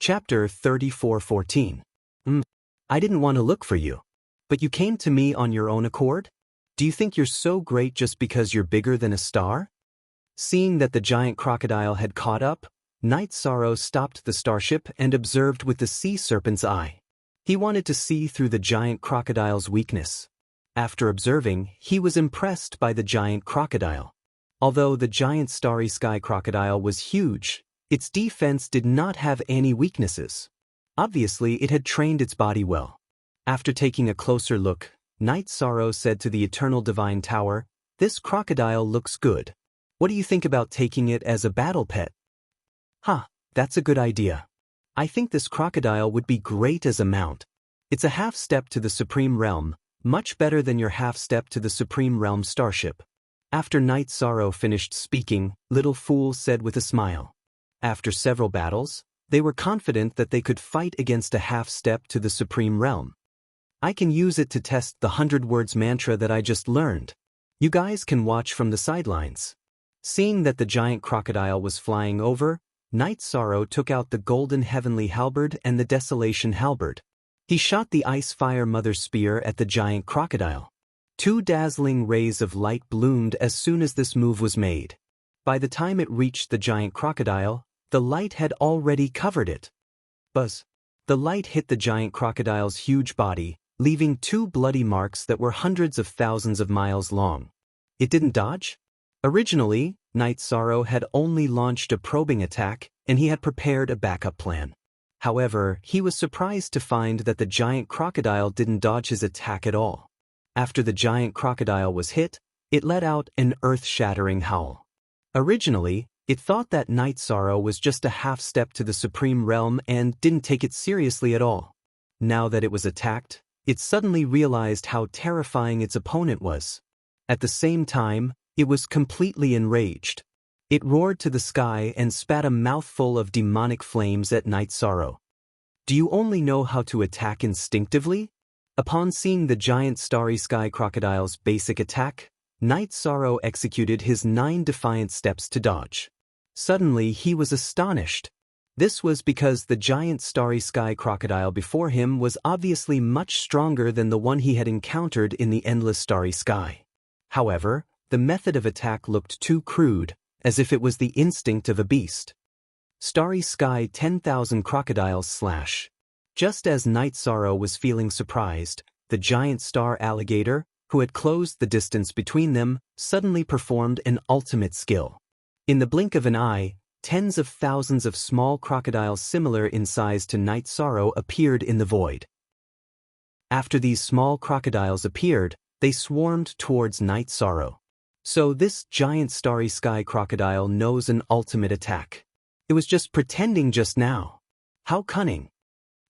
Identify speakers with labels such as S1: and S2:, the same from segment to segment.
S1: Chapter 34:14. I didn't want to look for you. But you came to me on your own accord? Do you think you're so great just because you're bigger than a star? Seeing that the giant crocodile had caught up, Night Sorrow stopped the starship and observed with the sea serpent's eye. He wanted to see through the giant crocodile's weakness. After observing, he was impressed by the giant crocodile. Although the giant starry sky crocodile was huge, its defense did not have any weaknesses. Obviously, it had trained its body well. After taking a closer look, Night Sorrow said to the Eternal Divine Tower, "This crocodile looks good. What do you think about taking it as a battle pet?" That's a good idea. I think this crocodile would be great as a mount. It's a half step to the Supreme Realm, much better than your half step to the Supreme Realm starship. After Night Sorrow finished speaking, Little Fool said with a smile. After several battles, they were confident that they could fight against a half step to the Supreme Realm. I can use it to test the 100 words mantra that I just learned. You guys can watch from the sidelines. Seeing that the giant crocodile was flying over, Night Sorrow took out the golden heavenly halberd and the desolation halberd. He shot the ice fire mother spear at the giant crocodile. 2 dazzling rays of light bloomed as soon as this move was made. By the time it reached the giant crocodile, the light had already covered it. Buzz! The light hit the giant crocodile's huge body, leaving 2 bloody marks that were hundreds of thousands of miles long. It didn't dodge? Originally, Night Sorrow had only launched a probing attack, and he had prepared a backup plan. However, he was surprised to find that the giant crocodile didn't dodge his attack at all. After the giant crocodile was hit, it let out an earth-shattering howl. Originally, it thought that Night Sorrow was just a half step to the Supreme Realm and didn't take it seriously at all. Now that it was attacked, it suddenly realized how terrifying its opponent was. At the same time, it was completely enraged. It roared to the sky and spat a mouthful of demonic flames at Night Sorrow. Do you only know how to attack instinctively? Upon seeing the giant starry sky crocodile's basic attack, Night Sorrow executed his 9 defiant steps to dodge. Suddenly, he was astonished. This was because the giant starry sky crocodile before him was obviously much stronger than the one he had encountered in the endless starry sky. However, the method of attack looked too crude, as if it was the instinct of a beast. Starry Sky 10,000 Crocodiles slash. Just as Night Sorrow was feeling surprised, the giant star alligator, who had closed the distance between them, suddenly performed an ultimate skill. In the blink of an eye, tens of thousands of small crocodiles similar in size to Night Sorrow appeared in the void. After these small crocodiles appeared, they swarmed towards Night Sorrow. So this giant starry sky crocodile knows an ultimate attack. It was just pretending just now. How cunning.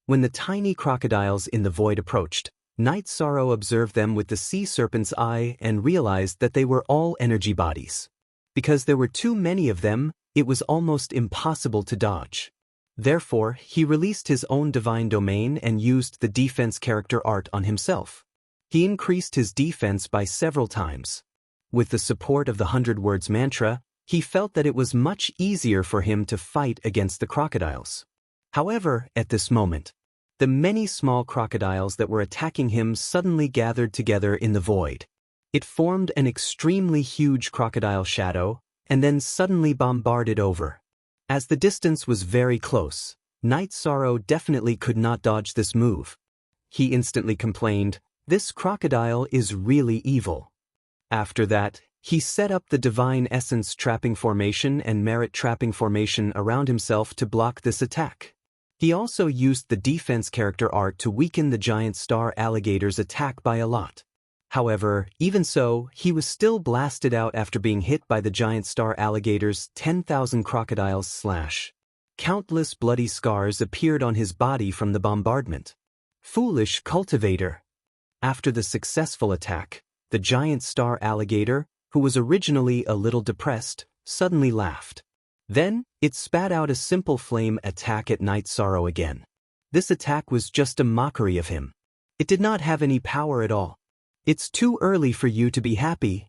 S1: When the tiny crocodiles in the void approached, Night Sorrow observed them with the sea serpent's eye and realized that they were all energy bodies. Because there were too many of them, it was almost impossible to dodge. Therefore, he released his own divine domain and used the defense character art on himself. He increased his defense by several times. With the support of the 100 words mantra, he felt that it was much easier for him to fight against the crocodiles. However, at this moment, the many small crocodiles that were attacking him suddenly gathered together in the void. It formed an extremely huge crocodile shadow, and then suddenly bombarded over. As the distance was very close, Night Sorrow definitely could not dodge this move. He instantly complained, "This crocodile is really evil." After that, he set up the Divine Essence Trapping Formation and Merit Trapping Formation around himself to block this attack. He also used the defense character art to weaken the giant star alligator's attack by a lot. However, even so, he was still blasted out after being hit by the giant star alligator's 10,000 crocodiles slash. Countless bloody scars appeared on his body from the bombardment. Foolish cultivator. After the successful attack, the giant star alligator, who was originally a little depressed, suddenly laughed. Then, it spat out a simple flame attack at Night Sorrow again. This attack was just a mockery of him. It did not have any power at all. It's too early for you to be happy.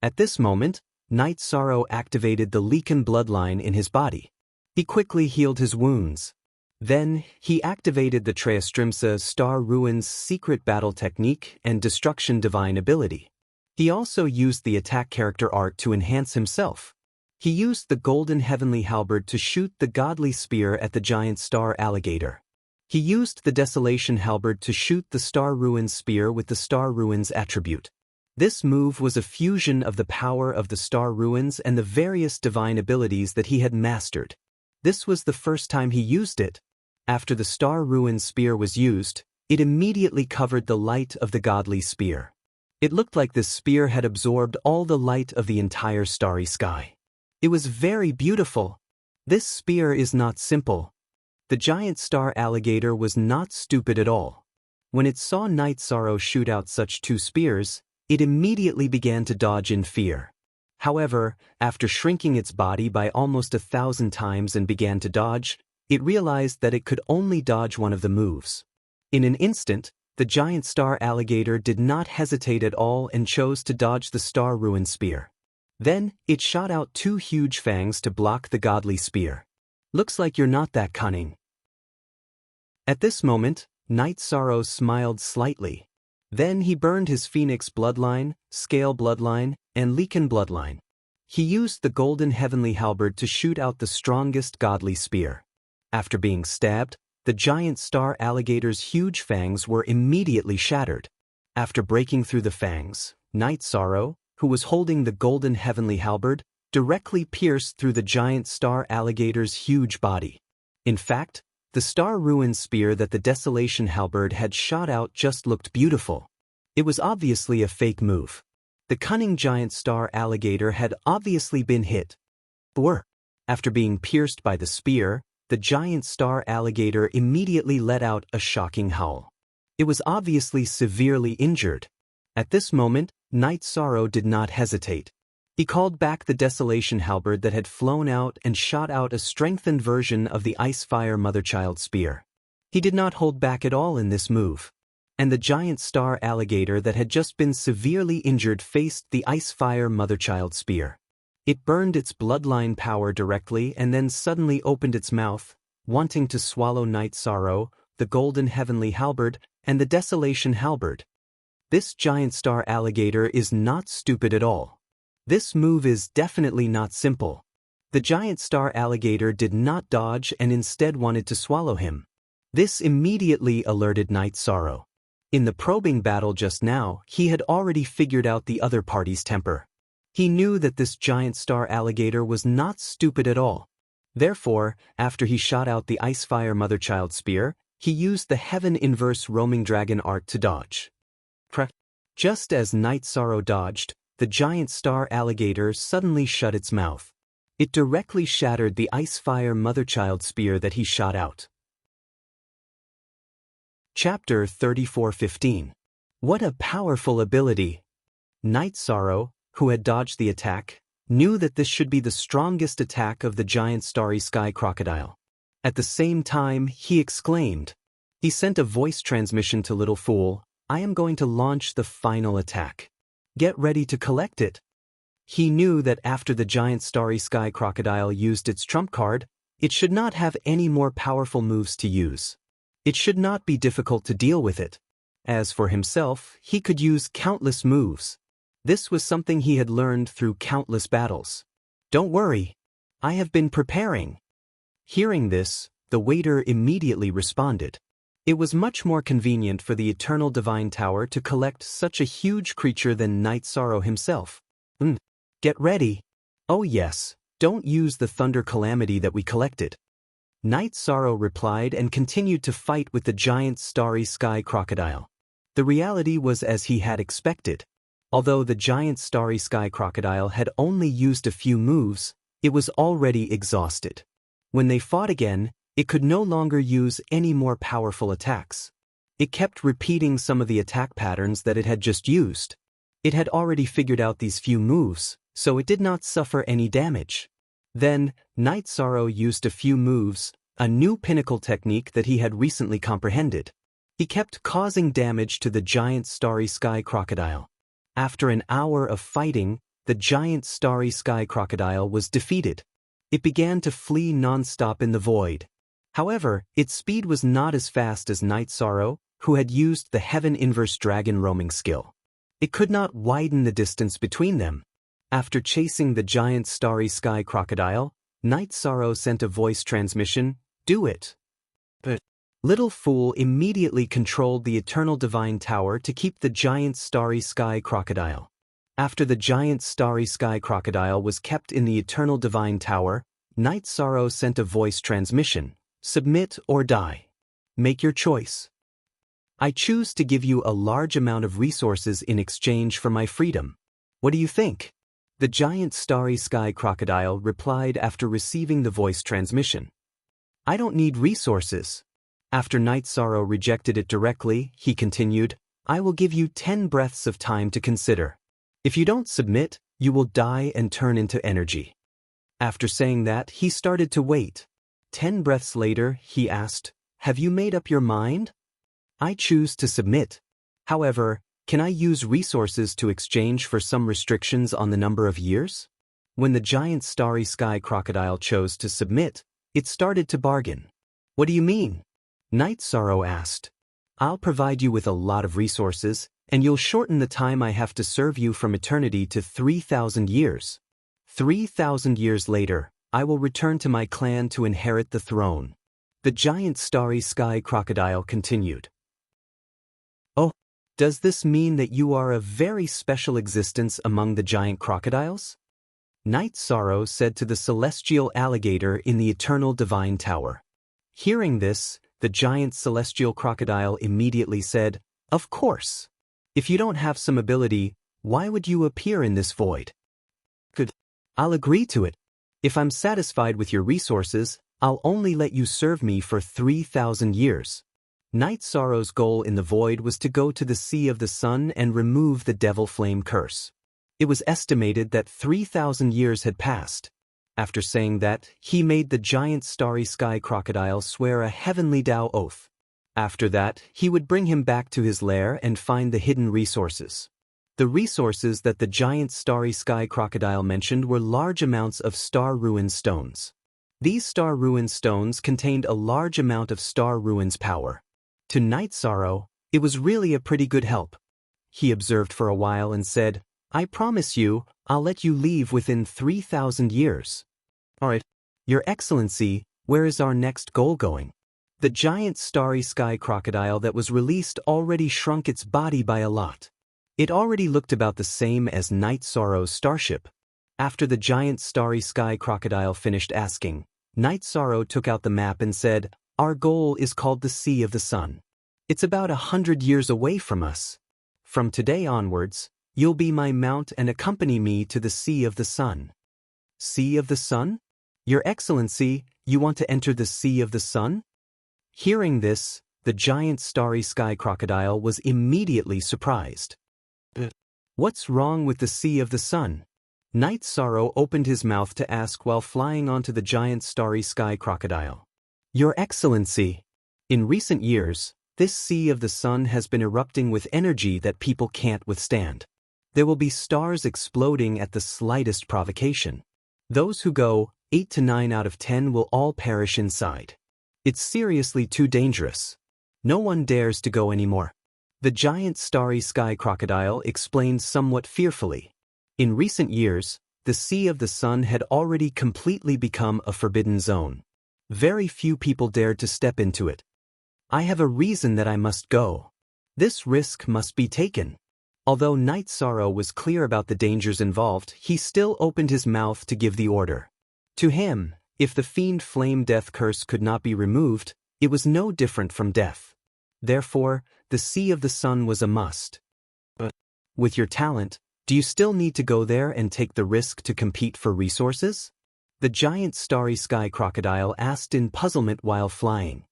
S1: At this moment, Night Sorrow activated the Leaken bloodline in his body. He quickly healed his wounds. Then, he activated the Treastrimsa Star Ruins secret battle technique and destruction divine ability. He also used the attack character art to enhance himself. He used the golden heavenly halberd to shoot the godly spear at the giant star alligator. He used the desolation halberd to shoot the Star Ruins spear with the Star Ruins attribute. This move was a fusion of the power of the Star Ruins and the various divine abilities that he had mastered. This was the first time he used it. After the Star Ruins spear was used, it immediately covered the light of the godly spear. It looked like this spear had absorbed all the light of the entire starry sky. It was very beautiful. This spear is not simple. The giant star alligator was not stupid at all. When it saw Night Sorrow shoot out such two spears, it immediately began to dodge in fear. However, after shrinking its body by almost 1,000 times and began to dodge, it realized that it could only dodge one of the moves. In an instant, the giant star alligator did not hesitate at all and chose to dodge the Star Ruin spear. Then, it shot out two huge fangs to block the godly spear. Looks like you're not that cunning. At this moment, Night Sorrow smiled slightly. Then he burned his Phoenix bloodline, Scale bloodline, and Leaken bloodline. He used the golden heavenly halberd to shoot out the strongest godly spear. After being stabbed, the giant star alligator's huge fangs were immediately shattered. After breaking through the fangs, Night Sorrow, who was holding the golden heavenly halberd, directly pierced through the giant star alligator's huge body. In fact, the Star Ruin spear that the Desolation halberd had shot out just looked beautiful. It was obviously a fake move. The cunning giant star alligator had obviously been hit. After being pierced by the spear, the giant star alligator immediately let out a shocking howl. It was obviously severely injured. At this moment, Night Sorrow did not hesitate. He called back the Desolation halberd that had flown out and shot out a strengthened version of the Icefire Motherchild spear. He did not hold back at all in this move. And the giant star alligator that had just been severely injured faced the Icefire Motherchild spear. It burned its bloodline power directly and then suddenly opened its mouth, wanting to swallow Night Sorrow, the golden heavenly halberd, and the Desolation halberd. This giant star alligator is not stupid at all. This move is definitely not simple. The giant star alligator did not dodge and instead wanted to swallow him. This immediately alerted Night Sorrow. In the probing battle just now, he had already figured out the other party's temper. He knew that this giant star alligator was not stupid at all. Therefore, after he shot out the Icefire Motherchild spear, he used the Heaven Inverse Roaming Dragon art to dodge. Just as Night Sorrow dodged, the giant star alligator suddenly shut its mouth. It directly shattered the Icefire Motherchild spear that he shot out. Chapter 34:15. What a powerful ability! Night Sorrow, who had dodged the attack, knew that this should be the strongest attack of the giant starry sky crocodile. At the same time, he exclaimed. He sent a voice transmission to Little Fool, "I am going to launch the final attack. Get ready to collect it." He knew that after the giant starry sky crocodile used its trump card, it should not have any more powerful moves to use. It should not be difficult to deal with it. As for himself, he could use countless moves. This was something he had learned through countless battles. "Don't worry. I have been preparing." Hearing this, the waiter immediately responded. It was much more convenient for the Eternal Divine Tower to collect such a huge creature than Night Sorrow himself. Get ready. Oh yes, don't use the Thunder Calamity that we collected." Night Sorrow replied and continued to fight with the giant starry sky crocodile. The reality was as he had expected. Although the giant starry sky crocodile had only used a few moves, it was already exhausted. When they fought again, it could no longer use any more powerful attacks. It kept repeating some of the attack patterns that it had just used. It had already figured out these few moves, so it did not suffer any damage. Then, Night Sorrow used a few moves, a new pinnacle technique that he had recently comprehended. He kept causing damage to the giant starry sky crocodile. After an hour of fighting, the giant starry sky crocodile was defeated. It began to flee non-stop in the void. However, its speed was not as fast as Night Sorrow, who had used the Heaven Inverse Dragon roaming skill. It could not widen the distance between them. After chasing the giant starry sky crocodile, Night Sorrow sent a voice transmission, "Do it." But Little Fool immediately controlled the Eternal Divine Tower to keep the giant starry sky crocodile. After the giant starry sky crocodile was kept in the Eternal Divine Tower, Night Sorrow sent a voice transmission, "Submit or die. Make your choice. I choose to give you a large amount of resources in exchange for my freedom. What do you think?" The giant starry sky crocodile replied after receiving the voice transmission. "I don't need resources." After Night Sorrow rejected it directly, he continued, "I will give you 10 breaths of time to consider. If you don't submit, you will die and turn into energy." After saying that, he started to wait. 10 breaths later, he asked, "Have you made up your mind?" "I choose to submit. However, can I use resources to exchange for some restrictions on the number of years?" When the giant starry sky crocodile chose to submit, it started to bargain. "What do you mean?" Night Sorrow asked. "I'll provide you with a lot of resources, and you'll shorten the time I have to serve you from eternity to 3,000 years. 3,000 years later, I will return to my clan to inherit the throne." The giant starry sky crocodile continued. "Oh, does this mean that you are a very special existence among the giant crocodiles?" Night Sorrow said to the celestial alligator in the Eternal Divine Tower. Hearing this, the giant celestial crocodile immediately said, "Of course. If you don't have some ability, why would you appear in this void?" "Good. I'll agree to it. If I'm satisfied with your resources, I'll only let you serve me for 3,000 years. Night Sorrow's goal in the void was to go to the Sea of the Sun and remove the Devil Flame curse. It was estimated that 3,000 years had passed. After saying that, he made the giant starry sky crocodile swear a heavenly Tao oath. After that, he would bring him back to his lair and find the hidden resources. The resources that the giant starry sky crocodile mentioned were large amounts of star ruin stones. These star ruin stones contained a large amount of star ruins power. To Night Sorrow, it was really a pretty good help. He observed for a while and said, "I promise you, I'll let you leave within 3,000 years. Alright, Your Excellency, where is our next goal going?" The giant starry sky crocodile that was released already shrunk its body by a lot. It already looked about the same as Night Sorrow's starship. After the giant starry sky crocodile finished asking, Night Sorrow took out the map and said, "Our goal is called the Sea of the Sun. It's about 100 years away from us. From today onwards, you'll be my mount and accompany me to the Sea of the Sun." "Sea of the Sun? Your Excellency, you want to enter the Sea of the Sun?" Hearing this, the giant starry sky crocodile was immediately surprised. "What's wrong with the Sea of the Sun?" Night Sorrow opened his mouth to ask while flying onto the giant starry sky crocodile. "Your Excellency, in recent years, this Sea of the Sun has been erupting with energy that people can't withstand. There will be stars exploding at the slightest provocation. Those who go, 8 to 9 out of 10 will all perish inside. It's seriously too dangerous. No one dares to go anymore." The giant starry sky crocodile explained somewhat fearfully. In recent years, the Sea of the Sun had already completely become a forbidden zone. Very few people dared to step into it. "I have a reason that I must go. This risk must be taken." Although Night Sorrow was clear about the dangers involved, he still opened his mouth to give the order. To him, if the fiend flame death curse could not be removed, it was no different from death. Therefore, the Sea of the Sun was a must. "But with your talent, do you still need to go there and take the risk to compete for resources?" The giant starry sky crocodile asked in puzzlement while flying.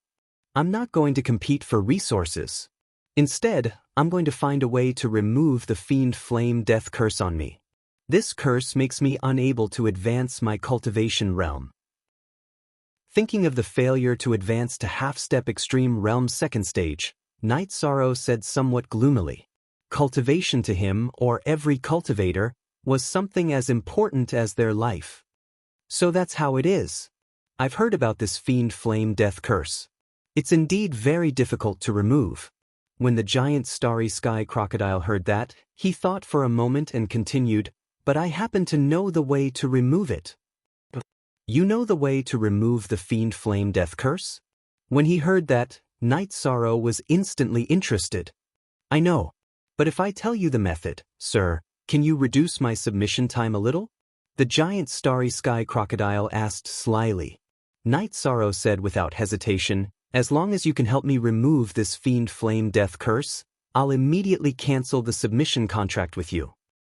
S1: "I'm not going to compete for resources. Instead, I'm going to find a way to remove the fiend flame death curse on me. This curse makes me unable to advance my cultivation realm." Thinking of the failure to advance to half-step extreme realm second stage, Night Sorrow said somewhat gloomily, cultivation to him, or every cultivator, was something as important as their life. "So that's how it is. I've heard about this fiend flame death curse. It's indeed very difficult to remove. When the giant starry sky crocodile heard that, he thought for a moment and continued, but I happen to know the way to remove it. You know the way to remove the fiend flame death curse? When he heard that, Night Sorrow was instantly interested. I know. But if I tell you the method, sir, can you reduce my submission time a little? The giant starry sky crocodile asked slyly. Night Sorrow said without hesitation, as long as you can help me remove this fiend flame death curse, I'll immediately cancel the submission contract with you.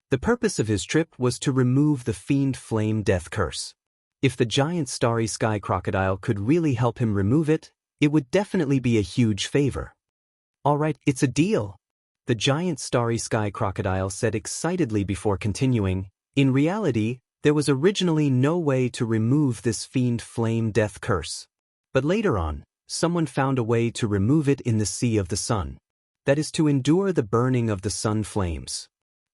S1: The purpose of his trip was to remove the fiend flame death curse. If the giant starry sky crocodile could really help him remove it, it would definitely be a huge favor. All right, it's a deal. The giant starry sky crocodile said excitedly before continuing, in reality, there was originally no way to remove this fiend flame death curse. But later on, someone found a way to remove it in the Sea of the Sun. That is to endure the burning of the sun flames.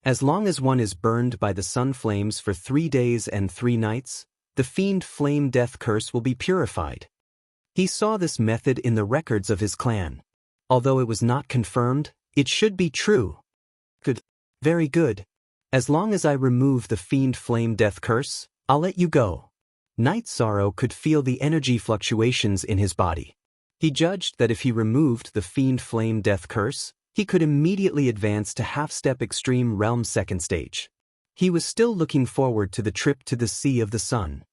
S1: As long as one is burned by the sun flames for 3 days and 3 nights, the fiend flame death curse will be purified. He saw this method in the records of his clan. Although it was not confirmed, it should be true. Good. Very good. As long as I remove the fiend flame death curse, I'll let you go. Night Sorrow could feel the energy fluctuations in his body. He judged that if he removed the fiend flame death curse, he could immediately advance to half-step extreme realm 2nd stage. He was still looking forward to the trip to the Sea of the Sun.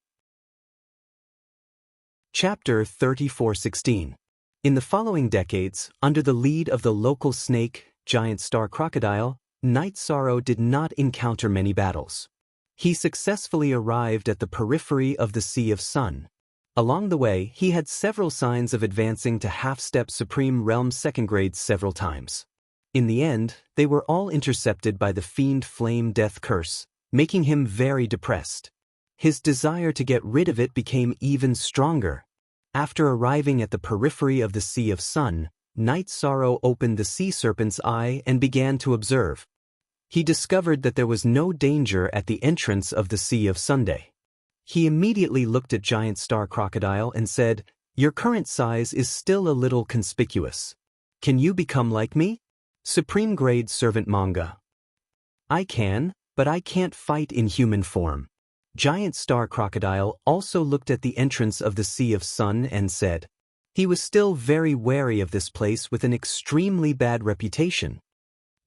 S1: Chapter 34:16. In the following decades, under the lead of the local snake, giant star crocodile, Night Sorrow did not encounter many battles. He successfully arrived at the periphery of the Sea of Sun. Along the way, he had several signs of advancing to half-step Supreme Realm 2nd grade several times. In the end, they were all intercepted by the fiend flame death curse, making him very depressed. His desire to get rid of it became even stronger. After arriving at the periphery of the Sea of Sun, Night Sorrow opened the sea serpent's eye and began to observe. He discovered that there was no danger at the entrance of the Sea of Sunday. He immediately looked at Giant Star Crocodile and said, "Your current size is still a little conspicuous. Can you become like me?" Supreme Grade Servant Manga. I can, but I can't fight in human form. Giant Star Crocodile also looked at the entrance of the Sea of Sun and said, he was still very wary of this place with an extremely bad reputation.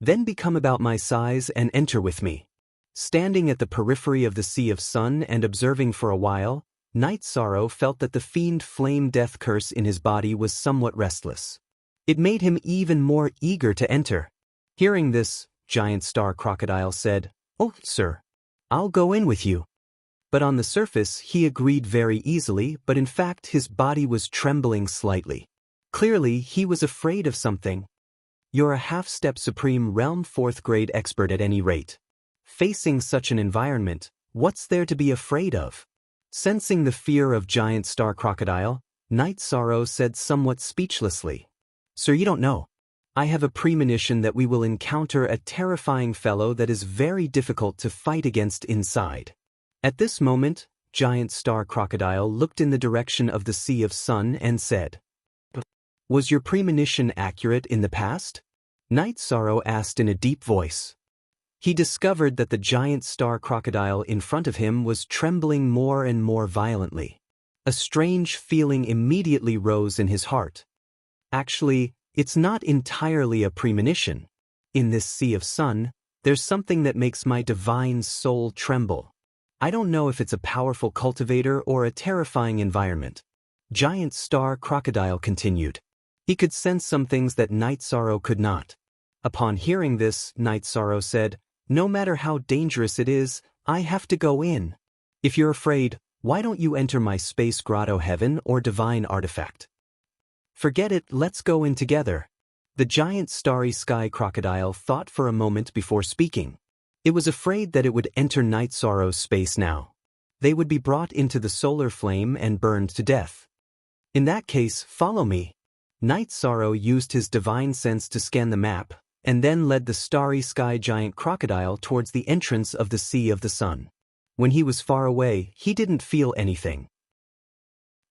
S1: Then become about my size and enter with me. Standing at the periphery of the Sea of Sun and observing for a while, Night Sorrow felt that the fiend flame death curse in his body was somewhat restless. It made him even more eager to enter. Hearing this, Giant Star Crocodile said, "Oh, sir, I'll go in with you." But on the surface he agreed very easily, but in fact his body was trembling slightly. Clearly he was afraid of something. You're a half-step Supreme Realm 4th grade expert at any rate. Facing such an environment, what's there to be afraid of? Sensing the fear of Giant Star Crocodile, Night Sorrow said somewhat speechlessly, "Sir, you don't know. I have a premonition that we will encounter a terrifying fellow that is very difficult to fight against inside." At this moment, Giant Star Crocodile looked in the direction of the Sea of Sun and said, "Was your premonition accurate in the past?" Night Sorrow asked in a deep voice. He discovered that the Giant Star Crocodile in front of him was trembling more and more violently. A strange feeling immediately rose in his heart. Actually, it's not entirely a premonition. In this Sea of Sun, there's something that makes my divine soul tremble. I don't know if it's a powerful cultivator or a terrifying environment. Giant Star Crocodile continued. He could sense some things that Night Sorrow could not. Upon hearing this, Night Sorrow said, "No matter how dangerous it is, I have to go in. If you're afraid, why don't you enter my space grotto heaven or divine artifact? Forget it, let's go in together." The giant starry sky crocodile thought for a moment before speaking. It was afraid that it would enter Night Sorrow's space now. They would be brought into the solar flame and burned to death. In that case, follow me. Night Sorrow used his divine sense to scan the map, and then led the starry sky giant crocodile towards the entrance of the Sea of the Sun. When he was far away, he didn't feel anything.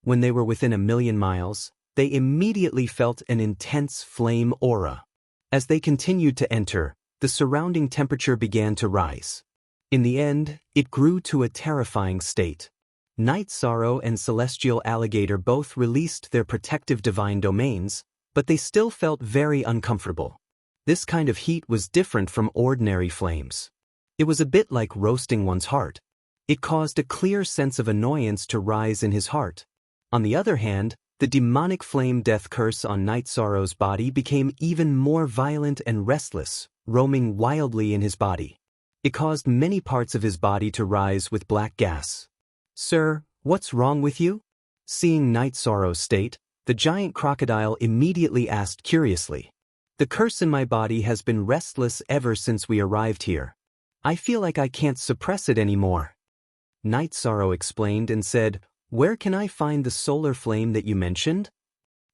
S1: When they were within 1,000,000 miles, they immediately felt an intense flame aura. As they continued to enter, the surrounding temperature began to rise. In the end, it grew to a terrifying state. Night Sorrow and Celestial Alligator both released their protective divine domains, but they still felt very uncomfortable. This kind of heat was different from ordinary flames. It was a bit like roasting one's heart. It caused a clear sense of annoyance to rise in his heart. On the other hand, the demonic flame death curse on Night Sorrow's body became even more violent and restless, roaming wildly in his body. It caused many parts of his body to rise with black gas. "Sir, what's wrong with you?" Seeing Night Sorrow's state, the giant crocodile immediately asked curiously. "The curse in my body has been restless ever since we arrived here. I feel like I can't suppress it anymore." Night Sorrow explained and said, "Where can I find the solar flame that you mentioned?"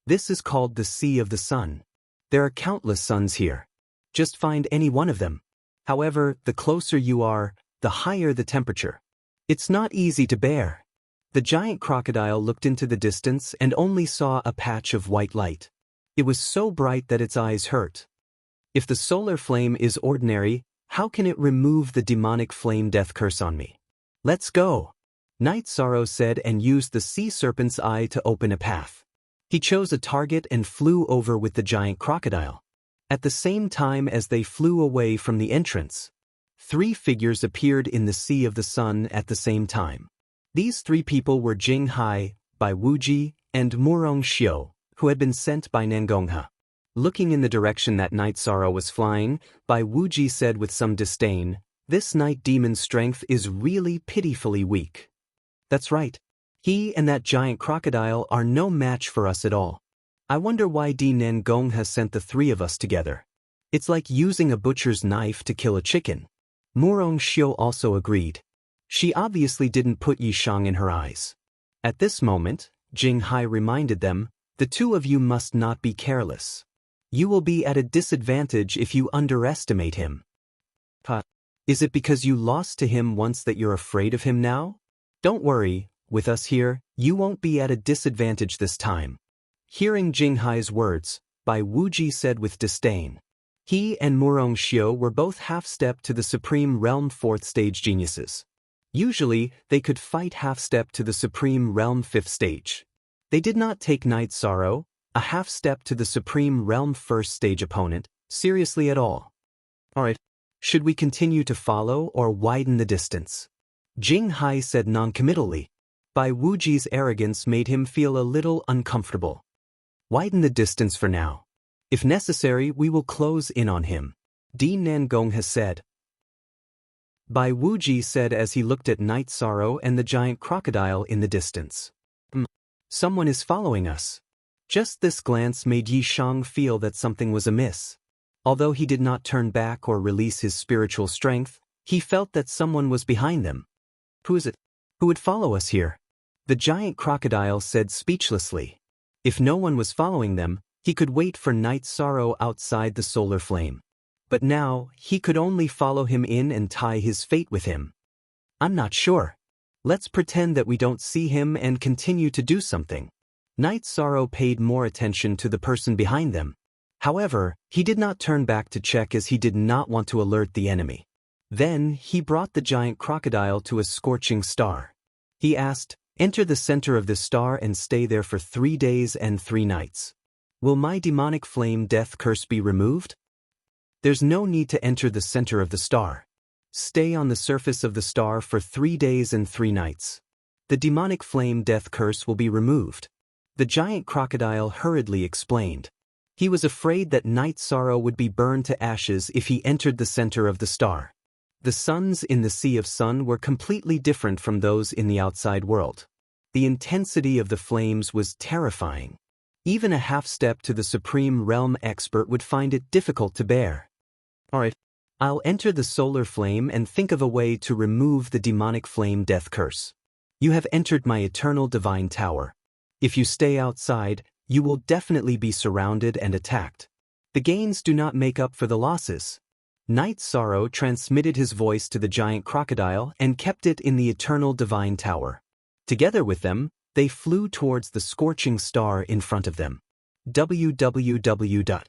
S1: "This is called the Sea of the Sun. There are countless suns here. Just find any one of them. However, the closer you are, the higher the temperature. It's not easy to bear." The giant crocodile looked into the distance and only saw a patch of white light. It was so bright that its eyes hurt. "If the solar flame is ordinary, how can it remove the demonic flame death curse on me? Let's go." Night Sorrow said and used the sea serpent's eye to open a path. He chose a target and flew over with the giant crocodile. At the same time as they flew away from the entrance, 3 figures appeared in the Sea of the Sun at the same time. These 3 people were Jing Hai, Bai Wuji, and Murong Xiu, who had been sent by Nangongha. Looking in the direction that Night Sorrow was flying, Bai Wuji said with some disdain, "This night demon's strength is really pitifully weak." "That's right. He and that giant crocodile are no match for us at all. I wonder why Di Nangongha sent the 3 of us together. It's like using a butcher's knife to kill a chicken." Murong Xiu also agreed. She obviously didn't put Yishang in her eyes. At this moment, Jing Hai reminded them, "The 2 of you must not be careless. You will be at a disadvantage if you underestimate him." "Is it because you lost to him once that you're afraid of him now? Don't worry, with us here, you won't be at a disadvantage this time." Hearing Jing Hai's words, Bai Wuji said with disdain. He and Murong Xiu were both half-step to the Supreme Realm 4th stage geniuses. Usually, they could fight half-step to the Supreme Realm 5th stage. They did not take Night Sorrow, a half-step to the Supreme Realm 1st stage opponent, seriously at all. "Alright, should we continue to follow or widen the distance?" Jing Hai said non-committally. Bai Wuji's arrogance made him feel a little uncomfortable. "Widen the distance for now. If necessary, we will close in on him," Di Nangongha said. Bai Wuji said as he looked at Night Sorrow and the giant crocodile in the distance. Someone is following us." Just this glance made Yishang feel that something was amiss. Although he did not turn back or release his spiritual strength, he felt that someone was behind them. "Who is it? Who would follow us here?" The giant crocodile said speechlessly. If no one was following them, he could wait for Night Sorrow outside the solar flame. But now, he could only follow him in and tie his fate with him. "I'm not sure. Let's pretend that we don't see him and continue to do something." Night Sorrow paid more attention to the person behind them. However, he did not turn back to check as he did not want to alert the enemy. Then, he brought the giant crocodile to a scorching star. He asked, "Enter the center of this star and stay there for 3 days and 3 nights. Will my demonic flame death curse be removed?" "There's no need to enter the center of the star. Stay on the surface of the star for 3 days and 3 nights. The demonic flame death curse will be removed," the giant crocodile hurriedly explained. He was afraid that Night Sorrow would be burned to ashes if he entered the center of the star. The suns in the Sea of Sun were completely different from those in the outside world. The intensity of the flames was terrifying. Even a half-step to the Supreme Realm expert would find it difficult to bear. "Alright, I'll enter the solar flame and think of a way to remove the demonic flame death curse. You have entered my eternal divine tower. If you stay outside, you will definitely be surrounded and attacked. The gains do not make up for the losses." Night Sorrow transmitted his voice to the giant crocodile and kept it in the eternal divine tower. Together with them, They flew towards the scorching star in front of them. www.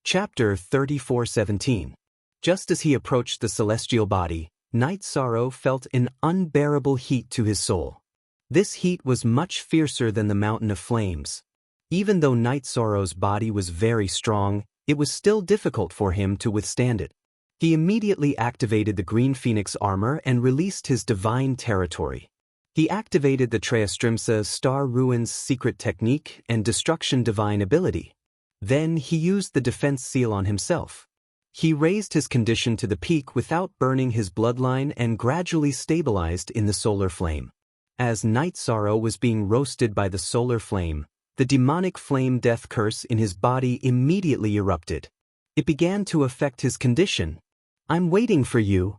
S1: Chapter 34:17. Just as he approached the celestial body, Night Sorrow felt an unbearable heat to his soul. This heat was much fiercer than the mountain of flames. Even though Night Sorrow's body was very strong, it was still difficult for him to withstand it. He immediately activated the Green Phoenix armor and released his divine territory. He activated the Treastrimsa Star Ruins secret technique and Destruction divine ability. Then he used the defense seal on himself. He raised his condition to the peak without burning his bloodline and gradually stabilized in the solar flame. As Night Sorrow was being roasted by the solar flame, the demonic flame death curse in his body immediately erupted. It began to affect his condition. "I'm waiting for you."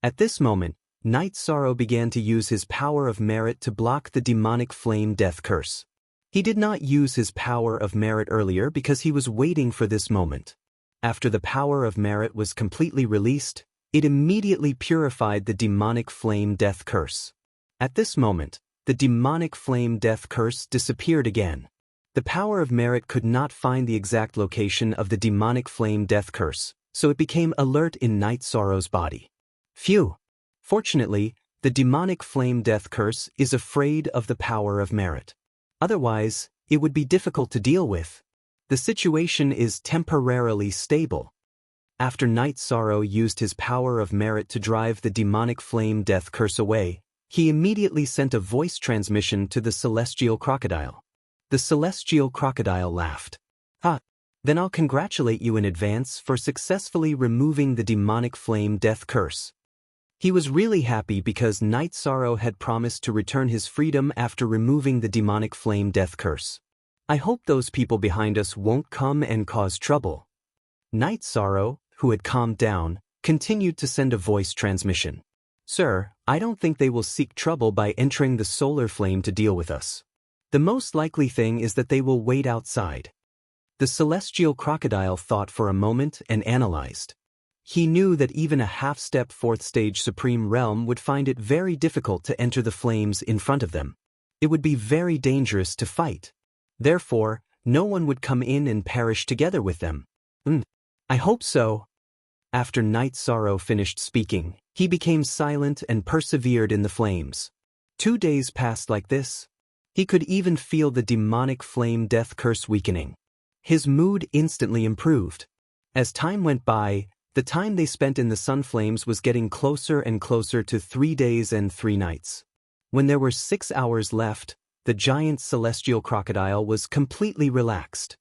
S1: At this moment, Night Sorrow began to use his power of merit to block the demonic flame death curse. He did not use his power of merit earlier because he was waiting for this moment. After the power of merit was completely released, it immediately purified the demonic flame death curse. At this moment, the demonic flame death curse disappeared again. The power of merit could not find the exact location of the demonic flame death curse, so it became alert in Night Sorrow's body. Phew! Fortunately, the demonic flame death curse is afraid of the power of merit. Otherwise, it would be difficult to deal with. The situation is temporarily stable. After Night Sorrow used his power of merit to drive the demonic flame death curse away, he immediately sent a voice transmission to the celestial crocodile. The celestial crocodile laughed. "Ah, then I'll congratulate you in advance for successfully removing the demonic flame death curse." He was really happy because Night Sorrow had promised to return his freedom after removing the demonic flame death curse. "I hope those people behind us won't come and cause trouble." Night Sorrow, who had calmed down, continued to send a voice transmission. "Sir, I don't think they will seek trouble by entering the solar flame to deal with us. The most likely thing is that they will wait outside." The celestial crocodile thought for a moment and analyzed. He knew that even a half-step fourth stage supreme realm would find it very difficult to enter the flames in front of them. It would be very dangerous to fight. Therefore, no one would come in and perish together with them. I hope so." After Night Sorrow finished speaking, he became silent and persevered in the flames. 2 days passed like this. He could even feel the demonic flame death curse weakening. His mood instantly improved. As time went by, the time they spent in the sun flames was getting closer and closer to 3 days and 3 nights. When there were 6 hours left, the giant celestial crocodile was completely relaxed.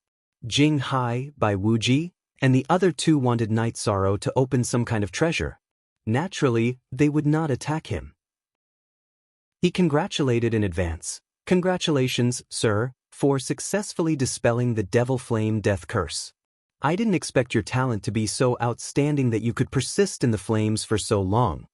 S1: Jing Hai by Wuji and the other 2 wanted Night Sorrow to open some kind of treasure. Naturally, they would not attack him. He congratulated in advance. "Congratulations, sir, for successfully dispelling the devil flame death curse. I didn't expect your talent to be so outstanding that you could persist in the flames for so long.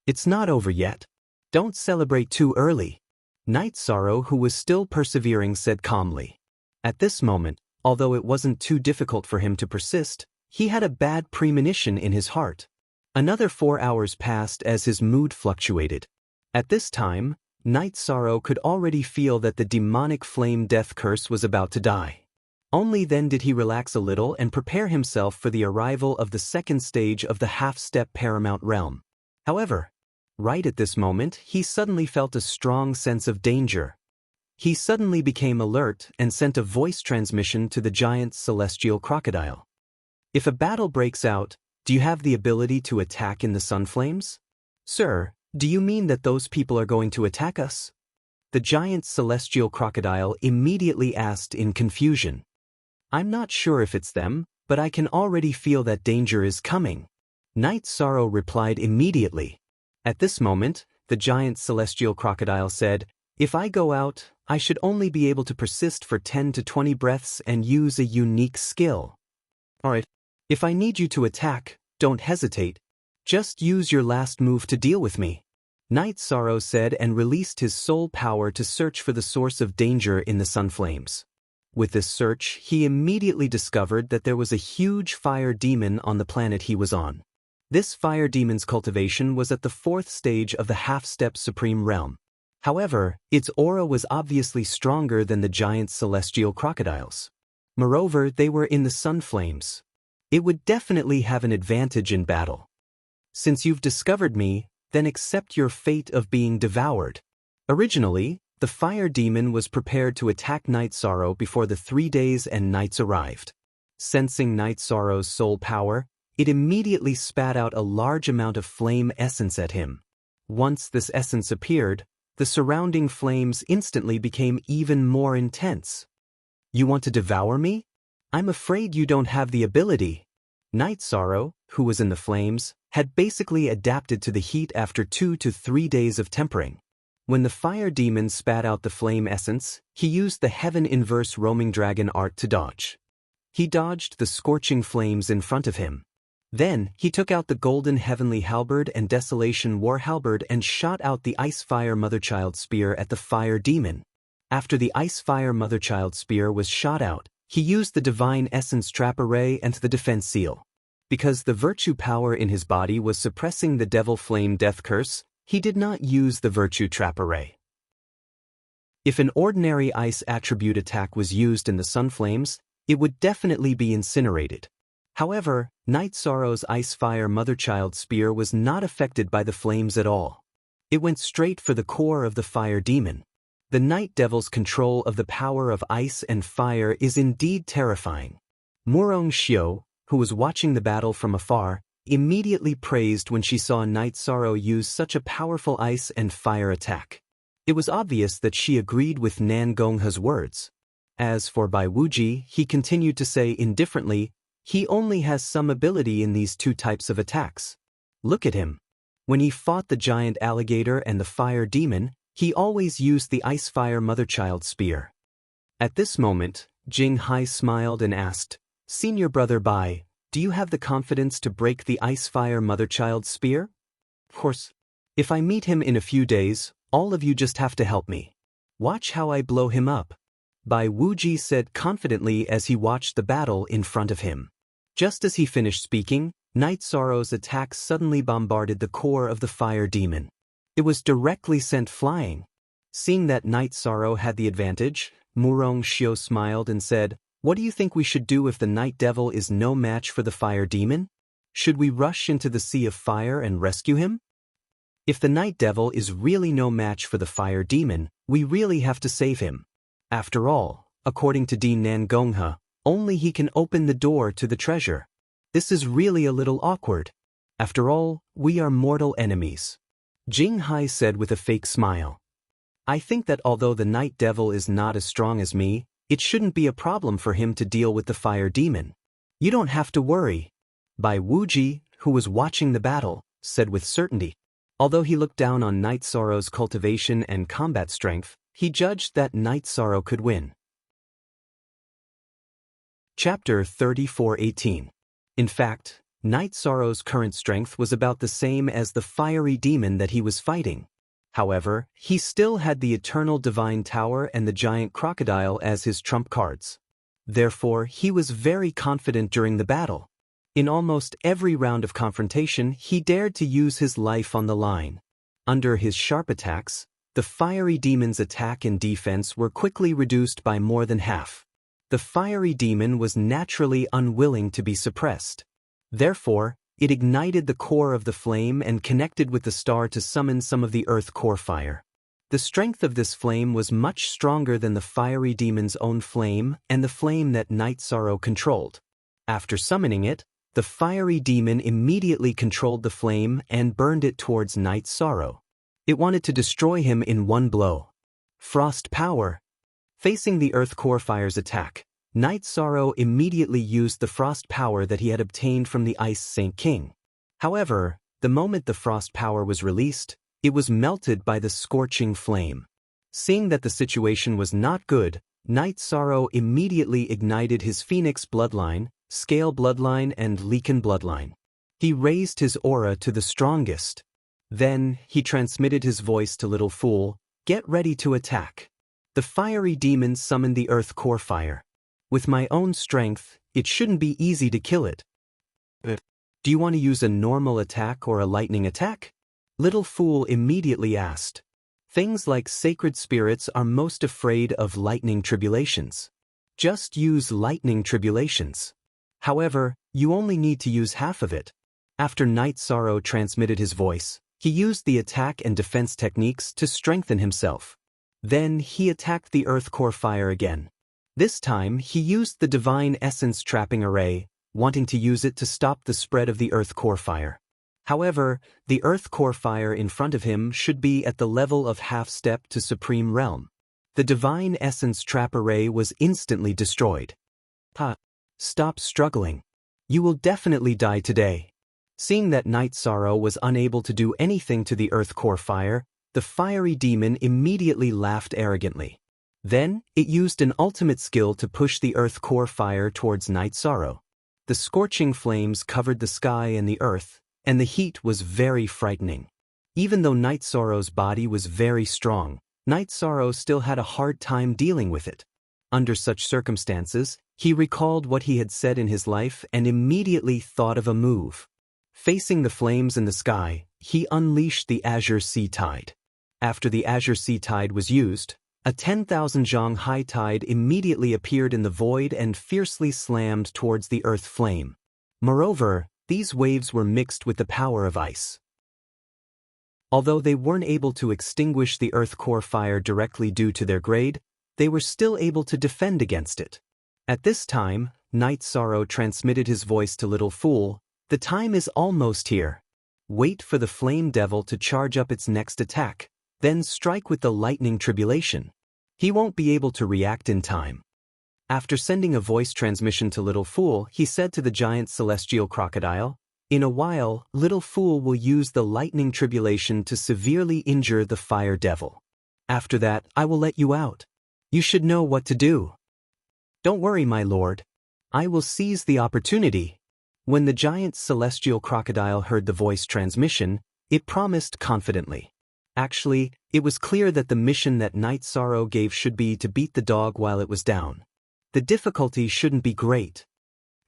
S1: It's not over yet. Don't celebrate too early." Night Sorrow, who was still persevering, said calmly. At this moment, although it wasn't too difficult for him to persist, he had a bad premonition in his heart. Another 4 hours passed as his mood fluctuated. At this time, Night Sorrow could already feel that the demonic flame death curse was about to die. Only then did he relax a little and prepare himself for the arrival of the second stage of the half-step paramount realm. However, right at this moment, he suddenly felt a strong sense of danger. He suddenly became alert and sent a voice transmission to the giant celestial crocodile. "If a battle breaks out, do you have the ability to attack in the sun flames?" "Sir, do you mean that those people are going to attack us?" The giant celestial crocodile immediately asked in confusion. "I'm not sure if it's them, but I can already feel that danger is coming." Night Sorrow replied immediately. At this moment, the giant celestial crocodile said, "If I go out, I should only be able to persist for 10 to 20 breaths and use a unique skill. Alright, if I need you to attack, don't hesitate. Just use your last move to deal with me." Night Sorrow said and released his soul power to search for the source of danger in the sun flames. With this search, he immediately discovered that there was a huge fire demon on the planet he was on. This fire demon's cultivation was at the 4th stage of the half-step supreme realm. However, its aura was obviously stronger than the giant celestial crocodiles. Moreover, they were in the sun flames. It would definitely have an advantage in battle. Since you've discovered me, then accept your fate of being devoured. Originally, the fire demon was prepared to attack Night Sorrow before the 3 days and nights arrived. Sensing Night Sorrow's soul power, it immediately spat out a large amount of flame essence at him. Once this essence appeared, the surrounding flames instantly became even more intense. You want to devour me? I'm afraid you don't have the ability. Night Sorrow, who was in the flames, had basically adapted to the heat after 2 to 3 days of tempering. When the fire demon spat out the flame essence, he used the Heaven Inverse Roaming Dragon art to dodge. He dodged the scorching flames in front of him. Then, he took out the Golden Heavenly Halberd and Desolation War Halberd and shot out the Ice Fire Motherchild Spear at the fire demon. After the Ice Fire Motherchild Spear was shot out, he used the Divine Essence Trap Array and the Defense Seal. Because the virtue power in his body was suppressing the Devil Flame Death Curse, he did not use the Virtue Trap Array. If an ordinary ice attribute attack was used in the Sun Flames, it would definitely be incinerated. However, Night Sorrow's Ice Fire Motherchild Spear was not affected by the flames at all. It went straight for the core of the fire demon. The Night Devil's control of the power of ice and fire is indeed terrifying. Murong Xiao, who was watching the battle from afar, immediately praised when she saw Night Sorrow use such a powerful ice and fire attack. It was obvious that she agreed with Nan Gonghe's words. As for Bai Wuji, he continued to say indifferently, he only has some ability in these 2 types of attacks. Look at him. When he fought the giant alligator and the fire demon, he always used the Ice Fire Motherchild Spear. At this moment, Jing Hai smiled and asked, Senior Brother Bai, do you have the confidence to break the Ice Fire Motherchild Spear? Of course. If I meet him in a few days, all of you just have to help me. Watch how I blow him up. Bai Wuji said confidently as he watched the battle in front of him. Just as he finished speaking, Night Sorrow's attack suddenly bombarded the core of the fire demon. It was directly sent flying. Seeing that Night Sorrow had the advantage, Murong Xiao smiled and said, What do you think we should do if the Night Devil is no match for the fire demon? Should we rush into the Sea of Fire and rescue him? If the Night Devil is really no match for the fire demon, we really have to save him. After all, according to Dean Nan Gonghe, only he can open the door to the treasure. This is really a little awkward. After all, we are mortal enemies. Jing Hai said with a fake smile. I think that although the Night Devil is not as strong as me, it shouldn't be a problem for him to deal with the fire demon. You don't have to worry. Bai Wuji, who was watching the battle, said with certainty. Although he looked down on Night Sorrow's cultivation and combat strength, he judged that Night Sorrow could win. Chapter 34:18. In fact, Night Sorrow's current strength was about the same as the fiery demon that he was fighting. However, he still had the Eternal Divine Tower and the Giant Crocodile as his trump cards. Therefore, he was very confident during the battle. In almost every round of confrontation, he dared to use his life on the line. Under his sharp attacks, the fiery demon's attack and defense were quickly reduced by more than half. The fiery demon was naturally unwilling to be suppressed. Therefore, it ignited the core of the flame and connected with the star to summon some of the earth core fire. The strength of this flame was much stronger than the fiery demon's own flame and the flame that Night Sorrow controlled. After summoning it, the fiery demon immediately controlled the flame and burned it towards Night Sorrow. It wanted to destroy him in one blow. Frost power. Facing the earth core fire's attack, Night Sorrow immediately used the frost power that he had obtained from the Ice Saint King. However, the moment the frost power was released, it was melted by the scorching flame. Seeing that the situation was not good, Night Sorrow immediately ignited his Phoenix bloodline, Scale bloodline and Leaken bloodline. He raised his aura to the strongest. Then, he transmitted his voice to Little Fool, Get ready to attack. The fiery demon summoned the earth core fire. With my own strength, it shouldn't be easy to kill it. Do you want to use a normal attack or a lightning attack? Little Fool immediately asked. Things like sacred spirits are most afraid of lightning tribulations. Just use lightning tribulations. However, you only need to use half of it. After Night Sorrow transmitted his voice, he used the attack and defense techniques to strengthen himself. Then he attacked the Earth Core Fire again. This time he used the Divine Essence Trapping Array, wanting to use it to stop the spread of the Earth Core Fire. However, the Earth Core Fire in front of him should be at the level of half-step to Supreme Realm. The Divine Essence Trap Array was instantly destroyed. Stop struggling. You will definitely die today. Seeing that Night Sorrow was unable to do anything to the Earth Core Fire, the fiery demon immediately laughed arrogantly. Then, it used an ultimate skill to push the Earth Core Fire towards Night Sorrow. The scorching flames covered the sky and the earth, and the heat was very frightening. Even though Night Sorrow's body was very strong, Night Sorrow still had a hard time dealing with it. Under such circumstances, he recalled what he had said in his life and immediately thought of a move. Facing the flames in the sky, he unleashed the Azure Sea Tide. After the Azure Sea Tide was used, a 10,000 zhang high tide immediately appeared in the void and fiercely slammed towards the earth flame. Moreover, these waves were mixed with the power of ice. Although they weren't able to extinguish the Earth Core Fire directly due to their grade, they were still able to defend against it. At this time, Night Sorrow transmitted his voice to Little Fool. The time is almost here. Wait for the Flame Devil to charge up its next attack, then strike with the Lightning Tribulation. He won't be able to react in time. After sending a voice transmission to Little Fool, he said to the giant celestial crocodile, "In a while, Little Fool will use the Lightning Tribulation to severely injure the Fire Devil. After that, I will let you out. You should know what to do." "Don't worry, my lord. I will seize the opportunity." When the giant celestial crocodile heard the voice transmission, it promised confidently. Actually, it was clear that the mission that Night Sorrow gave should be to beat the dog while it was down. The difficulty shouldn't be great.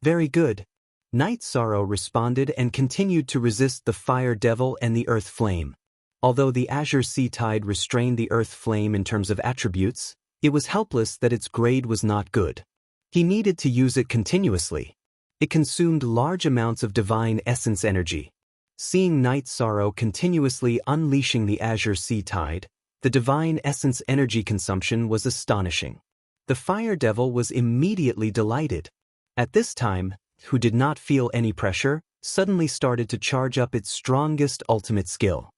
S1: Very good. Night Sorrow responded and continued to resist the Fire Devil and the Earth Flame. Although the Azure Sea Tide restrained the Earth Flame in terms of attributes, it was helpless that its grade was not good. He needed to use it continuously. It consumed large amounts of Divine Essence energy. Seeing Night Sorrow continuously unleashing the Azure Sea Tide, the Divine Essence energy consumption was astonishing. The Fire Devil was immediately delighted. At this time, who did not feel any pressure, suddenly started to charge up its strongest ultimate skill.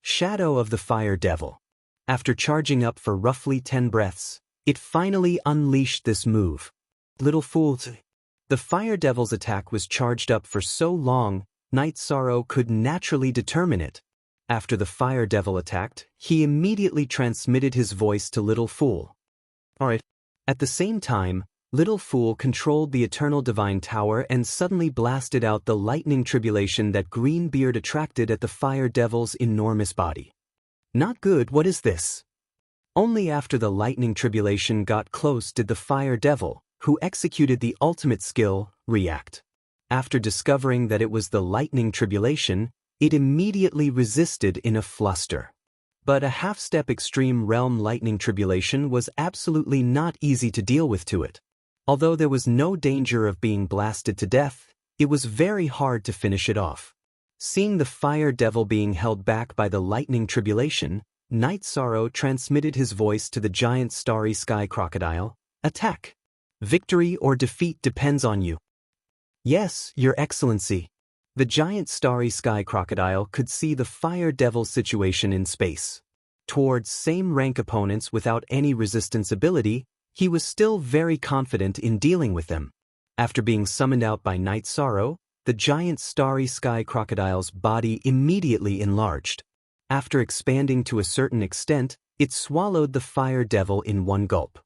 S1: Shadow of the Fire Devil. After charging up for roughly 10 breaths, it finally unleashed this move. Little Fool. The Fire Devil's attack was charged up for so long, Night Sorrow could naturally determine it. After the Fire Devil attacked, he immediately transmitted his voice to Little Fool. Alright. At the same time, Little Fool controlled the Eternal Divine Tower and suddenly blasted out the lightning tribulation that Greenbeard attracted at the Fire Devil's enormous body. Not good, what is this? Only after the lightning tribulation got close did the Fire Devil, who executed the ultimate skill, react. After discovering that it was the lightning tribulation, it immediately resisted in a fluster. But a half-step extreme realm lightning tribulation was absolutely not easy to deal with to it. Although there was no danger of being blasted to death, it was very hard to finish it off. Seeing the Fire Devil being held back by the lightning tribulation, Night Sorrow transmitted his voice to the giant starry sky crocodile. Attack. Victory or defeat depends on you. Yes, Your Excellency. The giant starry sky crocodile could see the Fire Devil's situation in space. Towards same-rank opponents without any resistance ability, he was still very confident in dealing with them. After being summoned out by Night Sorrow, the giant starry sky crocodile's body immediately enlarged. After expanding to a certain extent, it swallowed the Fire Devil in one gulp.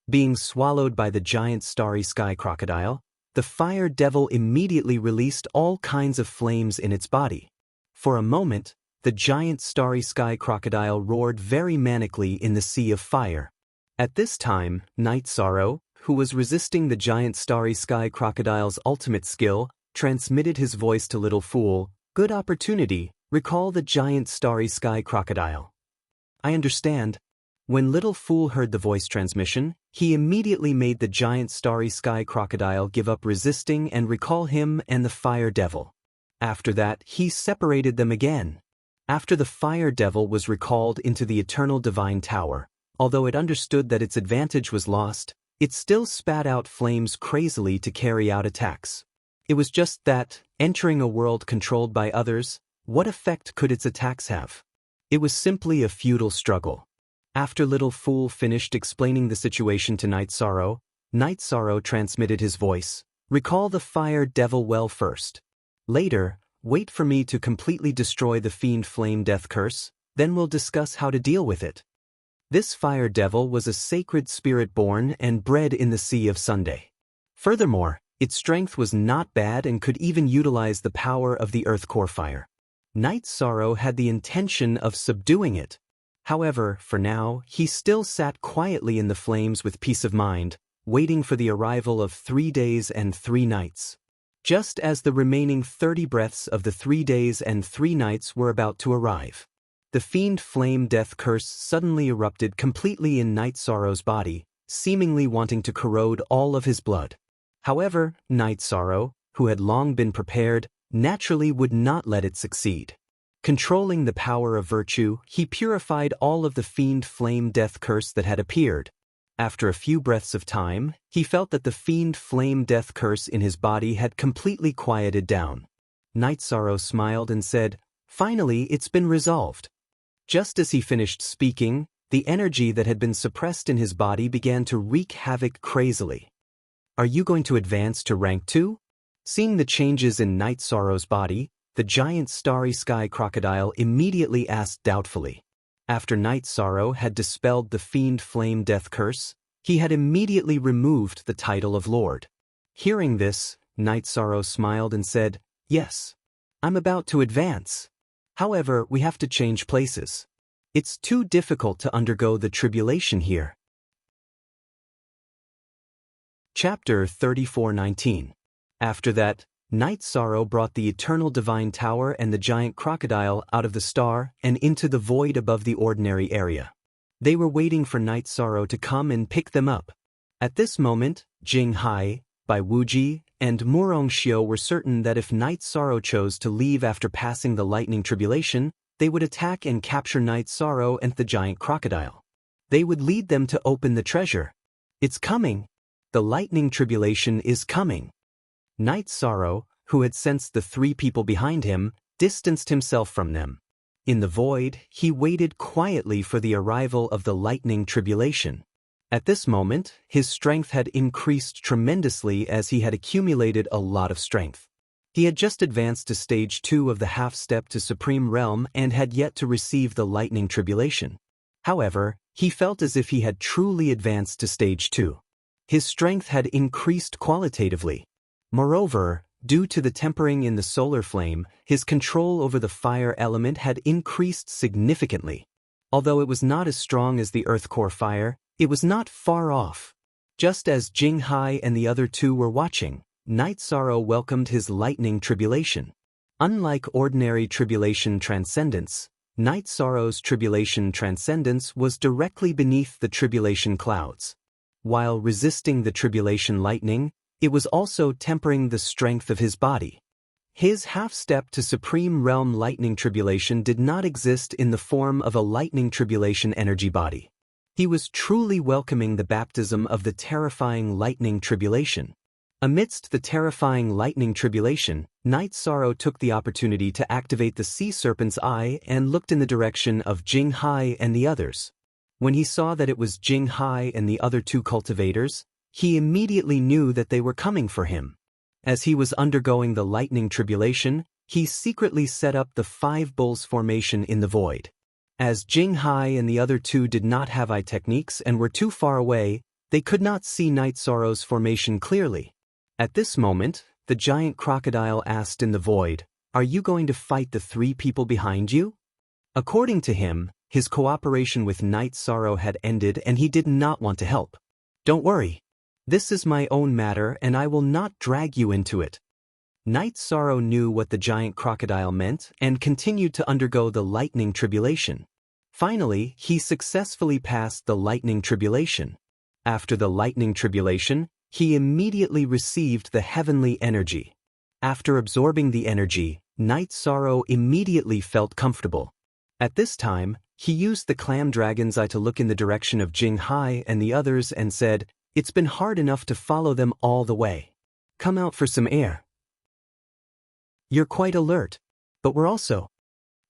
S1: Being swallowed by the giant starry sky crocodile, the Fire Devil immediately released all kinds of flames in its body. For a moment, the giant starry sky crocodile roared very manically in the sea of fire. At this time, Night Sorrow, who was resisting the giant starry sky crocodile's ultimate skill, transmitted his voice to Little Fool. Good opportunity, Recall the giant starry sky crocodile. I understand. When Little Fool heard the voice transmission, he immediately made the giant starry sky crocodile give up resisting and recall him and the fire devil. After that, he separated them again. After the fire devil was recalled into the eternal divine tower, although it understood that its advantage was lost, it still spat out flames crazily to carry out attacks. It was just that, entering a world controlled by others, what effect could its attacks have? It was simply a futile struggle. After Little Fool finished explaining the situation to Night Sorrow transmitted his voice. Recall the fire devil well first. Later, wait for me to completely destroy the fiend flame death curse, then we'll discuss how to deal with it. This fire devil was a sacred spirit born and bred in the Sea of Sunday. Furthermore, its strength was not bad and could even utilize the power of the earth core fire. Night Sorrow had the intention of subduing it. However, for now, he still sat quietly in the flames with peace of mind, waiting for the arrival of 3 days and 3 nights. Just as the remaining 30 breaths of the 3 days and 3 nights were about to arrive, the fiend flame death curse suddenly erupted completely in Night Sorrow's body, seemingly wanting to corrode all of his blood. However, Night Sorrow, who had long been prepared, naturally would not let it succeed. Controlling the power of virtue, he purified all of the fiend flame death curse that had appeared. After a few breaths of time, he felt that the fiend flame death curse in his body had completely quieted down. Night Sorrow smiled and said, "Finally, it's been resolved." Just as he finished speaking, the energy that had been suppressed in his body began to wreak havoc crazily. "Are you going to advance to rank 2? Seeing the changes in Night Sorrow's body, the giant starry sky crocodile immediately asked doubtfully. After Night Sorrow had dispelled the fiend flame death curse, he had immediately removed the title of Lord. Hearing this, Night Sorrow smiled and said, "Yes, I'm about to advance. However, we have to change places. It's too difficult to undergo the tribulation here." Chapter 34:19. After that, Night Sorrow brought the eternal divine tower and the giant crocodile out of the star and into the void above the ordinary area. They were waiting for Night Sorrow to come and pick them up. At this moment, Jing Hai, Bai Wuji, and Murong Xiu were certain that if Night Sorrow chose to leave after passing the lightning tribulation, they would attack and capture Night Sorrow and the giant crocodile. They would lead them to open the treasure. It's coming. The lightning tribulation is coming. Night Sorrow, who had sensed the 3 people behind him, distanced himself from them. In the void, he waited quietly for the arrival of the lightning tribulation. At this moment, his strength had increased tremendously as he had accumulated a lot of strength. He had just advanced to stage 2 of the half-step to Supreme Realm and had yet to receive the lightning tribulation. However, he felt as if he had truly advanced to stage 2. His strength had increased qualitatively. Moreover, due to the tempering in the solar flame, his control over the fire element had increased significantly. Although it was not as strong as the earth core fire, it was not far off. Just as Jing Hai and the other 2 were watching, Night Sorrow welcomed his lightning tribulation. Unlike ordinary tribulation transcendence, Night Sorrow's tribulation transcendence was directly beneath the tribulation clouds. While resisting the tribulation lightning, it was also tempering the strength of his body. His half-step to Supreme Realm lightning tribulation did not exist in the form of a lightning tribulation energy body. He was truly welcoming the baptism of the terrifying lightning tribulation. Amidst the terrifying lightning tribulation, Night Sorrow took the opportunity to activate the sea serpent's eye and looked in the direction of Jing Hai and the others. When he saw that it was Jing Hai and the other 2 cultivators, he immediately knew that they were coming for him. As he was undergoing the lightning tribulation, he secretly set up the 5 bulls formation in the void. As Jing Hai and the other 2 did not have eye techniques and were too far away, they could not see Night Sorrow's formation clearly. At this moment, the giant crocodile asked in the void, "Are you going to fight the 3 people behind you?" According to him, his cooperation with Night Sorrow had ended and he did not want to help. "Don't worry. This is my own matter and I will not drag you into it." Night Sorrow knew what the giant crocodile meant and continued to undergo the lightning tribulation. Finally, he successfully passed the lightning tribulation. After the lightning tribulation, he immediately received the heavenly energy. After absorbing the energy, Night Sorrow immediately felt comfortable. At this time, he used the clam dragon's eye to look in the direction of Jing Hai and the others and said, "It's been hard enough to follow them all the way. Come out for some air. You're quite alert, but we're also."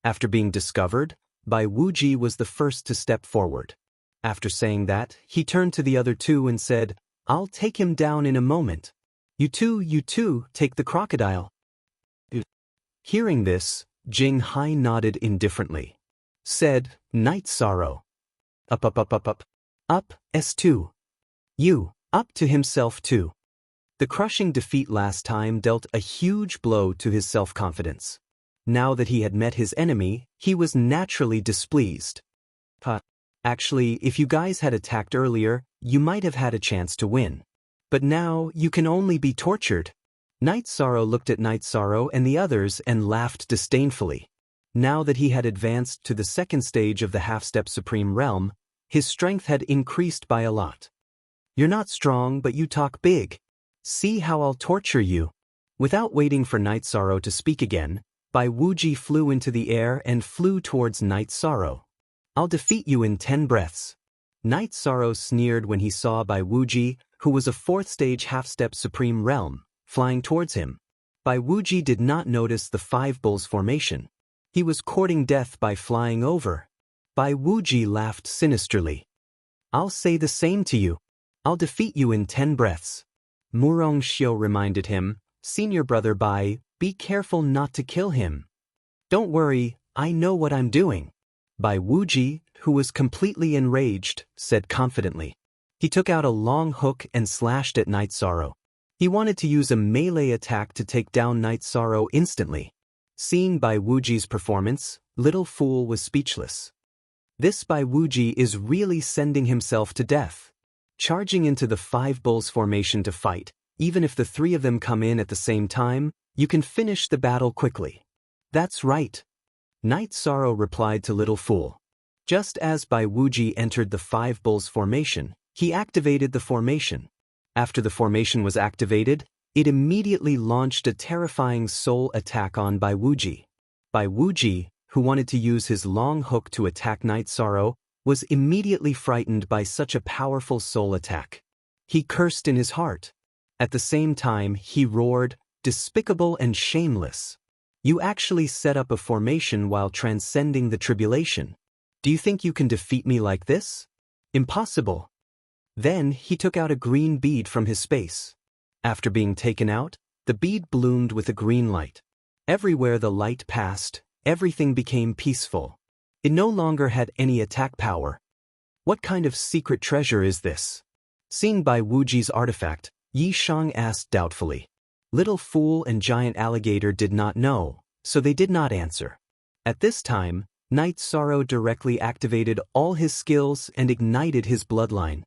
S1: After being discovered, Bai Wuji was the first to step forward. After saying that, he turned to the other two and said, "I'll take him down in a moment. You two, take the crocodile." Hearing this, Jing Hai nodded indifferently. Said, "Night Sorrow. Up, S2. You, up to himself too." The crushing defeat last time dealt a huge blow to his self-confidence. Now that he had met his enemy, he was naturally displeased. Actually, if you guys had attacked earlier, you might have had a chance to win. But now, you can only be tortured. Night Sorrow looked at Night Sorrow and the others and laughed disdainfully. Now that he had advanced to the second stage of the half-step supreme realm, his strength had increased by a lot. "You're not strong, but you talk big. See how I'll torture you." Without waiting for Night Sorrow to speak again, Bai Wuji flew into the air and flew towards Night Sorrow. "I'll defeat you in 10 breaths. Night Sorrow sneered when he saw Bai Wuji, who was a fourth-stage half-step supreme realm, flying towards him. Bai Wuji did not notice the 5 bulls formation. He was courting death by flying over. Bai Wuji laughed sinisterly. "I'll say the same to you. I'll defeat you in 10 breaths. Murong Xiu reminded him, "Senior brother Bai, be careful not to kill him." "Don't worry, I know what I'm doing." Bai Wuji, who was completely enraged, said confidently. He took out a long hook and slashed at Night Sorrow. He wanted to use a melee attack to take down Night Sorrow instantly. Seeing Bai Wuji's performance, Little Fool was speechless. This Bai Wuji is really sending himself to death. Charging into the 5 bulls formation to fight, even if the 3 of them come in at the same time, you can finish the battle quickly. "That's right." Night Sorrow replied to Little Fool. Just as Bai Wuji entered the 5 bulls formation, he activated the formation. After the formation was activated, it immediately launched a terrifying soul attack on Bai Wuji. Bai Wuji, who wanted to use his long hook to attack Night Sorrow, was immediately frightened by such a powerful soul attack. He cursed in his heart. At the same time, he roared, "Despicable and shameless. You actually set up a formation while transcending the tribulation. Do you think you can defeat me like this? Impossible." Then he took out a green bead from his space. After being taken out, the bead bloomed with a green light. Everywhere the light passed, everything became peaceful. It no longer had any attack power. What kind of secret treasure is this? Seeing Bai Wuji's artifact, Yi Shang asked doubtfully. Little Fool and Giant Alligator did not know, so they did not answer. At this time, Night Sorrow directly activated all his skills and ignited his bloodline.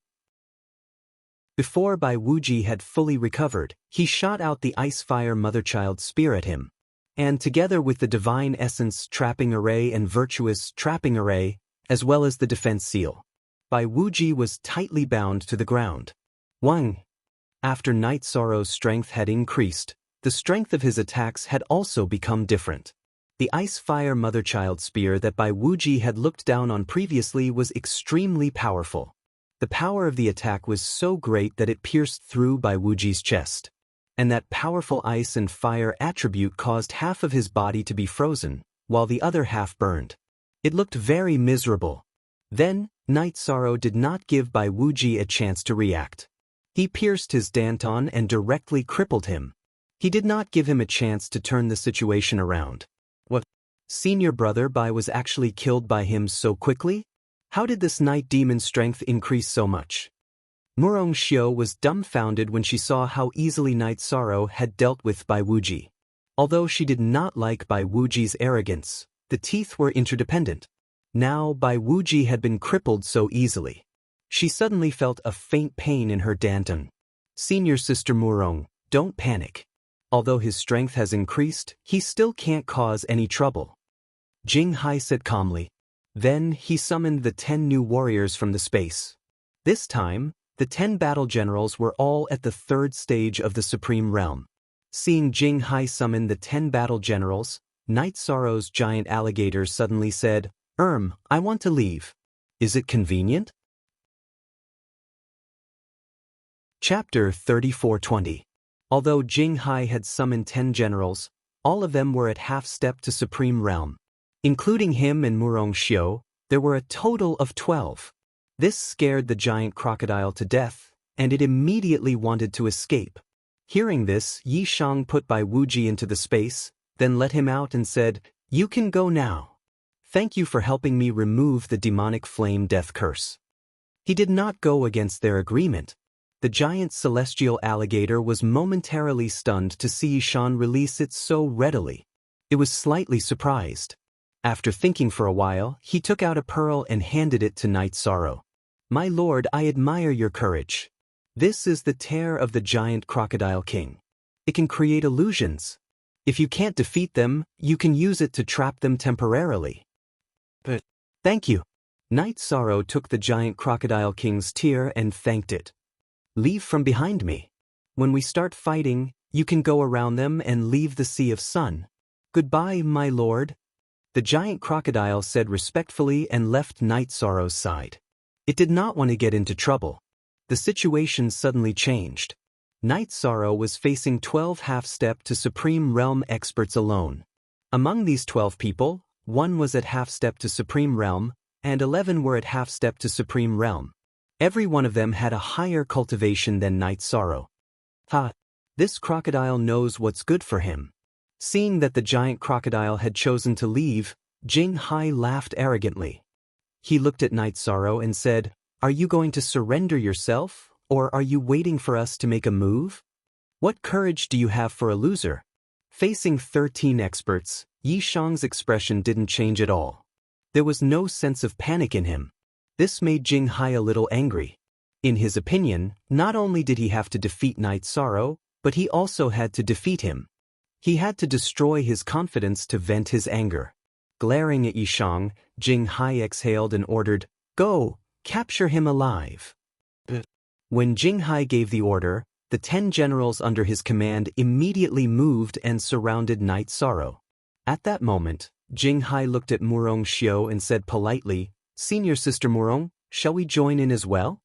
S1: Before Bai Wuji had fully recovered, he shot out the Ice-Fire Mother-Child Spear at him. And together with the Divine Essence Trapping Array and Virtuous Trapping Array, as well as the Defense Seal, Bai Wuji was tightly bound to the ground. Wang. After Night Sorrow's strength had increased, the strength of his attacks had also become different. The Ice-Fire Mother-Child Spear that Bai Wuji had looked down on previously was extremely powerful. The power of the attack was so great that it pierced through Bai Wuji's chest. And that powerful ice and fire attribute caused half of his body to be frozen, while the other half burned. It looked very miserable. Then, Night Sorrow did not give Bai Wuji a chance to react. He pierced his Danton and directly crippled him. He did not give him a chance to turn the situation around. What? Senior brother Bai was actually killed by him so quickly? How did this night demon's strength increase so much? Murong Xiu was dumbfounded when she saw how easily Night Sorrow had dealt with Bai Wuji. Although she did not like Bai Wuji's arrogance, the teeth were interdependent. Now Bai Wuji had been crippled so easily. She suddenly felt a faint pain in her danton. Senior Sister Murong, don't panic. Although his strength has increased, he still can't cause any trouble. Jing Hai said calmly. Then he summoned the 10 new warriors from the space. This time, the 10 battle generals were all at the 3rd stage of the Supreme Realm. Seeing Jing Hai summon the 10 battle generals, Night Sorrow's giant alligator suddenly said, I want to leave. Is it convenient? Chapter 34:20. Although Jing Hai had summoned 10 generals, all of them were at half-step to Supreme Realm. Including him and Murong Xiu, there were a total of 12. This scared the giant crocodile to death, and it immediately wanted to escape. Hearing this, Yi Shang put Bai Wuji into the space, then let him out and said, "You can go now. Thank you for helping me remove the demonic flame death curse." He did not go against their agreement. The giant celestial alligator was momentarily stunned to see Yi Shang release it so readily. It was slightly surprised. After thinking for a while, he took out a pearl and handed it to Night Sorrow. "My lord, I admire your courage. This is the tear of the giant crocodile king. It can create illusions. If you can't defeat them, you can use it to trap them temporarily." "But thank you." Night Sorrow took the giant crocodile king's tear and thanked it. "Leave from behind me. When we start fighting, you can go around them and leave the Sea of Sun. Goodbye, my lord." The giant crocodile said respectfully and left Night Sorrow's side. It did not want to get into trouble. The situation suddenly changed. Night Sorrow was facing 12 half-step to Supreme Realm experts alone. Among these 12 people, 1 was at half-step to Supreme Realm, and 11 were at half-step to Supreme Realm. Every one of them had a higher cultivation than Night Sorrow. This crocodile knows what's good for him. Seeing that the giant crocodile had chosen to leave, Jing Hai laughed arrogantly. He looked at Night Sorrow and said, "Are you going to surrender yourself, or are you waiting for us to make a move? What courage do you have for a loser?" Facing 13 experts, Yi Shang's expression didn't change at all. There was no sense of panic in him. This made Jing Hai a little angry. In his opinion, not only did he have to defeat Night Sorrow, but he also had to defeat him. He had to destroy his confidence to vent his anger. Glaring at Yi Shang, Jing Hai exhaled and ordered, "Go, capture him alive." When Jing Hai gave the order, the 10 generals under his command immediately moved and surrounded Night Sorrow. At that moment, Jing Hai looked at Murong Xiu and said politely, "Senior Sister Murong, shall we join in as well?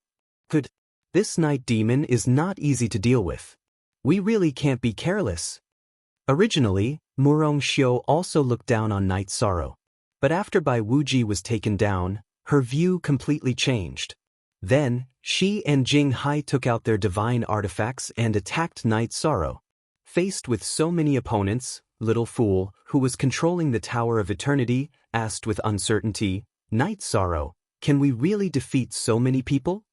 S1: This night demon is not easy to deal with. We really can't be careless." Originally, Murong Xiu also looked down on Night Sorrow. But after Bai Wuji was taken down, her view completely changed. Then, she and Jing Hai took out their divine artifacts and attacked Night Sorrow. Faced with so many opponents, Little Fool, who was controlling the Tower of Eternity, asked with uncertainty, "Night Sorrow, can we really defeat so many people?"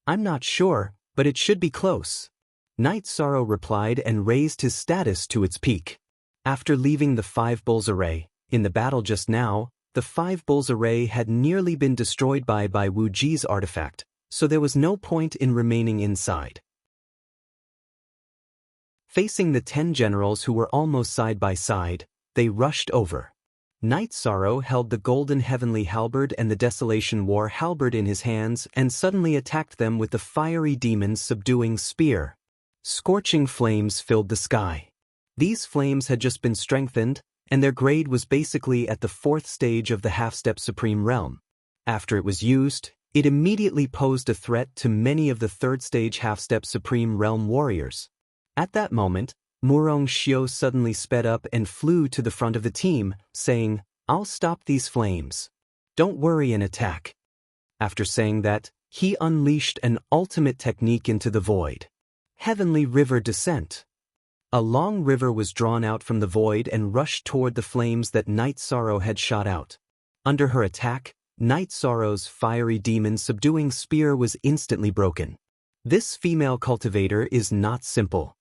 S1: "I'm not sure, but it should be close." Night Sorrow replied and raised his status to its peak. After leaving the 5 Bulls Array, in the battle just now, the 5 Bulls Array had nearly been destroyed by Bai Wuji's artifact, so there was no point in remaining inside. Facing the 10 generals who were almost side by side, they rushed over. Night Sorrow held the golden heavenly halberd and the Desolation War halberd in his hands and suddenly attacked them with the fiery demon's subduing spear. Scorching flames filled the sky. These flames had just been strengthened, and their grade was basically at the 4th stage of the half-step Supreme Realm. After it was used, it immediately posed a threat to many of the 3rd stage half-step Supreme Realm warriors. At that moment, Murong Xiu suddenly sped up and flew to the front of the team, saying, "I'll stop these flames. Don't worry and attack." After saying that, he unleashed an ultimate technique into the void. Heavenly River Descent. A long river was drawn out from the void and rushed toward the flames that Night Sorrow had shot out. Under her attack, Night Sorrow's fiery demon subduing spear was instantly broken. This female cultivator is not simple.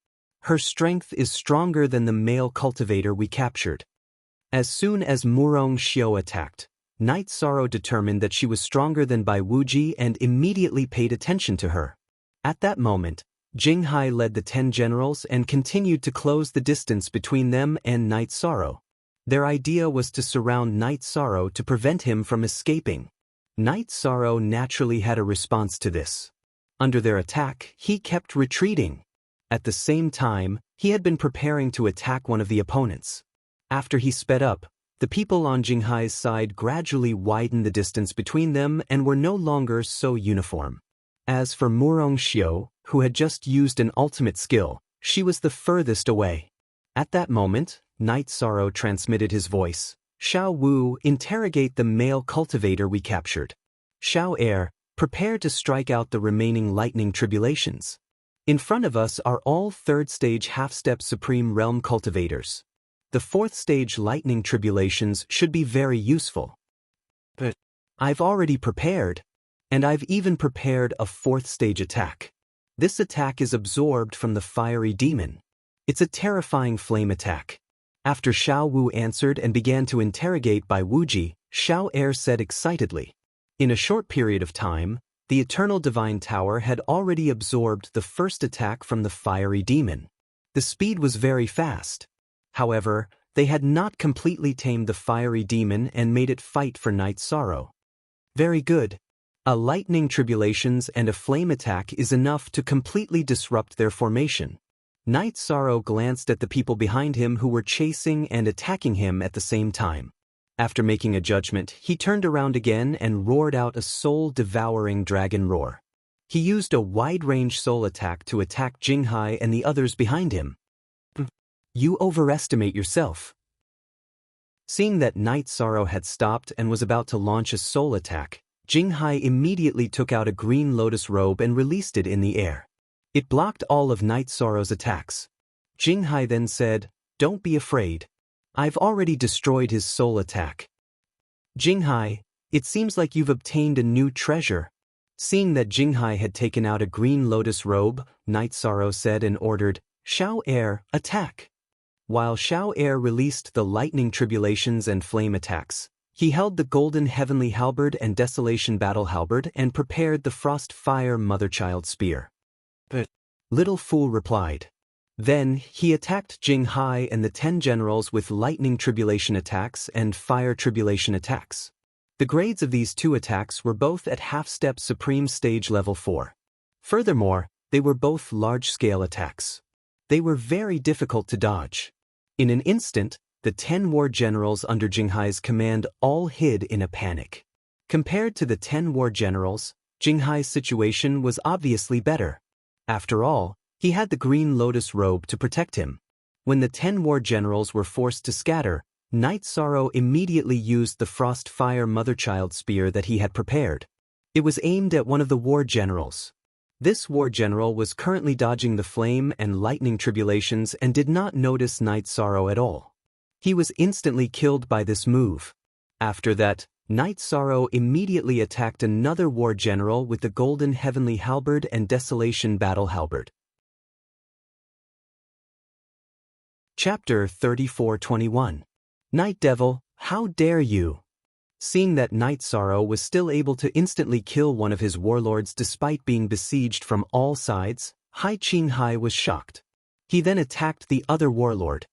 S1: Her strength is stronger than the male cultivator we captured. As soon as Murong Xiu attacked, Night Sorrow determined that she was stronger than Bai Wuji and immediately paid attention to her. At that moment, Jinghai led the 10 generals and continued to close the distance between them and Night Sorrow. Their idea was to surround Night Sorrow to prevent him from escaping. Night Sorrow naturally had a response to this. Under their attack, he kept retreating. At the same time, he had been preparing to attack one of the opponents. After he sped up, the people on Jinghai's side gradually widened the distance between them and were no longer so uniform. As for Murong Xiao, who had just used an ultimate skill, she was the furthest away. At that moment, Night Sorrow transmitted his voice. Xiao Wu, interrogate the male cultivator we captured. Xiao Air, prepare to strike out the remaining lightning tribulations. In front of us are all third-stage half-step Supreme Realm cultivators. The fourth-stage lightning tribulations should be very useful. But I've already prepared, and I've even prepared a fourth-stage attack. This attack is absorbed from the fiery demon. It's a terrifying flame attack. After Xiao Wu answered and began to interrogate by Wuji, Xiao Air said excitedly. In a short period of time, the Eternal Divine Tower had already absorbed the first attack from the fiery demon. The speed was very fast. However, they had not completely tamed the fiery demon and made it fight for Night Sorrow. Very good. A lightning tribulations and a flame attack is enough to completely disrupt their formation. Night Sorrow glanced at the people behind him who were chasing and attacking him at the same time. After making a judgment, he turned around again and roared out a soul-devouring dragon roar. He used a wide-range soul attack to attack Jinghai and the others behind him. You overestimate yourself. Seeing that Night Sorrow had stopped and was about to launch a soul attack, Jinghai immediately took out a green lotus robe and released it in the air. It blocked all of Night Sorrow's attacks. Jinghai then said, "Don't be afraid. I've already destroyed his soul attack." Jinghai, it seems like you've obtained a new treasure. Seeing that Jinghai had taken out a green lotus robe, Night Sorrow said and ordered, "Xiao Air, attack." While Xiao Air released the lightning tribulations and flame attacks, he held the golden heavenly halberd and desolation battle halberd and prepared the frost fire mother-child spear. But little fool replied. Then he attacked Jinghai and the 10 generals with lightning tribulation attacks and fire tribulation attacks. The grades of these two attacks were both at half-step supreme stage level 4. Furthermore, they were both large-scale attacks. They were very difficult to dodge. In an instant, the 10 war generals under Jinghai's command all hid in a panic. Compared to the 10 war generals, Jinghai's situation was obviously better. After all, he had the green lotus robe to protect him. When the 10 war generals were forced to scatter, Night Sorrow immediately used the frost fire mother-child spear that he had prepared. It was aimed at one of the war generals. This war general was currently dodging the flame and lightning tribulations and did not notice Night Sorrow at all. He was instantly killed by this move. After that, Night Sorrow immediately attacked another war general with the golden heavenly halberd and desolation battle halberd. Chapter 34:21. Night Devil, how dare you! Seeing that Night Sorrow was still able to instantly kill one of his warlords despite being besieged from all sides, Hai Qinghai was shocked. He then attacked the other warlord.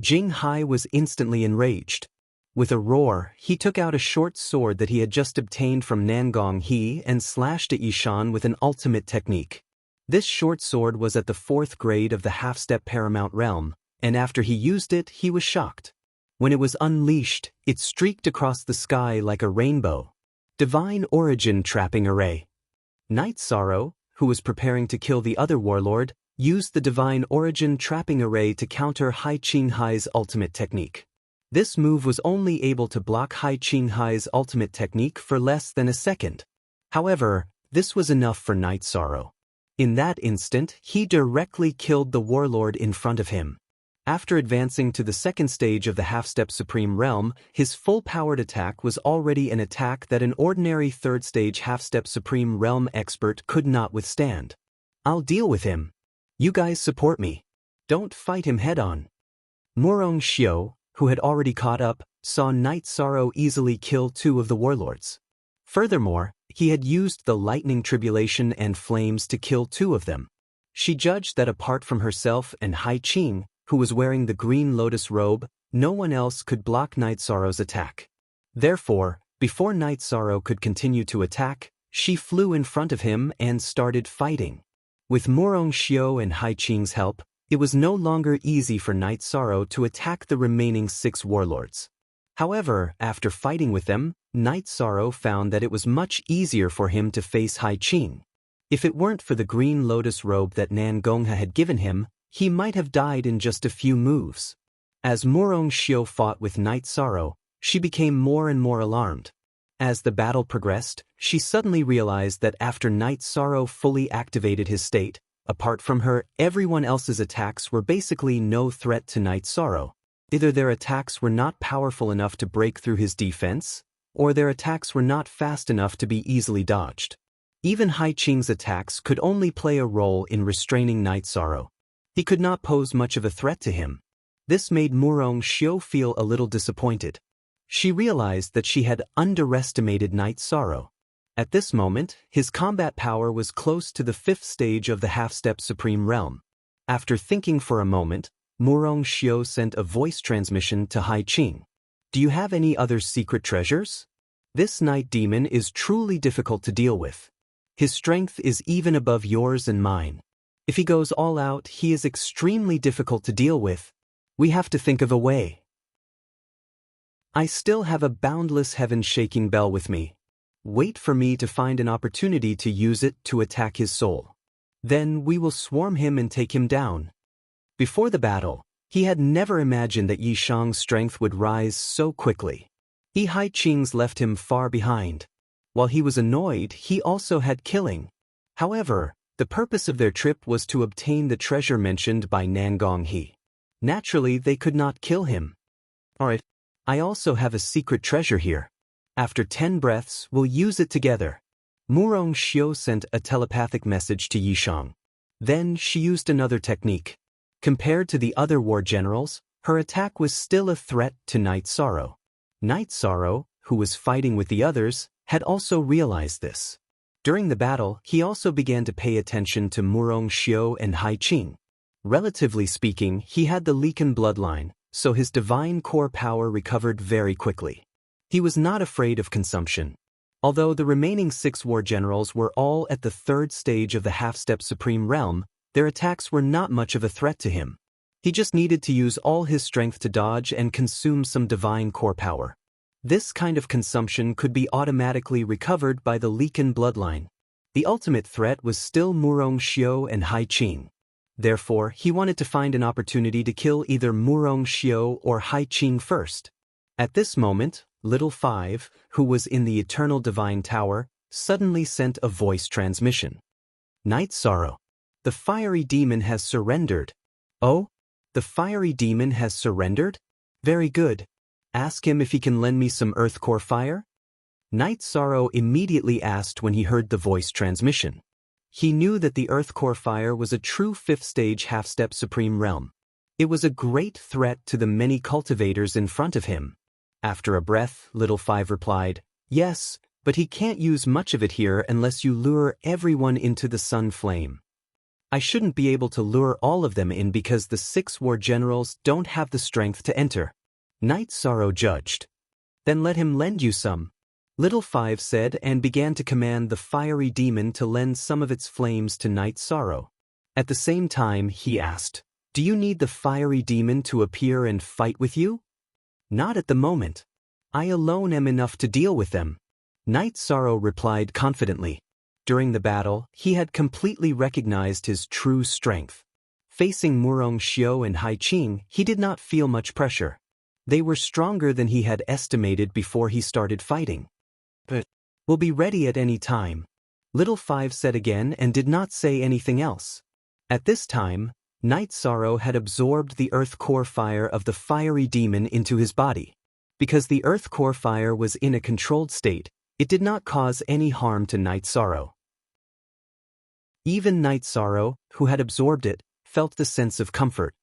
S1: Jinghai was instantly enraged. With a roar, he took out a short sword that he had just obtained from Nangong He and slashed at Yishan with an ultimate technique. This short sword was at the 4th grade of the half-step paramount realm, and after he used it, he was shocked. When it was unleashed, it streaked across the sky like a rainbow. Divine Origin Trapping Array. Night Sorrow, who was preparing to kill the other warlord, used the Divine Origin Trapping Array to counter Hai Qinghai's ultimate technique. This move was only able to block Hai Qinghai's ultimate technique for less than a second. However, this was enough for Night Sorrow. In that instant, he directly killed the warlord in front of him. After advancing to the 2nd stage of the half-step Supreme Realm, his full-powered attack was already an attack that an ordinary 3rd stage half-step Supreme Realm expert could not withstand. I'll deal with him. You guys support me. Don't fight him head-on. Murong Xiao, who had already caught up, saw Night Sorrow easily kill 2 of the warlords. Furthermore, he had used the lightning tribulation and flames to kill 2 of them. She judged that apart from herself and Hai Qing, who was wearing the green lotus robe, no one else could block Night Sorrow's attack. Therefore, before Night Sorrow could continue to attack, she flew in front of him and started fighting. With Murong Xiu and Hai Qing's help, it was no longer easy for Night Sorrow to attack the remaining 6 warlords. However, after fighting with them, Night Sorrow found that it was much easier for him to face Hai Qing. If it weren't for the green lotus robe that Nan Gongha had given him, he might have died in just a few moves. As Murong Xiu fought with Night Sorrow, she became more and more alarmed. As the battle progressed, she suddenly realized that after Night Sorrow fully activated his state, apart from her, everyone else's attacks were basically no threat to Night Sorrow. Either their attacks were not powerful enough to break through his defense, or their attacks were not fast enough to be easily dodged. Even Hai Qing's attacks could only play a role in restraining Night Sorrow. He could not pose much of a threat to him. This made Murong Xiu feel a little disappointed. She realized that she had underestimated Night Sorrow. At this moment, his combat power was close to the 5th stage of the half-step Supreme Realm. After thinking for a moment, Murong Xiu sent a voice transmission to Hai Qing. Do you have any other secret treasures? This night demon is truly difficult to deal with. His strength is even above yours and mine. If he goes all out, he is extremely difficult to deal with. We have to think of a way. I still have a boundless heaven-shaking bell with me. Wait for me to find an opportunity to use it to attack his soul. Then we will swarm him and take him down. Before the battle, he had never imagined that Yi Shang's strength would rise so quickly. Hai Qing's left him far behind. While he was annoyed, he also had killing. However, the purpose of their trip was to obtain the treasure mentioned by Nan Gonghe. Naturally, they could not kill him. Alright, I also have a secret treasure here. After 10 breaths, we'll use it together. Murong Xiu sent a telepathic message to Yi Shang. Then she used another technique. Compared to the other war generals, her attack was still a threat to Night Sorrow. Night Sorrow, who was fighting with the others, had also realized this. During the battle, he also began to pay attention to Murong Xiu and Hai Qing. Relatively speaking, he had the Likan bloodline, so his divine core power recovered very quickly. He was not afraid of consumption. Although the remaining 6 war generals were all at the 3rd stage of the half-step Supreme Realm, their attacks were not much of a threat to him. He just needed to use all his strength to dodge and consume some divine core power. This kind of consumption could be automatically recovered by the Likan bloodline. The ultimate threat was still Murong Xiu and Hai Qing. Therefore, he wanted to find an opportunity to kill either Murong Xiu or Hai Qing first. At this moment, Little Five, who was in the Eternal Divine Tower, suddenly sent a voice transmission. Night Sorrow. The fiery demon has surrendered. Oh? The fiery demon has surrendered? Very good. Ask him if he can lend me some Earth Core fire? Night Sorrow immediately asked when he heard the voice transmission. He knew that the Earth Core fire was a true 5th stage half-step Supreme Realm. It was a great threat to the many cultivators in front of him. After a breath, Little Five replied, Yes, but he can't use much of it here unless you lure everyone into the sun flame. I shouldn't be able to lure all of them in because the 6 war generals don't have the strength to enter. Night Sorrow judged. Then let him lend you some. Little Five said and began to command the fiery demon to lend some of its flames to Night Sorrow. At the same time, he asked, Do you need the fiery demon to appear and fight with you? Not at the moment. I alone am enough to deal with them. Night Sorrow replied confidently. During the battle, he had completely recognized his true strength. Facing Murong Xiu and Hai Qing, he did not feel much pressure. They were stronger than he had estimated before he started fighting. But we'll be ready at any time. Little Five said again and did not say anything else. At this time, Night Sorrow had absorbed the Earth Core fire of the fiery demon into his body. Because the Earth Core fire was in a controlled state, it did not cause any harm to Night Sorrow. Even Night Sorrow, who had absorbed it, felt the sense of comfort.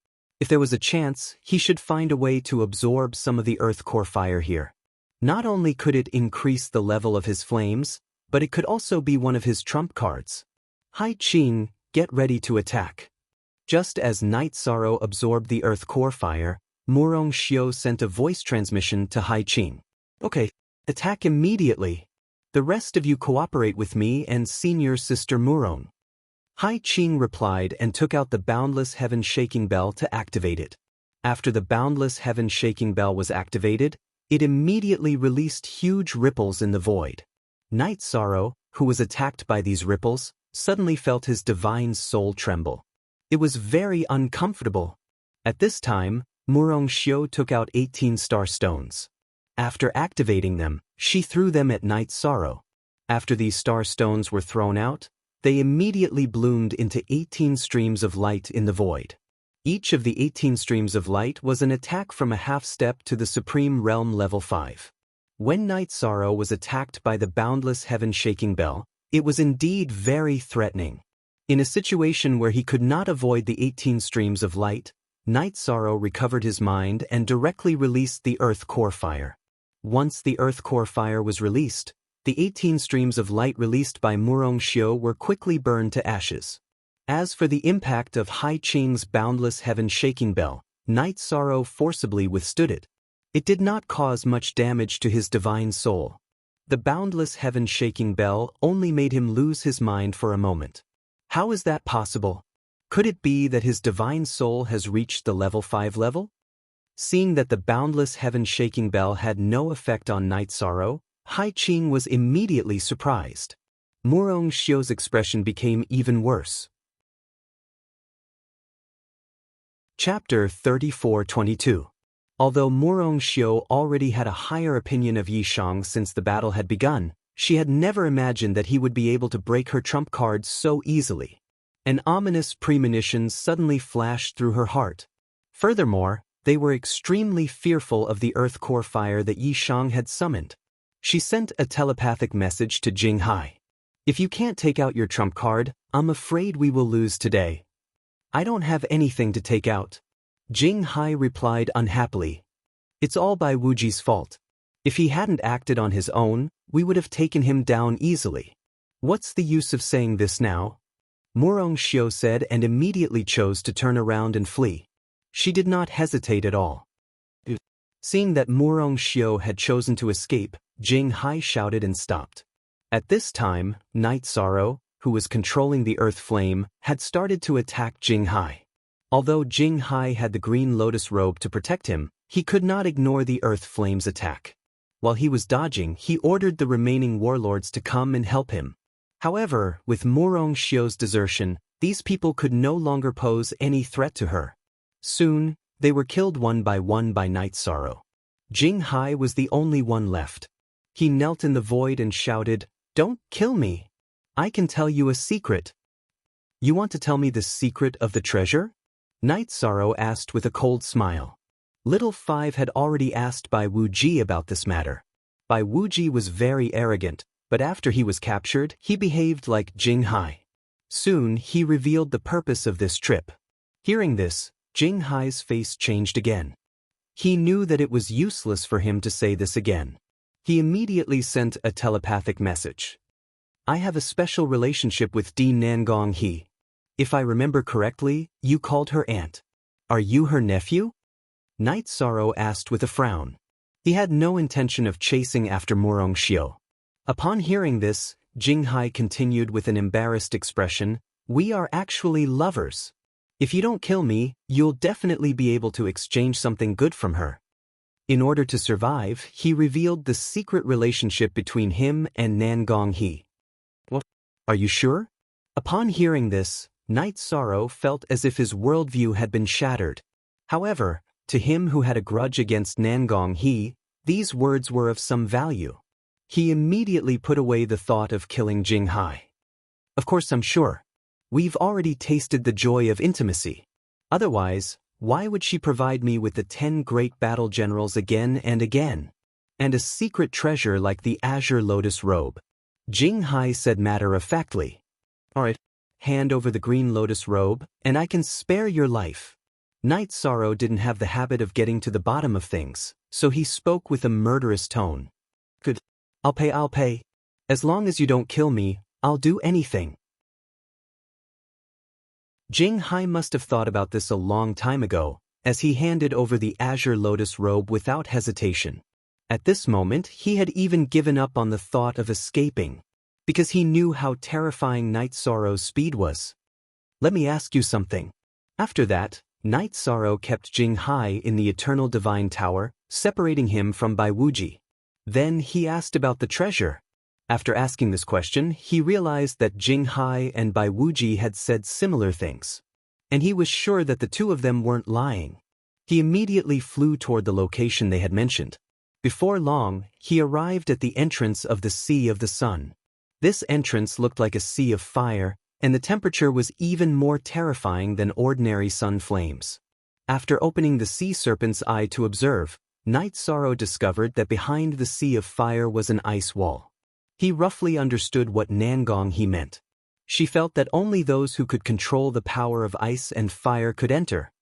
S1: If there was a chance, he should find a way to absorb some of the Earth Core fire here. Not only could it increase the level of his flames, but it could also be one of his trump cards. Hai Qing, get ready to attack. Just as Night Sorrow absorbed the Earth Core Fire, Murong Xiu sent a voice transmission to Hai Qing. Okay, attack immediately. The rest of you cooperate with me and senior sister Murong. Hai Qing replied and took out the Boundless Heaven Shaking Bell to activate it. After the Boundless Heaven Shaking Bell was activated, it immediately released huge ripples in the void. Night Sorrow, who was attacked by these ripples, suddenly felt his divine soul tremble. It was very uncomfortable. At this time, Murong Xiu took out 18 star stones. After activating them, she threw them at Night Sorrow. After these star stones were thrown out, they immediately bloomed into 18 streams of light in the void. Each of the 18 streams of light was an attack from a half step to the Supreme Realm Level 5. When Night Sorrow was attacked by the Boundless Heaven Shaking Bell, it was indeed very threatening. In a situation where he could not avoid the 18 streams of light, Night Sorrow recovered his mind and directly released the Earth Core Fire. Once the Earth Core Fire was released, the 18 streams of light released by Murong Xiu were quickly burned to ashes. As for the impact of Hai Qing's Boundless Heaven Shaking Bell, Night Sorrow forcibly withstood it. It did not cause much damage to his divine soul. The Boundless Heaven Shaking Bell only made him lose his mind for a moment. How is that possible? Could it be that his divine soul has reached the level 5 level? Seeing that the Boundless Heaven Shaking Bell had no effect on Night Sorrow, Hai Qing was immediately surprised. Murong Xiu's expression became even worse. Chapter 34-22. Although Murong Xiu already had a higher opinion of Yi Shang since the battle had begun, she had never imagined that he would be able to break her trump cards so easily. An ominous premonition suddenly flashed through her heart. Furthermore, they were extremely fearful of the Earth Core Fire that Yi Shang had summoned. She sent a telepathic message to Jing Hai. If you can't take out your trump card, I'm afraid we will lose today. I don't have anything to take out. Jing Hai replied unhappily. It's all by Wuji's fault. If he hadn't acted on his own, we would have taken him down easily. What's the use of saying this now? Murong Xiu said and immediately chose to turn around and flee. She did not hesitate at all. Seeing that Murong Xiu had chosen to escape, Jing Hai shouted and stopped. At this time, Night Sorrow, who was controlling the earth flame, had started to attack Jing Hai. Although Jing Hai had the green lotus robe to protect him, he could not ignore the earth flame's attack. While he was dodging, he ordered the remaining warlords to come and help him. However, with Murong Xiu's desertion, these people could no longer pose any threat to her. Soon, they were killed one by Night Sorrow. Jing Hai was the only one left. He knelt in the void and shouted, "Don't kill me. I can tell you a secret." "You want to tell me the secret of the treasure?" Night Sorrow asked with a cold smile. Little Five had already asked Bai Wuji about this matter. Bai Wuji was very arrogant, but after he was captured, he behaved like Jing Hai. Soon, he revealed the purpose of this trip. Hearing this, Jing Hai's face changed again. He knew that it was useless for him to say this again. He immediately sent a telepathic message. "I have a special relationship with Di Nangong He. If I remember correctly, you called her aunt. Are you her nephew?" Night Sorrow asked with a frown. He had no intention of chasing after Murong Xiu. Upon hearing this, Jing Hai continued with an embarrassed expression, "We are actually lovers. If you don't kill me, you'll definitely be able to exchange something good from her." In order to survive, he revealed the secret relationship between him and Nangong He. "What? Are you sure?" Upon hearing this, Night Sorrow felt as if his worldview had been shattered. However, to him who had a grudge against Nangong He, these words were of some value. He immediately put away the thought of killing Jing Hai. "Of course I'm sure. We've already tasted the joy of intimacy. Otherwise, why would she provide me with the 10 great battle generals again and again? And a secret treasure like the Azure Lotus robe?" Jing Hai said matter-of-factly. "All right, hand over the green lotus robe, and I can spare your life." Night Sorrow didn't have the habit of getting to the bottom of things, so he spoke with a murderous tone. "Good. I'll pay. As long as you don't kill me, I'll do anything." Jing Hai must have thought about this a long time ago, as he handed over the azure lotus robe without hesitation. At this moment, he had even given up on the thought of escaping, because he knew how terrifying Night Sorrow's speed was. Let me ask you something. After that, Night Sorrow kept Jing Hai in the Eternal Divine Tower, separating him from Bai Wuji. Then he asked about the treasure. After asking this question, he realized that Jing Hai and Bai Wuji had said similar things. And he was sure that the two of them weren't lying. He immediately flew toward the location they had mentioned. Before long, he arrived at the entrance of the Sea of the Sun. This entrance looked like a sea of fire, and the temperature was even more terrifying than ordinary sun flames. After opening the sea serpent's eye to observe, Night Sorrow discovered that behind the sea of fire was an ice wall. He roughly understood what Nangong he meant. She felt that only those who could control the power of ice and fire could enter.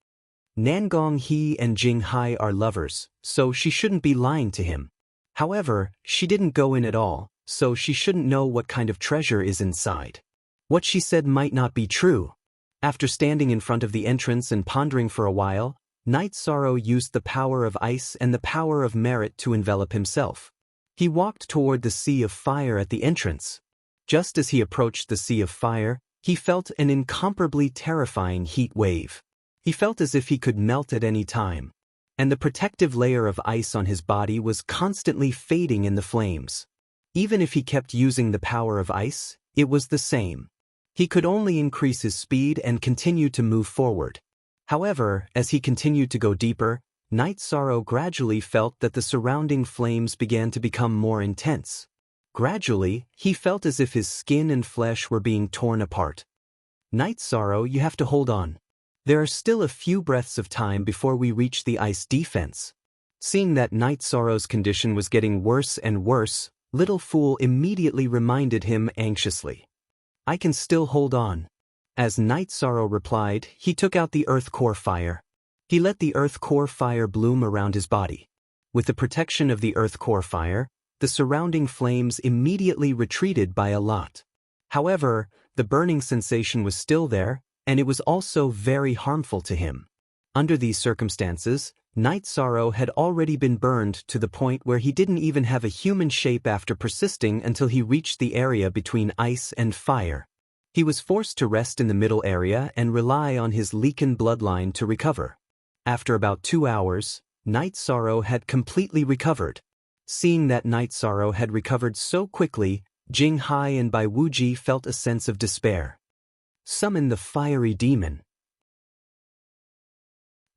S1: Nangong He and Jing Hai are lovers, so she shouldn't be lying to him. However, she didn't go in at all, so she shouldn't know what kind of treasure is inside. What she said might not be true. After standing in front of the entrance and pondering for a while, Night Sorrow used the power of ice and the power of merit to envelop himself. He walked toward the sea of fire at the entrance. Just as he approached the sea of fire, he felt an incomparably terrifying heat wave. He felt as if he could melt at any time. And the protective layer of ice on his body was constantly fading in the flames. Even if he kept using the power of ice, it was the same. He could only increase his speed and continue to move forward. However, as he continued to go deeper, Night Sorrow gradually felt that the surrounding flames began to become more intense. Gradually, he felt as if his skin and flesh were being torn apart. Night Sorrow, you have to hold on. There are still a few breaths of time before we reach the ice defense. Seeing that Night Sorrow's condition was getting worse and worse, Little Fool immediately reminded him anxiously. I can still hold on. As Night Sorrow replied, he took out the Earth Core Fire. He let the Earth Core Fire bloom around his body. With the protection of the Earth Core Fire, the surrounding flames immediately retreated by a lot. However, the burning sensation was still there, and it was also very harmful to him. Under these circumstances, Night Sorrow had already been burned to the point where he didn't even have a human shape after persisting until he reached the area between ice and fire. He was forced to rest in the middle area and rely on his Leaken bloodline to recover. After about 2 hours, Night Sorrow had completely recovered. Seeing that Night Sorrow had recovered so quickly, Jing Hai and Bai Wuji felt a sense of despair. Summon the fiery demon.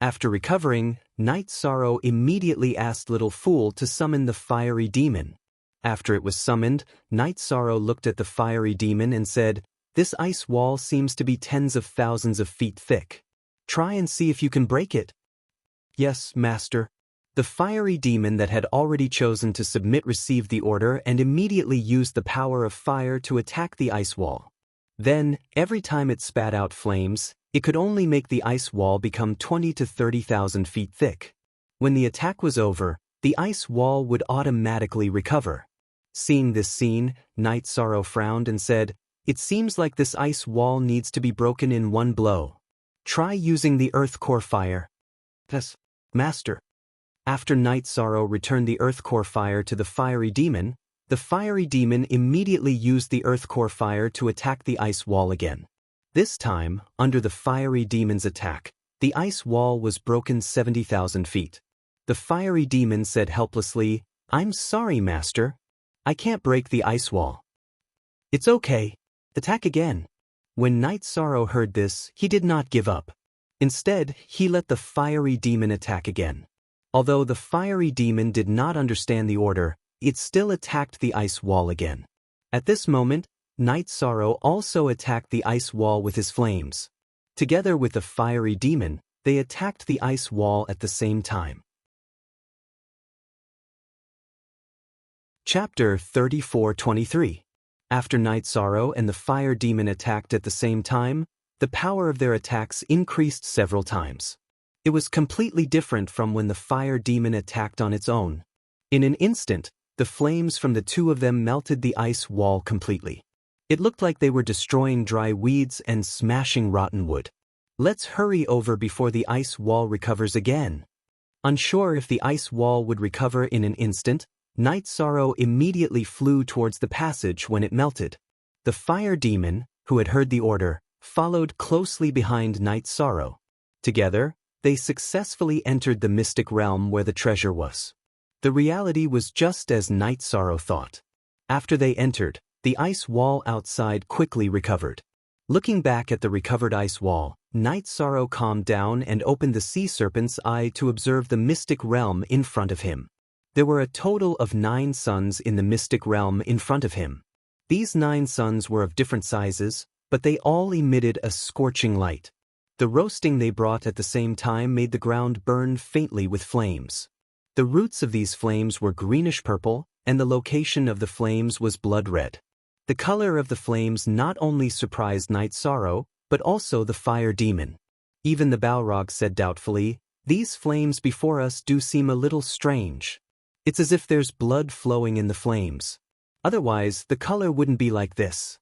S1: After recovering, Night Sorrow immediately asked Little Fool to summon the fiery demon. After it was summoned, Night Sorrow looked at the fiery demon and said, "This ice wall seems to be tens of thousands of feet thick. Try and see if you can break it." "Yes, Master." The fiery demon that had already chosen to submit received the order and immediately used the power of fire to attack the ice wall. Then, every time it spat out flames, it could only make the ice wall become 20 to 30,000 feet thick. When the attack was over, the ice wall would automatically recover. Seeing this scene, Night Sorrow frowned and said, "It seems like this ice wall needs to be broken in one blow. Try using the Earth Core Fire." "Yes, Master." After Night Sorrow returned the Earth Core Fire to the fiery demon, the fiery demon immediately used the Earth Core Fire to attack the ice wall again. This time, under the fiery demon's attack, the ice wall was broken 70,000 feet. The fiery demon said helplessly, "I'm sorry, Master. I can't break the ice wall." "It's okay. Attack again." When Night Sorrow heard this, he did not give up. Instead, he let the fiery demon attack again. Although the fiery demon did not understand the order, it still attacked the ice wall again. At this moment, Night Sorrow also attacked the ice wall with his flames. Together with the fiery demon, they attacked the ice wall at the same time. Chapter 34-23. After Night Sorrow and the fire demon attacked at the same time, the power of their attacks increased several times. It was completely different from when the fire demon attacked on its own. In an instant, the flames from the two of them melted the ice wall completely. It looked like they were destroying dry weeds and smashing rotten wood. Let's hurry over before the ice wall recovers again. Unsure if the ice wall would recover in an instant, Night Sorrow immediately flew towards the passage when it melted. The fire demon, who had heard the order, followed closely behind Night Sorrow. Together, they successfully entered the mystic realm where the treasure was. The reality was just as Night Sorrow thought. After they entered, the ice wall outside quickly recovered. Looking back at the recovered ice wall, Night Sorrow calmed down and opened the sea serpent's eye to observe the mystic realm in front of him. There were a total of 9 suns in the mystic realm in front of him. These 9 suns were of different sizes, but they all emitted a scorching light. The roasting they brought at the same time made the ground burn faintly with flames. The roots of these flames were greenish-purple, and the location of the flames was blood-red. The color of the flames not only surprised Night Sorrow, but also the fire demon. Even the Balrog said doubtfully, "These flames before us do seem a little strange. It's as if there's blood flowing in the flames. Otherwise, the color wouldn't be like this.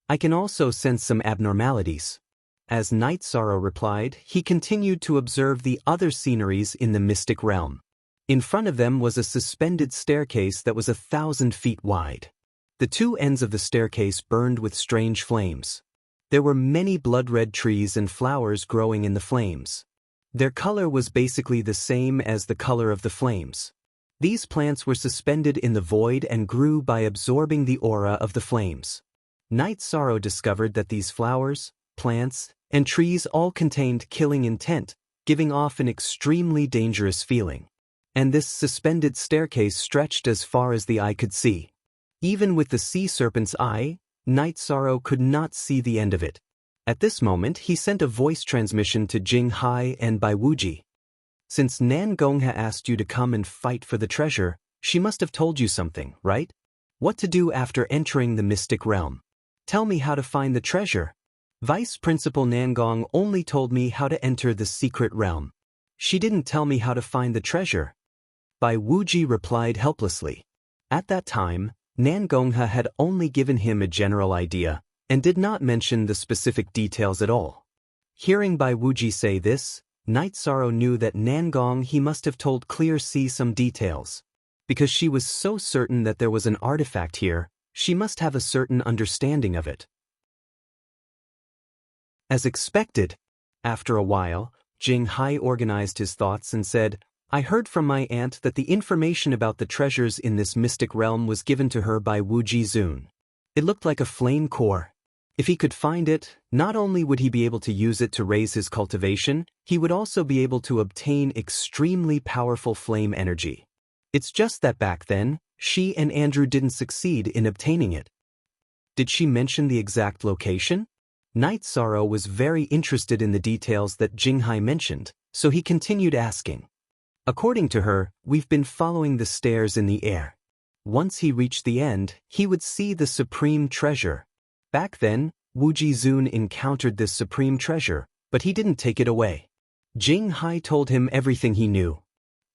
S1: I can also sense some abnormalities." As Night Sorrow replied, he continued to observe the other sceneries in the mystic realm. In front of them was a suspended staircase that was 1,000 feet wide. The 2 ends of the staircase burned with strange flames. There were many blood-red trees and flowers growing in the flames. Their color was basically the same as the color of the flames. These plants were suspended in the void and grew by absorbing the aura of the flames. Night Sorrow discovered that these flowers, plants, and trees all contained killing intent, giving off an extremely dangerous feeling. And this suspended staircase stretched as far as the eye could see. Even with the sea serpent's eye, Night Sorrow could not see the end of it. At this moment, he sent a voice transmission to Jing Hai and Bai Wuji. "Since Nan Gongha asked you to come and fight for the treasure, she must have told you something, right? What to do after entering the mystic realm? Tell me how to find the treasure." "Vice Principal Nangong only told me how to enter the secret realm. She didn't tell me how to find the treasure," Bai Wuji replied helplessly. At that time, Nangongha had only given him a general idea, and did not mention the specific details at all. Hearing Bai Wuji say this, Night Sorrow knew that Nangong he must have told Clear Sea some details. Because she was so certain that there was an artifact here, she must have a certain understanding of it. As expected, after a while, Jing Hai organized his thoughts and said, "I heard from my aunt that the information about the treasures in this mystic realm was given to her by Wu Jizun. It looked like a flame core. If he could find it, not only would he be able to use it to raise his cultivation, he would also be able to obtain extremely powerful flame energy. It's just that back then, she and Andrew didn't succeed in obtaining it." "Did she mention the exact location?" Night Sorrow was very interested in the details that Jing Hai mentioned, so he continued asking. "According to her, we've been following the stairs in the air. Once he reached the end, he would see the supreme treasure. Back then, Wu Jizun encountered this supreme treasure, but he didn't take it away." Jing Hai told him everything he knew.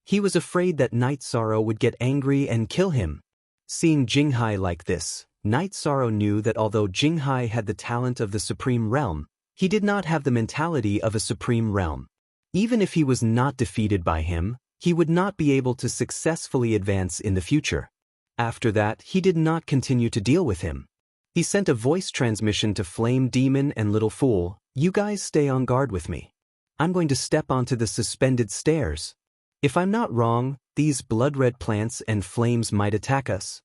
S1: He was afraid that Night Sorrow would get angry and kill him. Seeing Jing Hai like this, Night Sorrow knew that although Jing Hai had the talent of the Supreme Realm, he did not have the mentality of a Supreme Realm. Even if he was not defeated by him, he would not be able to successfully advance in the future. After that, he did not continue to deal with him. He sent a voice transmission to Flame Demon and Little Fool, "You guys stay on guard with me. I'm going to step onto the suspended stairs. If I'm not wrong, these blood-red plants and flames might attack us.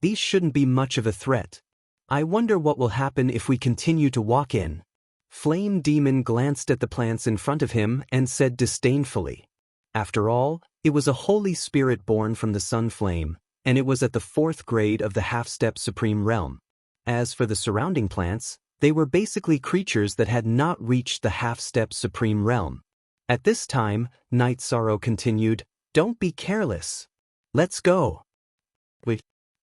S1: These shouldn't be much of a threat. I wonder what will happen if we continue to walk in." Flame Demon glanced at the plants in front of him and said disdainfully, "After all, it was a holy spirit born from the sun flame, and it was at the 4th grade of the half-step Supreme Realm. As for the surrounding plants, they were basically creatures that had not reached the half-step Supreme Realm." At this time, Night Sorrow continued, "Don't be careless. Let's go."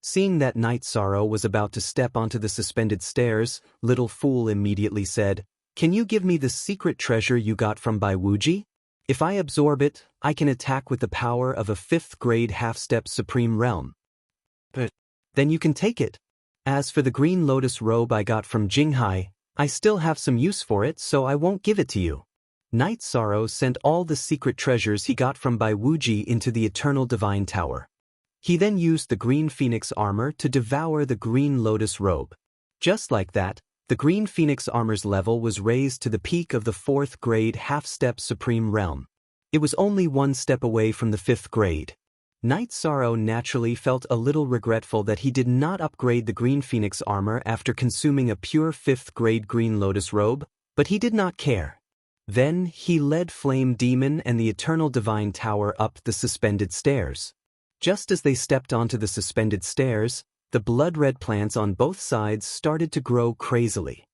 S1: Seeing that Night Sorrow was about to step onto the suspended stairs, Little Fool immediately said, "Can you give me the secret treasure you got from Bai Wuji? If I absorb it, I can attack with the power of a 5th grade half-step Supreme Realm." "But then you can take it. As for the green lotus robe I got from Jing Hai, I still have some use for it, so I won't give it to you. Night Sorrow sent all the secret treasures he got from Bai Wuji into the Eternal Divine Tower. He then used the Green Phoenix armor to devour the Green Lotus robe. Just like that, the Green Phoenix armor's level was raised to the peak of the 4th grade half-step Supreme Realm. It was only 1 step away from the 5th grade. Night Sorrow naturally felt a little regretful that he did not upgrade the Green Phoenix armor after consuming a pure 5th grade Green Lotus robe, but he did not care. Then, he led Flame Demon and the Eternal Divine Tower up the suspended stairs. Just as they stepped onto the suspended stairs, the blood-red plants on both sides started to grow crazily.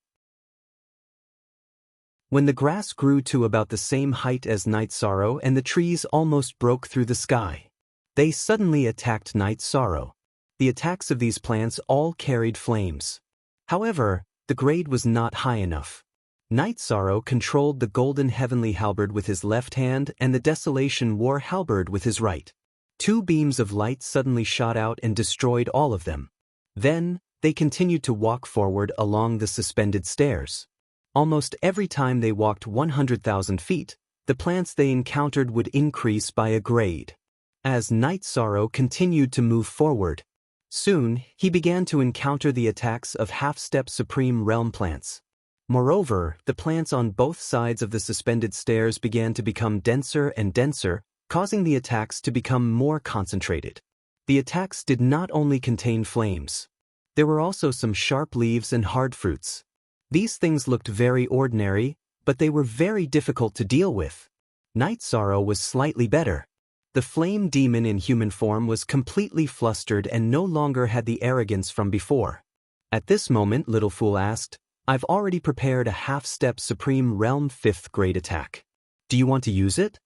S1: When the grass grew to about the same height as Night Sorrow and the trees almost broke through the sky, they suddenly attacked Night Sorrow. The attacks of these plants all carried flames. However, the grade was not high enough. Night Sorrow controlled the Golden Heavenly Halberd with his left hand and the Desolation War Halberd with his right. 2 beams of light suddenly shot out and destroyed all of them. Then, they continued to walk forward along the suspended stairs. Almost every time they walked 100,000 feet, the plants they encountered would increase by a grade. As Night Sorrow continued to move forward, soon he began to encounter the attacks of half-step Supreme Realm plants. Moreover, the plants on both sides of the suspended stairs began to become denser and denser, causing the attacks to become more concentrated. The attacks did not only contain flames. There were also some sharp leaves and hard fruits. These things looked very ordinary, but they were very difficult to deal with. Night Sorrow was slightly better. The Flame Demon in human form was completely flustered and no longer had the arrogance from before. At this moment, Little Fool asked, "I've already prepared a half-step Supreme Realm 5th grade attack. Do you want to use it?"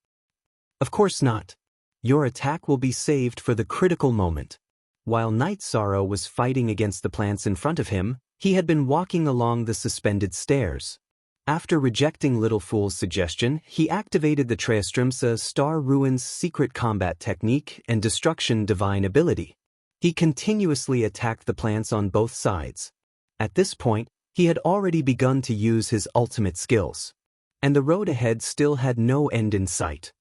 S1: "Of course not. Your attack will be saved for the critical moment." While Night Sorrow was fighting against the plants in front of him, he had been walking along the suspended stairs. After rejecting Little Fool's suggestion, he activated the Treastrumsa Star Ruins secret combat technique and Destruction Divine ability. He continuously attacked the plants on both sides. At this point, he had already begun to use his ultimate skills. And the road ahead still had no end in sight.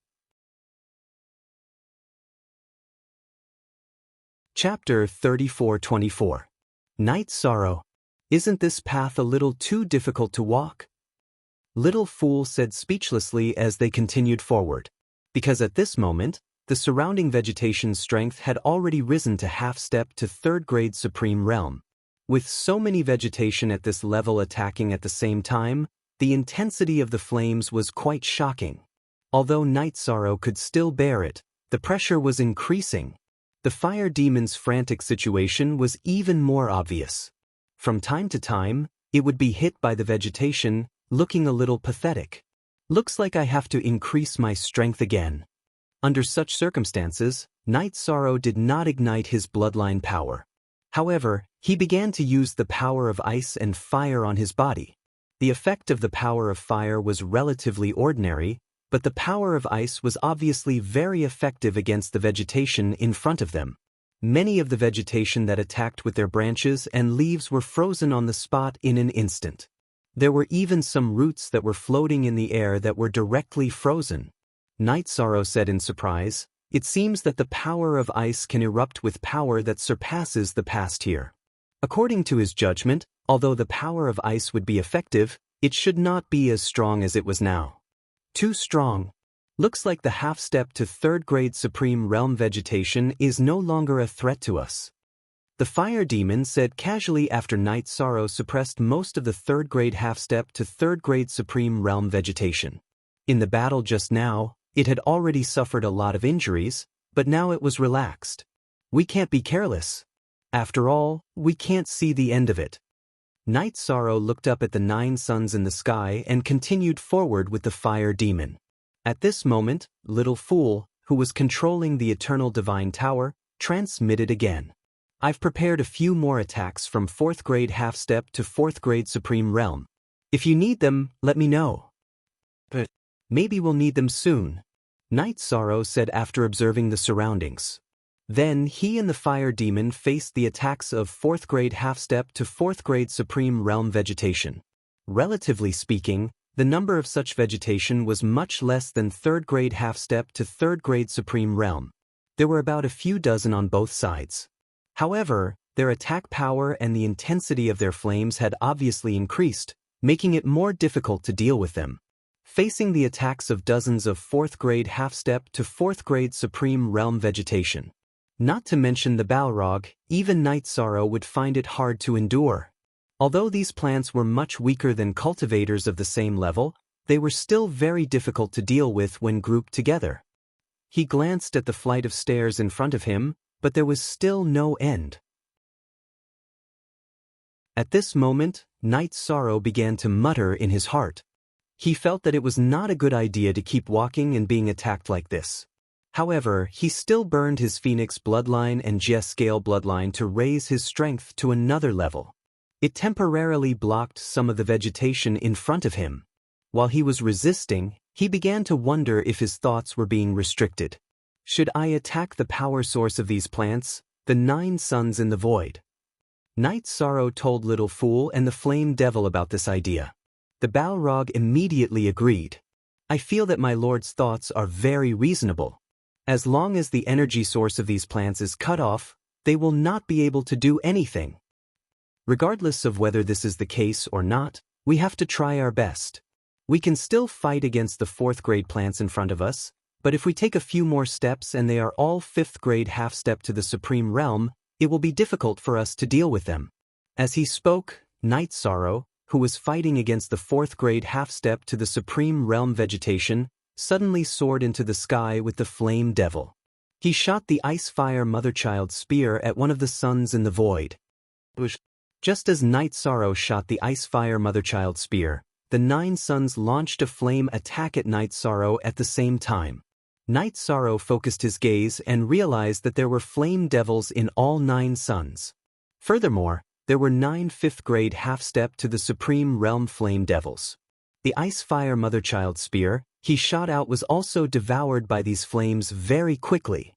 S1: Chapter 34-24. Night Sorrow. Isn't this path a little too difficult to walk? Little Fool said speechlessly as they continued forward, because at this moment, the surrounding vegetation's strength had already risen to half-step to 3rd grade Supreme Realm. With so many vegetation at this level attacking at the same time, the intensity of the flames was quite shocking. Although Night Sorrow could still bear it, the pressure was increasing. The fire demon's frantic situation was even more obvious. From time to time, it would be hit by the vegetation, looking a little pathetic. "Looks like I have to increase my strength again." Under such circumstances, Night Sorrow did not ignite his bloodline power. However, he began to use the power of ice and fire on his body. The effect of the power of fire was relatively ordinary, but the power of ice was obviously very effective against the vegetation in front of them. Many of the vegetation that attacked with their branches and leaves were frozen on the spot in an instant. There were even some roots that were floating in the air that were directly frozen. Night Sorrow said in surprise, "It seems that the power of ice can erupt with power that surpasses the past here." According to his judgment, although the power of ice would be effective, it should not be as strong as it was now. Too strong. Looks like the half-step to 3rd grade Supreme Realm vegetation is no longer a threat to us. The Fire Demon said casually after Night Sorrow suppressed most of the 3rd grade half-step to 3rd grade Supreme Realm vegetation. In the battle just now, it had already suffered a lot of injuries, but now it was relaxed. "We can't be careless. After all, we can't see the end of it." Night Sorrow looked up at the 9 suns in the sky and continued forward with the Fire Demon. At this moment, Little Fool, who was controlling the Eternal Divine Tower, transmitted again. "I've prepared a few more attacks from 4th grade half-step to 4th grade Supreme Realm. If you need them, let me know." "But maybe we'll need them soon," Night Sorrow said after observing the surroundings. Then he and the Fire Demon faced the attacks of 4th grade half-step to 4th grade Supreme Realm vegetation. Relatively speaking, the number of such vegetation was much less than third-grade half-step to third-grade supreme realm. There were about a few dozen on both sides. However, their attack power and the intensity of their flames had obviously increased, making it more difficult to deal with them. Facing the attacks of dozens of fourth-grade half-step to fourth-grade supreme realm vegetation. Not to mention the Balrog, even Night Sorrow would find it hard to endure. Although these plants were much weaker than cultivators of the same level, they were still very difficult to deal with when grouped together. He glanced at the flight of stairs in front of him, but there was still no end. At this moment, Night Sorrow began to mutter in his heart. He felt that it was not a good idea to keep walking and being attacked like this. However, he still burned his Phoenix bloodline and J-scale bloodline to raise his strength to another level. It temporarily blocked some of the vegetation in front of him. While he was resisting, he began to wonder if his thoughts were being restricted. Should I attack the power source of these plants, the 9 suns in the void? Night Sorrow told Little Fool and the Flame Devil about this idea. The Balrog immediately agreed. I feel that my lord's thoughts are very reasonable. As long as the energy source of these plants is cut off, they will not be able to do anything. Regardless of whether this is the case or not, we have to try our best. We can still fight against the 4th-grade plants in front of us, but if we take a few more steps and they are all 5th-grade half-step to the Supreme Realm, it will be difficult for us to deal with them. As he spoke, Night Sorrow, who was fighting against the 4th-grade half-step to the Supreme Realm vegetation, suddenly soared into the sky with the Flame Devil. He shot the Ice-Fire Mother-Child spear at one of the suns in the void. Just as Night Sorrow shot the Ice-Fire Mother-Child spear, the 9 suns launched a flame attack at Night Sorrow at the same time. Night Sorrow focused his gaze and realized that there were flame devils in all 9 suns. Furthermore, there were 9 5th-grade half-step to the Supreme Realm Flame Devils. The Ice-Fire Mother-Child spear he shot out was also devoured by these flames very quickly.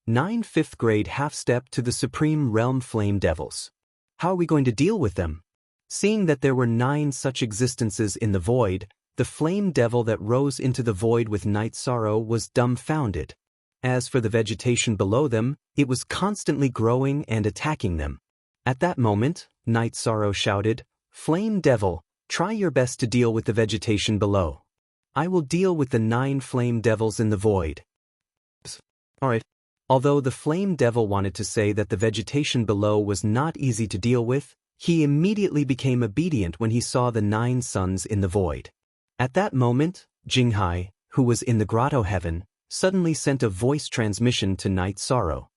S1: 9 5th-grade half-step to the Supreme Realm Flame Devils. How are we going to deal with them? Seeing that there were 9 such existences in the void, the flame devil that rose into the void with Night Sorrow was dumbfounded. As for the vegetation below them, it was constantly growing and attacking them. At that moment, Night Sorrow shouted, "Flame devil, try your best to deal with the vegetation below. I will deal with the 9 flame devils in the void." Alright. Although the Flame Devil wanted to say that the vegetation below was not easy to deal with, he immediately became obedient when he saw the 9 suns in the void. At that moment, Jinghai, who was in the grotto heaven, suddenly sent a voice transmission to Night Sorrow.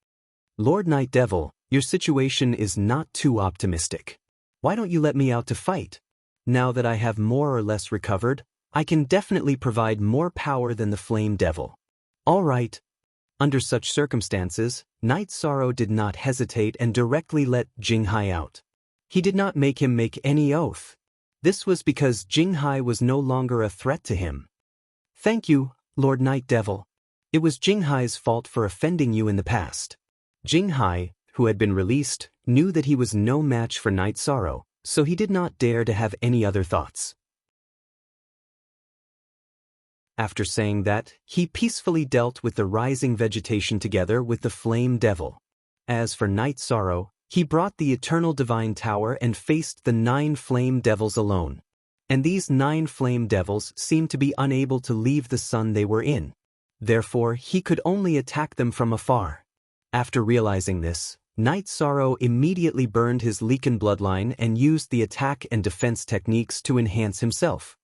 S1: "Lord Night Devil, your situation is not too optimistic. Why don't you let me out to fight? Now that I have more or less recovered, I can definitely provide more power than the Flame Devil." All right. Under such circumstances, Night Sorrow did not hesitate and directly let Jinghai out. He did not make him make any oath. This was because Jinghai was no longer a threat to him. "Thank you, Lord Night Devil. It was Jinghai's fault for offending you in the past." Jinghai, who had been released, knew that he was no match for Night Sorrow, so he did not dare to have any other thoughts. After saying that, he peacefully dealt with the rising vegetation together with the Flame Devil. As for Night Sorrow, he brought the Eternal Divine Tower and faced the 9 Flame Devils alone. And these 9 Flame Devils seemed to be unable to leave the sun they were in. Therefore, he could only attack them from afar. After realizing this, Night Sorrow immediately burned his Leaken bloodline and used the attack and defense techniques to enhance himself.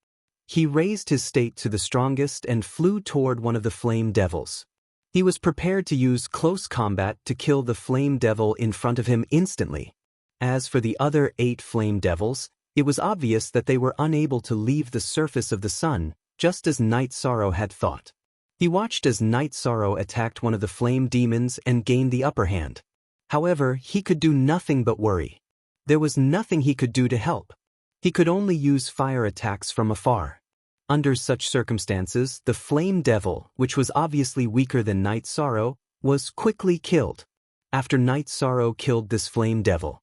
S1: He raised his state to the strongest and flew toward one of the Flame Devils. He was prepared to use close combat to kill the Flame Devil in front of him instantly. As for the other 8 Flame Devils, it was obvious that they were unable to leave the surface of the sun, just as Night Sorrow had thought. He watched as Night Sorrow attacked one of the Flame Demons and gained the upper hand. However, he could do nothing but worry. There was nothing he could do to help. He could only use fire attacks from afar. Under such circumstances, the Flame Devil, which was obviously weaker than Night Sorrow, was quickly killed. After Night Sorrow killed this Flame Devil,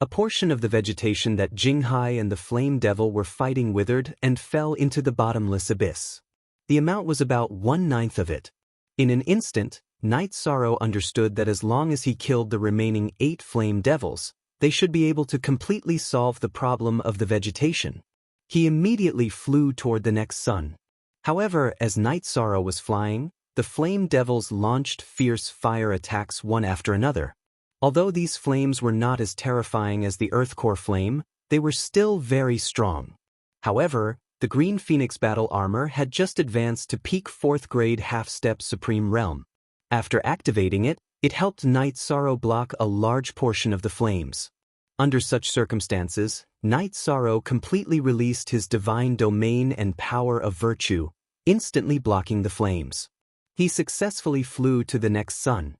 S1: A portion of the vegetation that Jinghai and the Flame Devil were fighting withered and fell into the bottomless abyss. The amount was about 1/9 of it. In an instant, Night Sorrow understood that as long as he killed the remaining 8 Flame Devils, they should be able to completely solve the problem of the vegetation. He immediately flew toward the next sun. However, as Night Sorrow was flying, the Flame Devils launched fierce fire attacks one after another. Although these flames were not as terrifying as the Earthcore flame, they were still very strong. However, the Green Phoenix battle armor had just advanced to peak 4th grade half-step Supreme Realm. After activating it, it helped Night Sorrow block a large portion of the flames. Under such circumstances, Night Sorrow completely released his divine domain and power of virtue, instantly blocking the flames. He successfully flew to the next sun.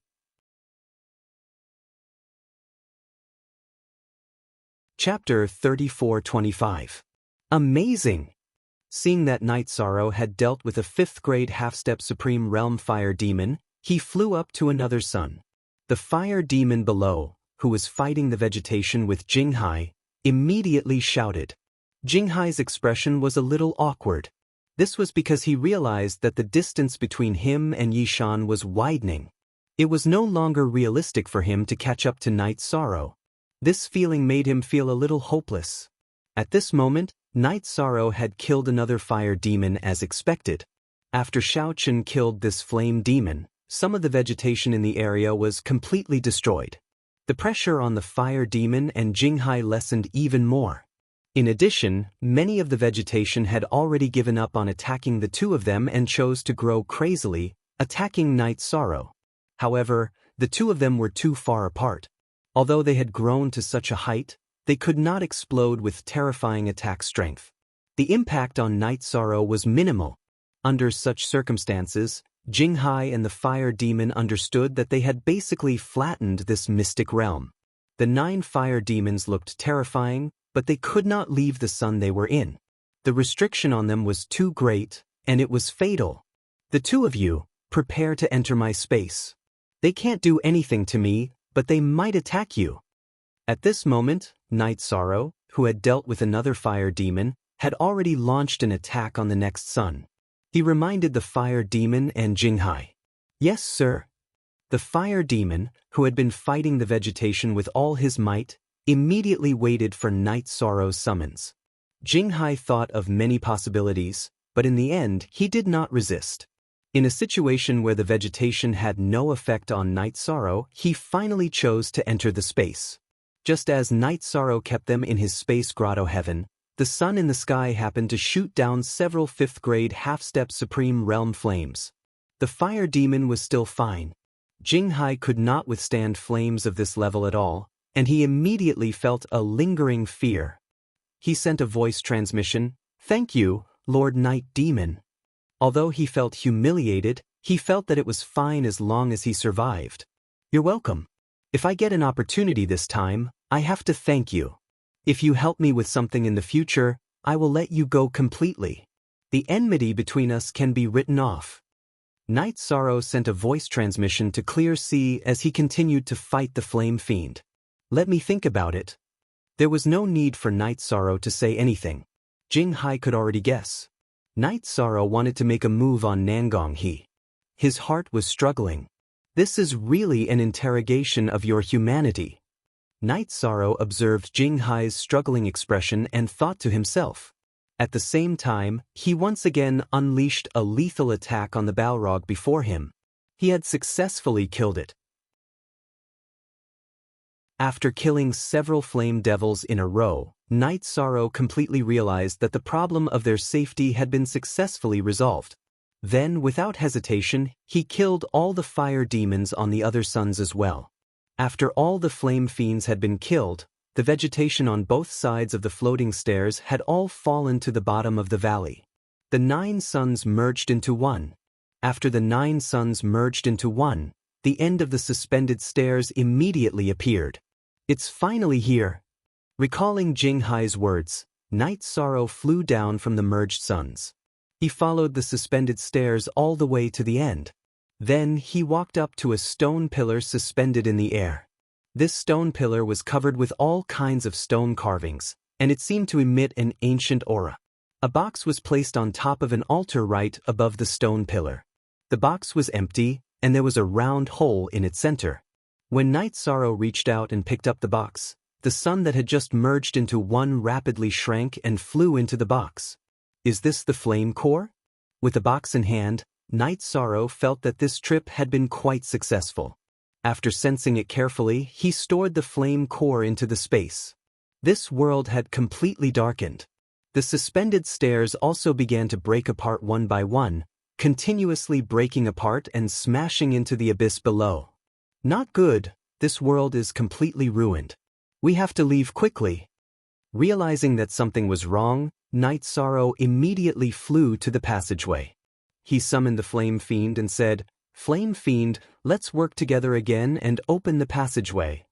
S1: Chapter 34-25. Amazing! Seeing that Night Sorrow had dealt with a 5th grade half-step Supreme Realm Fire Demon, he flew up to another sun. The Fire Demon below, who was fighting the vegetation with Jinghai, immediately shouted. Jinghai's expression was a little awkward. This was because he realized that the distance between him and Yishan was widening. It was no longer realistic for him to catch up to Night Sorrow. This feeling made him feel a little hopeless. At this moment, Night Sorrow had killed another fire demon as expected. After Shao Chen killed this flame demon, some of the vegetation in the area was completely destroyed. The pressure on the fire demon and Jinghai lessened even more. In addition, many of the vegetation had already given up on attacking the two of them and chose to grow crazily, attacking Night Sorrow. However, the two of them were too far apart. Although they had grown to such a height, they could not explode with terrifying attack strength. The impact on Night Sorrow was minimal. Under such circumstances, Jinghai and the fire demon understood that they had basically flattened this mystic realm. The 9 fire demons looked terrifying, but they could not leave the sun they were in. The restriction on them was too great, and it was fatal. The two of you, prepare to enter my space. They can't do anything to me, but they might attack you. At this moment, Night Sorrow, who had dealt with another fire demon, had already launched an attack on the next sun. He reminded the fire demon and Jinghai. Yes, sir. The fire demon, who had been fighting the vegetation with all his might, immediately waited for Night Sorrow's summons. Jinghai thought of many possibilities, but in the end he did not resist. In a situation where the vegetation had no effect on Night Sorrow, he finally chose to enter the space. Just as Night Sorrow kept them in his space grotto heaven, the sun in the sky happened to shoot down several 5th grade half-step Supreme Realm flames. The fire demon was still fine. Jinghai could not withstand flames of this level at all, and he immediately felt a lingering fear. He sent a voice transmission, "Thank you, Lord Night Demon." Although he felt humiliated, he felt that it was fine as long as he survived. "You're welcome. If I get an opportunity this time, I have to thank you. If you help me with something in the future, I will let you go completely. The enmity between us can be written off." Night Sorrow sent a voice transmission to Clear Sea as he continued to fight the Flame Fiend. "Let me think about it." There was no need for Night Sorrow to say anything. Jinghai could already guess. Night Sorrow wanted to make a move on Nangong He. His heart was struggling. This is really an interrogation of your humanity. Night Sorrow observed Jinghai's struggling expression and thought to himself. At the same time, he once again unleashed a lethal attack on the Balrog before him. He had successfully killed it. After killing several flame devils in a row, Night Sorrow completely realized that the problem of their safety had been successfully resolved. Then, without hesitation, he killed all the fire demons on the other suns as well. After all the flame fiends had been killed, the vegetation on both sides of the floating stairs had all fallen to the bottom of the valley. The 9 suns merged into one. After the 9 suns merged into one, the end of the suspended stairs immediately appeared. "It's finally here." Recalling Jinghai's words, Night Sorrow flew down from the merged suns. He followed the suspended stairs all the way to the end. Then he walked up to a stone pillar suspended in the air. This stone pillar was covered with all kinds of stone carvings, and it seemed to emit an ancient aura. A box was placed on top of an altar right above the stone pillar. The box was empty, and there was a round hole in its center. When Night Sorrow reached out and picked up the box, the sun that had just merged into one rapidly shrank and flew into the box. Is this the flame core? With the box in hand, Night Sorrow felt that this trip had been quite successful. After sensing it carefully, he stored the flame core into the space. This world had completely darkened. The suspended stairs also began to break apart one by one, continuously breaking apart and smashing into the abyss below. Not good, this world is completely ruined. We have to leave quickly. Realizing that something was wrong, Night Sorrow immediately flew to the passageway. He summoned the Flame Fiend and said, "Flame Fiend, let's work together again and open the passageway."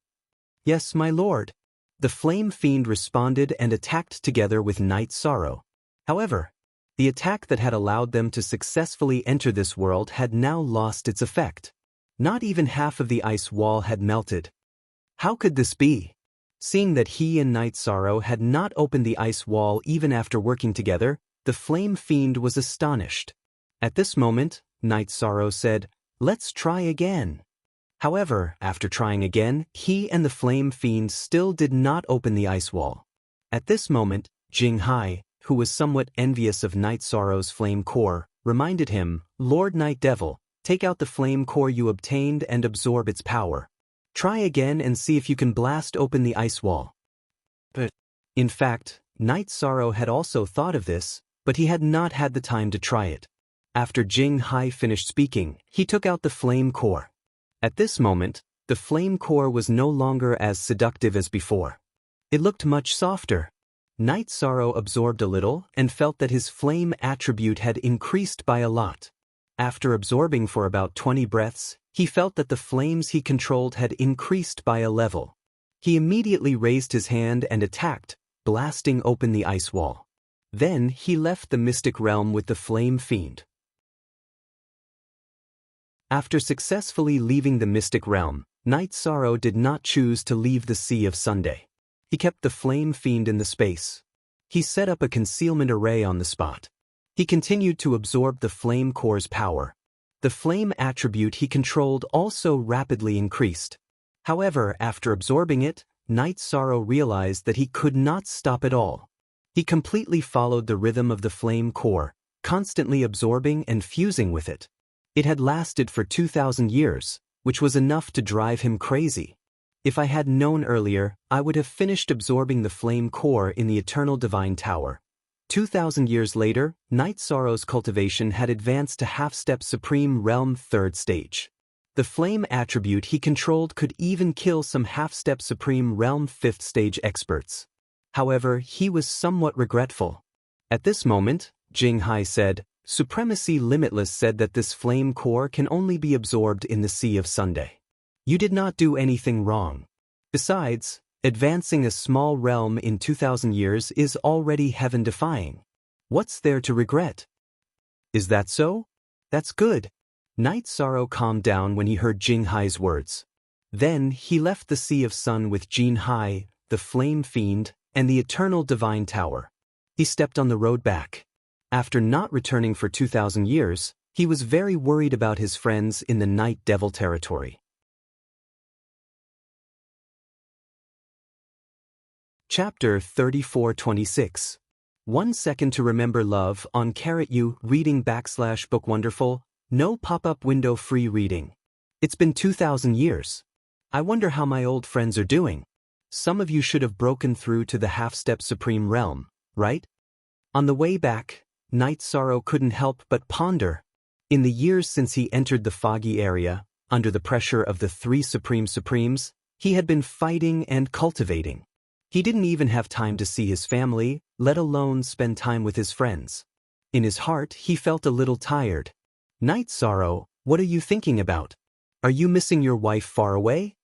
S1: "Yes, my lord." The Flame Fiend responded and attacked together with Night Sorrow. However, the attack that had allowed them to successfully enter this world had now lost its effect. Not even half of the ice wall had melted. How could this be? Seeing that he and Night Sorrow had not opened the ice wall even after working together, the Flame Fiend was astonished. At this moment, Night Sorrow said, "Let's try again." However, after trying again, he and the Flame Fiend still did not open the ice wall. At this moment, Jing Hai, who was somewhat envious of Night Sorrow's flame core, reminded him, "Lord Night Devil, take out the flame core you obtained and absorb its power. Try again and see if you can blast open the ice wall." But, in fact, Night Sorrow had also thought of this, but he had not had the time to try it. After Jing Hai finished speaking, he took out the flame core. At this moment, the flame core was no longer as seductive as before. It looked much softer. Night Sorrow absorbed a little and felt that his flame attribute had increased by a lot. After absorbing for about 20 breaths, he felt that the flames he controlled had increased by a level. He immediately raised his hand and attacked, blasting open the ice wall. Then he left the mystic realm with the Flame Fiend. After successfully leaving the mystic realm, Night Sorrow did not choose to leave the Sea of Sunday. He kept the Flame Fiend in the space. He set up a concealment array on the spot. He continued to absorb the flame core's power. The flame attribute he controlled also rapidly increased. However, after absorbing it, Night Sorrow realized that he could not stop at all. He completely followed the rhythm of the flame core, constantly absorbing and fusing with it. It had lasted for 2,000 years, which was enough to drive him crazy. If I had known earlier, I would have finished absorbing the flame core in the Eternal Divine Tower. 2,000 years later, Night Sorrow's cultivation had advanced to Half-Step Supreme Realm 3rd stage. The flame attribute he controlled could even kill some Half-Step Supreme Realm 5th stage experts. However, he was somewhat regretful. At this moment, Jing Hai said, "Supremacy Limitless said that this flame core can only be absorbed in the Sea of Sunday. You did not do anything wrong. Besides, advancing a small realm in 2,000 years is already heaven-defying. What's there to regret?" "Is that so? That's good." Night Sorrow calmed down when he heard Jing Hai's words. Then he left the Sea of Sun with Jing Hai, the Flame Fiend, and the Eternal Divine Tower. He stepped on the road back. After not returning for 2,000 years, he was very worried about his friends in the Night Devil territory. Chapter 3426. 1 Second to Remember Love on *U reading /book wonderful, no pop-up window free reading. It's been 2,000 years. I wonder how my old friends are doing. Some of you should have broken through to the Half-Step Supreme Realm, right? On the way back, Night Sorrow couldn't help but ponder. In the years since he entered the foggy area, under the pressure of the 3 Supremes, he had been fighting and cultivating. He didn't even have time to see his family, let alone spend time with his friends. In his heart, he felt a little tired. "Night Sorrow, what are you thinking about? Are you missing your wife far away?"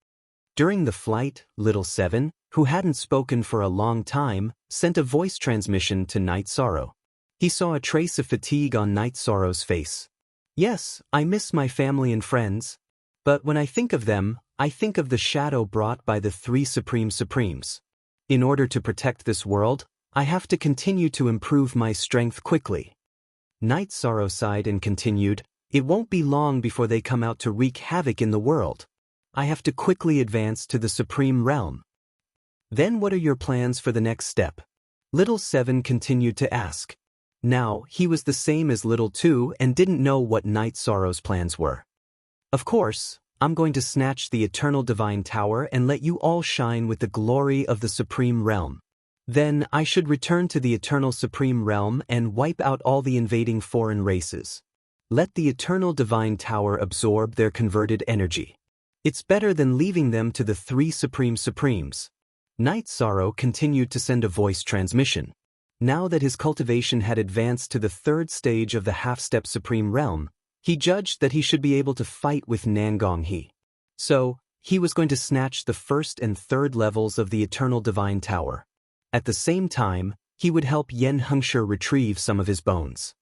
S1: During the flight, Little Seven, who hadn't spoken for a long time, sent a voice transmission to Night Sorrow. He saw a trace of fatigue on Night Sorrow's face. "Yes, I miss my family and friends. But when I think of them, I think of the shadow brought by the three supremes. In order to protect this world, I have to continue to improve my strength quickly. Night Sorrow sighed and continued, it won't be long before they come out to wreak havoc in the world. I have to quickly advance to the Supreme Realm. Then what are your plans for the next step? Little 7 continued to ask. Now, he was the same as Little 2 and didn't know what Night Sorrow's plans were. Of course, I'm going to snatch the Eternal Divine Tower and let you all shine with the glory of the Supreme Realm. Then I should return to the Eternal Supreme Realm and wipe out all the invading foreign races. Let the Eternal Divine Tower absorb their converted energy. It's better than leaving them to the three Supremes. Night Sorrow continued to send a voice transmission. Now that his cultivation had advanced to the third stage of the half-step Supreme Realm, he judged that he should be able to fight with Nangong He. So, he was going to snatch the first and third levels of the Eternal Divine Tower. At the same time, he would help Yen Hengshi retrieve some of his bones.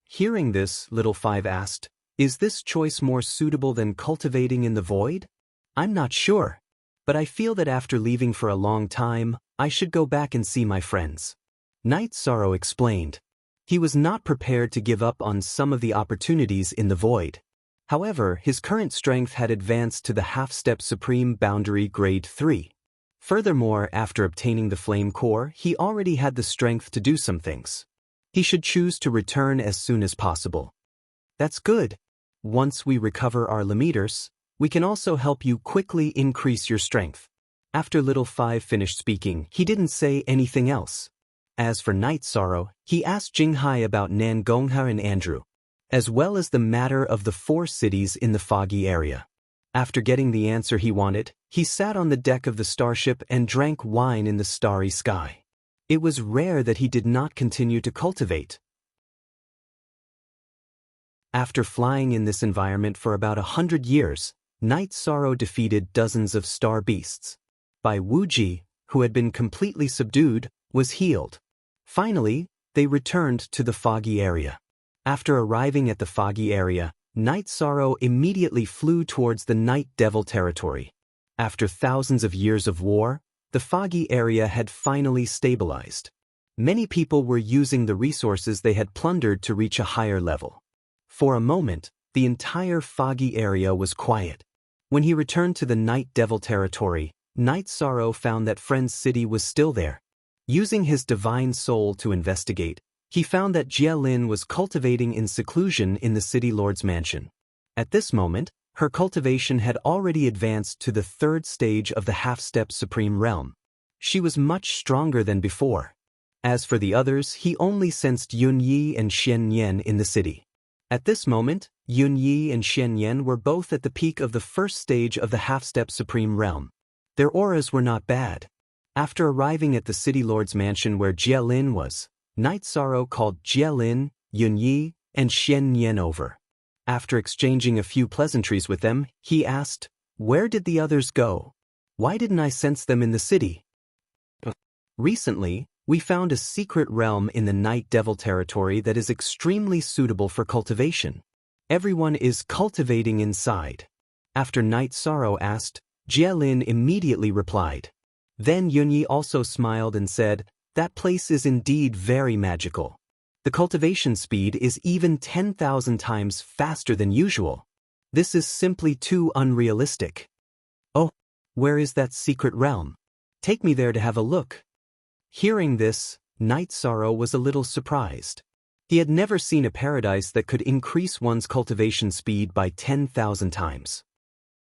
S1: Hearing this, Little 5 asked, is this choice more suitable than cultivating in the void? I'm not sure. But I feel that after leaving for a long time, I should go back and see my friends. Night Sorrow explained. He was not prepared to give up on some of the opportunities in the void. However, his current strength had advanced to the half-step Supreme Boundary Grade 3. Furthermore, after obtaining the Flame Core, he already had the strength to do some things. He should choose to return as soon as possible. That's good. Once we recover our limiters, we can also help you quickly increase your strength. After Little 5 finished speaking, he didn't say anything else. As for Night Sorrow, he asked Jinghai about Nangongha and Andrew, as well as the matter of the 4 cities in the foggy area. After getting the answer he wanted, he sat on the deck of the starship and drank wine in the starry sky. It was rare that he did not continue to cultivate. After flying in this environment for about 100 years, Night Sorrow defeated dozens of star beasts. Bai Wuji, who had been completely subdued, was healed. Finally, they returned to the foggy area. After arriving at the foggy area, Night Sorrow immediately flew towards the Night Devil territory. After thousands of years of war, the foggy area had finally stabilized. Many people were using the resources they had plundered to reach a higher level. For a moment, the entire foggy area was quiet. When he returned to the Night Devil territory, Night Sorrow found that Friend's city was still there. Using his divine soul to investigate, he found that Jia Lin was cultivating in seclusion in the City Lord's mansion. At this moment, her cultivation had already advanced to the third stage of the half-step Supreme Realm. She was much stronger than before. As for the others, he only sensed Yun Yi and Xian Yan in the city. At this moment, Yun Yi and Xian Yan were both at the peak of the first stage of the half-step Supreme Realm. Their auras were not bad. After arriving at the City Lord's mansion where Jia Lin was, Night Sorrow called Jia Lin, Yun Yi, and Xian Yan over. After exchanging a few pleasantries with them, he asked, where did the others go? Why didn't I sense them in the city? Recently, we found a secret realm in the Night Devil territory that is extremely suitable for cultivation. Everyone is cultivating inside. After Night Sorrow asked, Jia Lin immediately replied. Then Yunyi also smiled and said, that place is indeed very magical. The cultivation speed is even 10,000 times faster than usual. This is simply too unrealistic. Oh, where is that secret realm? Take me there to have a look. Hearing this, Night Sorrow was a little surprised. He had never seen a paradise that could increase one's cultivation speed by 10,000 times.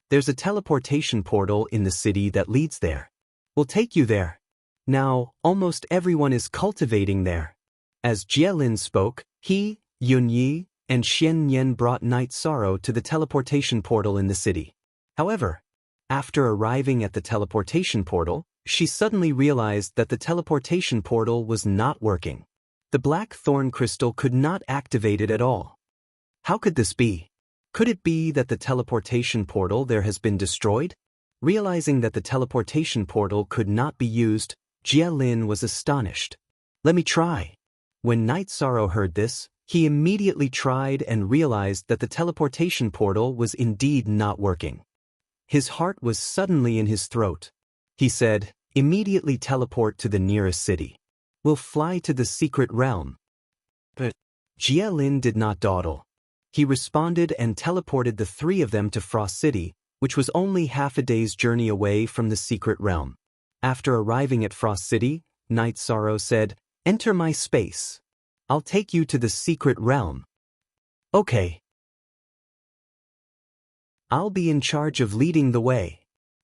S1: There's a teleportation portal in the city that leads there. We'll take you there. Now, almost everyone is cultivating there. As Jia Lin spoke, he, Yun Yi, and Xian Yan brought Night Sorrow to the teleportation portal in the city. However, after arriving at the teleportation portal, she suddenly realized that the teleportation portal was not working. The black thorn crystal could not activate it at all. How could this be? Could it be that the teleportation portal there has been destroyed? Realizing that the teleportation portal could not be used, Jia Lin was astonished. Let me try. When Night Sorrow heard this, he immediately tried and realized that the teleportation portal was indeed not working. His heart was suddenly in his throat. He said, "Immediately teleport to the nearest city. We'll fly to the secret realm." But Jielin did not dawdle. He responded and teleported the three of them to Frost City, which was only half a day's journey away from the secret realm. After arriving at Frost City, Night Sorrow said, "Enter my space. I'll take you to the secret realm." "Okay. I'll be in charge of leading the way,"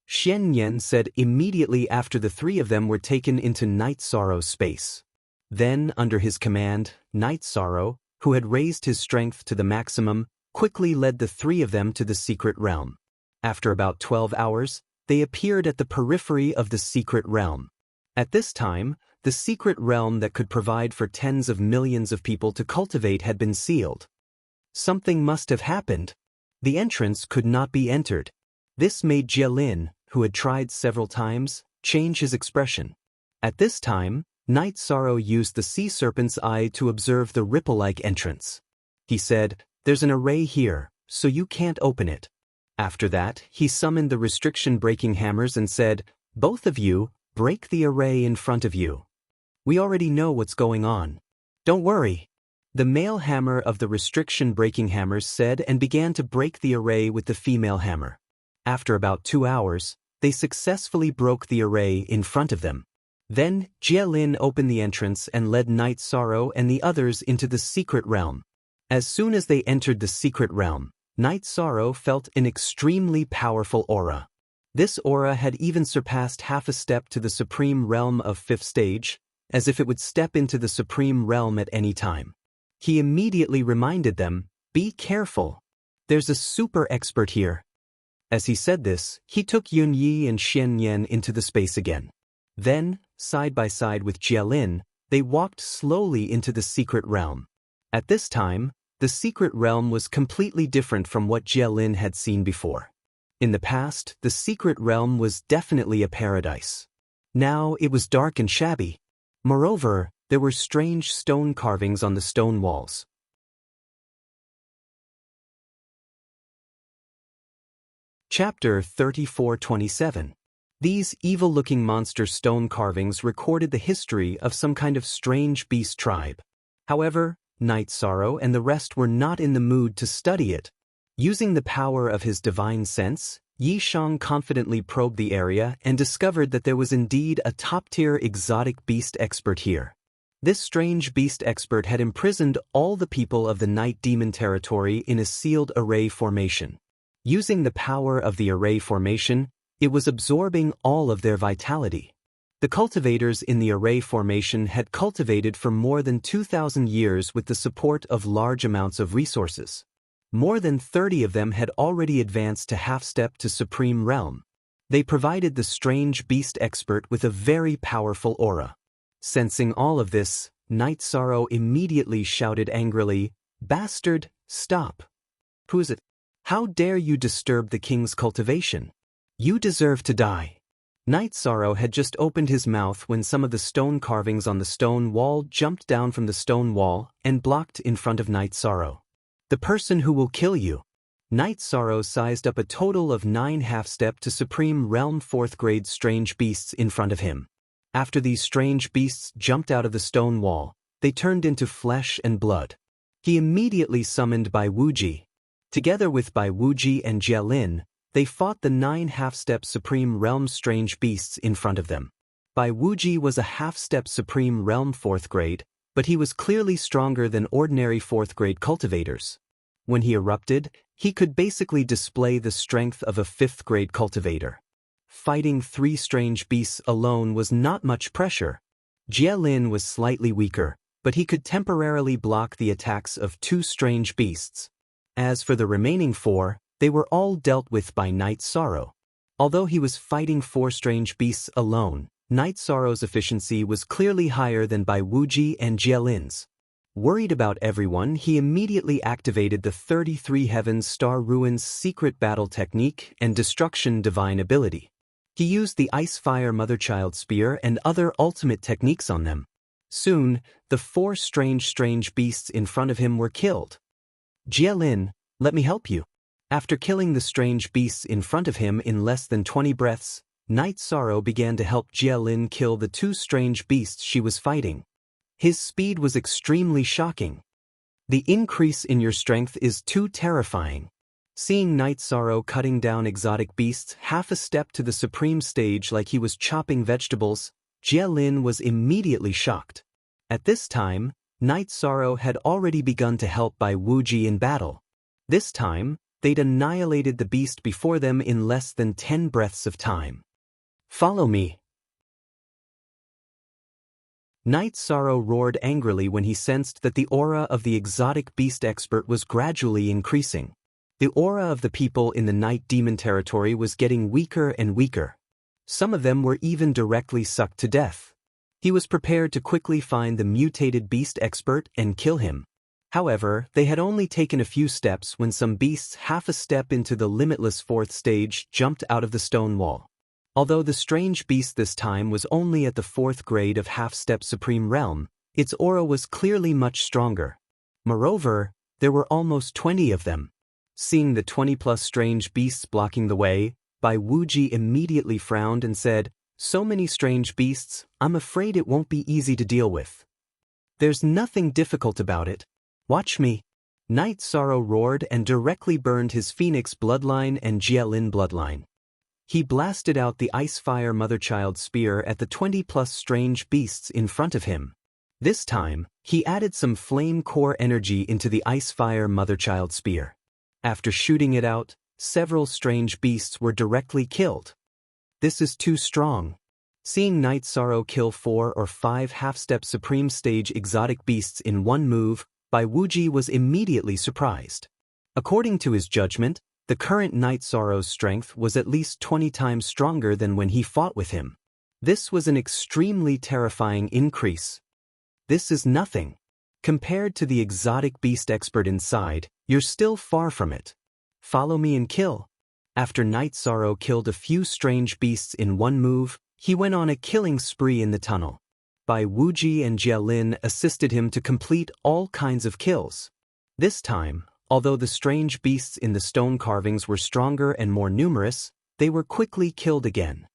S1: Xian Yan said immediately after the three of them were taken into Night Sorrow's space. Then, under his command, Night Sorrow, who had raised his strength to the maximum, quickly led the three of them to the secret realm. After about 12 hours, they appeared at the periphery of the secret realm. At this time, the secret realm that could provide for tens of millions of people to cultivate had been sealed. Something must have happened. The entrance could not be entered. This made Jielin, who had tried several times, change his expression. At this time, Night Sorrow used the sea serpent's eye to observe the ripple-like entrance. He said, "There's an array here, so you can't open it." After that, he summoned the restriction-breaking hammers and said, "Both of you, break the array in front of you. We already know what's going on. Don't worry." The male hammer of the restriction-breaking hammers said and began to break the array with the female hammer. After about 2 hours, they successfully broke the array in front of them. Then, Jielin opened the entrance and led Night Sorrow and the others into the secret realm. As soon as they entered the secret realm, Night Sorrow felt an extremely powerful aura. This aura had even surpassed half a step to the supreme realm of 5th stage, as if it would step into the supreme realm at any time. He immediately reminded them, "Be careful. There's a super expert here." As he said this, he took Yun Yi and Xian Yan into the space again. Then, side by side with Jielin, they walked slowly into the secret realm. At this time, the secret realm was completely different from what Jielin had seen before. In the past, the secret realm was definitely a paradise. Now it was dark and shabby. Moreover, there were strange stone carvings on the stone walls. Chapter 34-27. These evil-looking monster stone carvings recorded the history of some kind of strange beast tribe. However, Night Sorrow and the rest were not in the mood to study it. Using the power of his divine sense, Yi Shang confidently probed the area and discovered that there was indeed a top-tier exotic beast expert here. This strange beast expert had imprisoned all the people of the Night Demon territory in a sealed array formation. Using the power of the array formation, it was absorbing all of their vitality. The cultivators in the array formation had cultivated for more than 2,000 years with the support of large amounts of resources. More than 30 of them had already advanced to half-step to Supreme Realm. They provided the strange beast expert with a very powerful aura. Sensing all of this, Night Sorrow immediately shouted angrily, "Bastard, stop! Who is it? How dare you disturb the king's cultivation? You deserve to die." Night Sorrow had just opened his mouth when some of the stone carvings on the stone wall jumped down from the stone wall and blocked in front of Night Sorrow. "The person who will kill you." Night Sorrow sized up a total of 9 half-step to Supreme Realm 4th grade strange beasts in front of him. After these strange beasts jumped out of the stone wall, they turned into flesh and blood. He immediately summoned Bai Wuji. Together with Bai Wuji and Jielin, they fought the 9 half-step Supreme Realm strange beasts in front of them. Bai Wuji was a half-step Supreme Realm 4th grade, but he was clearly stronger than ordinary 4th grade cultivators. When he erupted, he could basically display the strength of a 5th grade cultivator. Fighting 3 strange beasts alone was not much pressure. Jielin was slightly weaker, but he could temporarily block the attacks of 2 strange beasts. As for the remaining 4, they were all dealt with by Night Sorrow. Although he was fighting 4 strange beasts alone, Night Sorrow's efficiency was clearly higher than Bai Wuji and Jielin's. Worried about everyone, he immediately activated the 33 Heavens Star Ruins secret battle technique and destruction divine ability. He used the Ice-Fire Mother-Child Spear and other ultimate techniques on them. Soon, the 4 strange beasts in front of him were killed. "Jielin, let me help you." After killing the strange beasts in front of him in less than 20 breaths, Night Sorrow began to help Jie-Lin kill the two strange beasts she was fighting. His speed was extremely shocking. The increase in your strength is too terrifying. Seeing Night Sorrow cutting down exotic beasts half a step to the supreme stage like he was chopping vegetables, Jie-Lin was immediately shocked. At this time, Night Sorrow had already begun to help Bai Wuji in battle. This time, they'd annihilated the beast before them in less than 10 breaths of time. Follow me. Night Sorrow roared angrily when he sensed that the aura of the exotic beast expert was gradually increasing. The aura of the people in the Night Demon territory was getting weaker and weaker. Some of them were even directly sucked to death. He was prepared to quickly find the mutated beast expert and kill him. However, they had only taken a few steps when some beasts half a step into the limitless fourth stage jumped out of the stone wall. Although the strange beast this time was only at the fourth grade of half-step supreme realm, its aura was clearly much stronger. Moreover, there were almost 20 of them. Seeing the 20-plus strange beasts blocking the way, Bai Wuji immediately frowned and said, "So many strange beasts, I'm afraid it won't be easy to deal with." "There's nothing difficult about it. Watch me." Night Sorrow roared and directly burned his Phoenix bloodline and Jie-Lin bloodline. He blasted out the Ice-Fire Mother-Child spear at the 20-plus strange beasts in front of him. This time, he added some flame core energy into the Ice-Fire Mother-Child spear. After shooting it out, several strange beasts were directly killed. This is too strong. Seeing Night Sorrow kill 4 or 5 half-step supreme stage exotic beasts in one move, Bai Wuji was immediately surprised. According to his judgment, the current Night Sorrow's strength was at least 20 times stronger than when he fought with him. This was an extremely terrifying increase. This is nothing. Compared to the exotic beast expert inside, you're still far from it. Follow me and kill. After Night Sorrow killed a few strange beasts in one move, he went on a killing spree in the tunnel. Bai Wuji and Jie-Lin assisted him to complete all kinds of kills. This time, although the strange beasts in the stone carvings were stronger and more numerous, they were quickly killed again.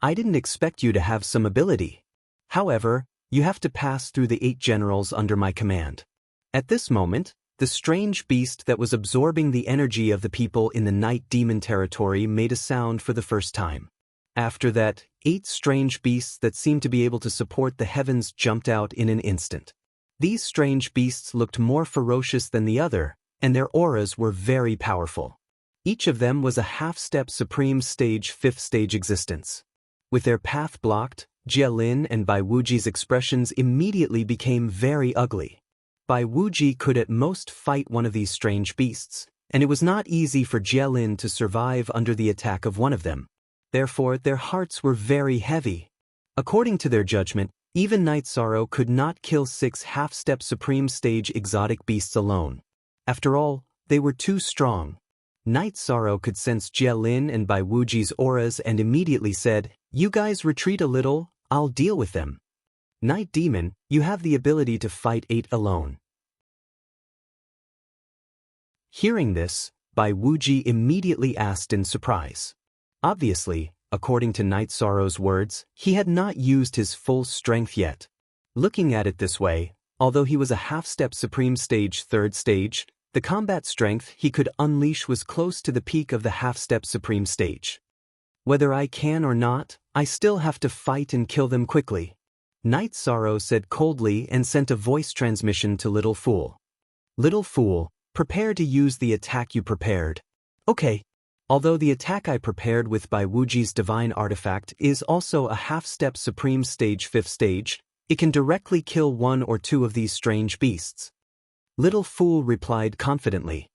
S1: I didn't expect you to have some ability. However, you have to pass through the 8 generals under my command. At this moment, the strange beast that was absorbing the energy of the people in the Night Demon territory made a sound for the first time. After that, 8 strange beasts that seemed to be able to support the heavens jumped out in an instant. These strange beasts looked more ferocious than the other, and their auras were very powerful. Each of them was a half-step supreme stage 5th stage existence. With their path blocked, Jie-Lin and Bai Wuji's expressions immediately became very ugly. Bai Wuji could at most fight one of these strange beasts, and it was not easy for Jie-Lin to survive under the attack of one of them. Therefore, their hearts were very heavy. According to their judgment, even Night Sorrow could not kill 6 half-step supreme stage exotic beasts alone. After all, they were too strong. Night Sorrow could sense Jie-Lin and Bai Wuji's auras and immediately said, "You guys retreat a little, I'll deal with them." Night Demon, you have the ability to fight 8 alone. Hearing this, Bai Wuji immediately asked in surprise. Obviously, according to Night Sorrow's words, he had not used his full strength yet. Looking at it this way, although he was a half-step supreme stage 3rd stage, the combat strength he could unleash was close to the peak of the half-step supreme stage. Whether I can or not, I still have to fight and kill them quickly. Night Sorrow said coldly and sent a voice transmission to Little Fool. "Little Fool, prepare to use the attack you prepared." "Okay." Although the attack I prepared with Bai Wuji's divine artifact is also a half-step supreme stage 5th stage, it can directly kill 1 or 2 of these strange beasts. Little Fool replied confidently.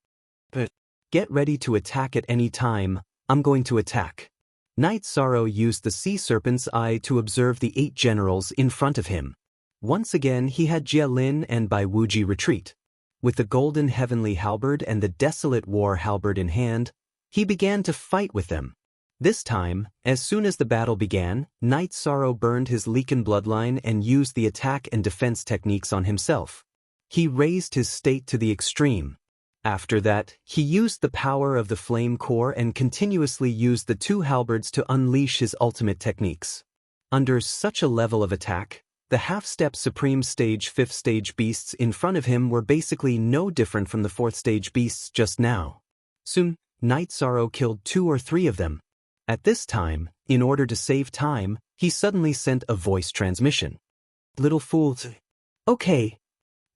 S1: "But get ready to attack at any time, I'm going to attack." Night Sorrow used the Sea Serpent's Eye to observe the 8 generals in front of him. Once again he had Jie-Lin and Bai Wuji retreat. With the golden heavenly halberd and the desolate war halberd in hand, he began to fight with them. This time, as soon as the battle began, Night Sorrow burned his Leaken bloodline and used the attack and defense techniques on himself. He raised his state to the extreme. After that, he used the power of the flame core and continuously used the two halberds to unleash his ultimate techniques. Under such a level of attack, the half-step Supreme Stage 5th Stage beasts in front of him were basically no different from the 4th Stage beasts just now. Soon, Night Sorrow killed 2 or 3 of them. At this time, in order to save time, he suddenly sent a voice transmission. "Little fool." "Okay."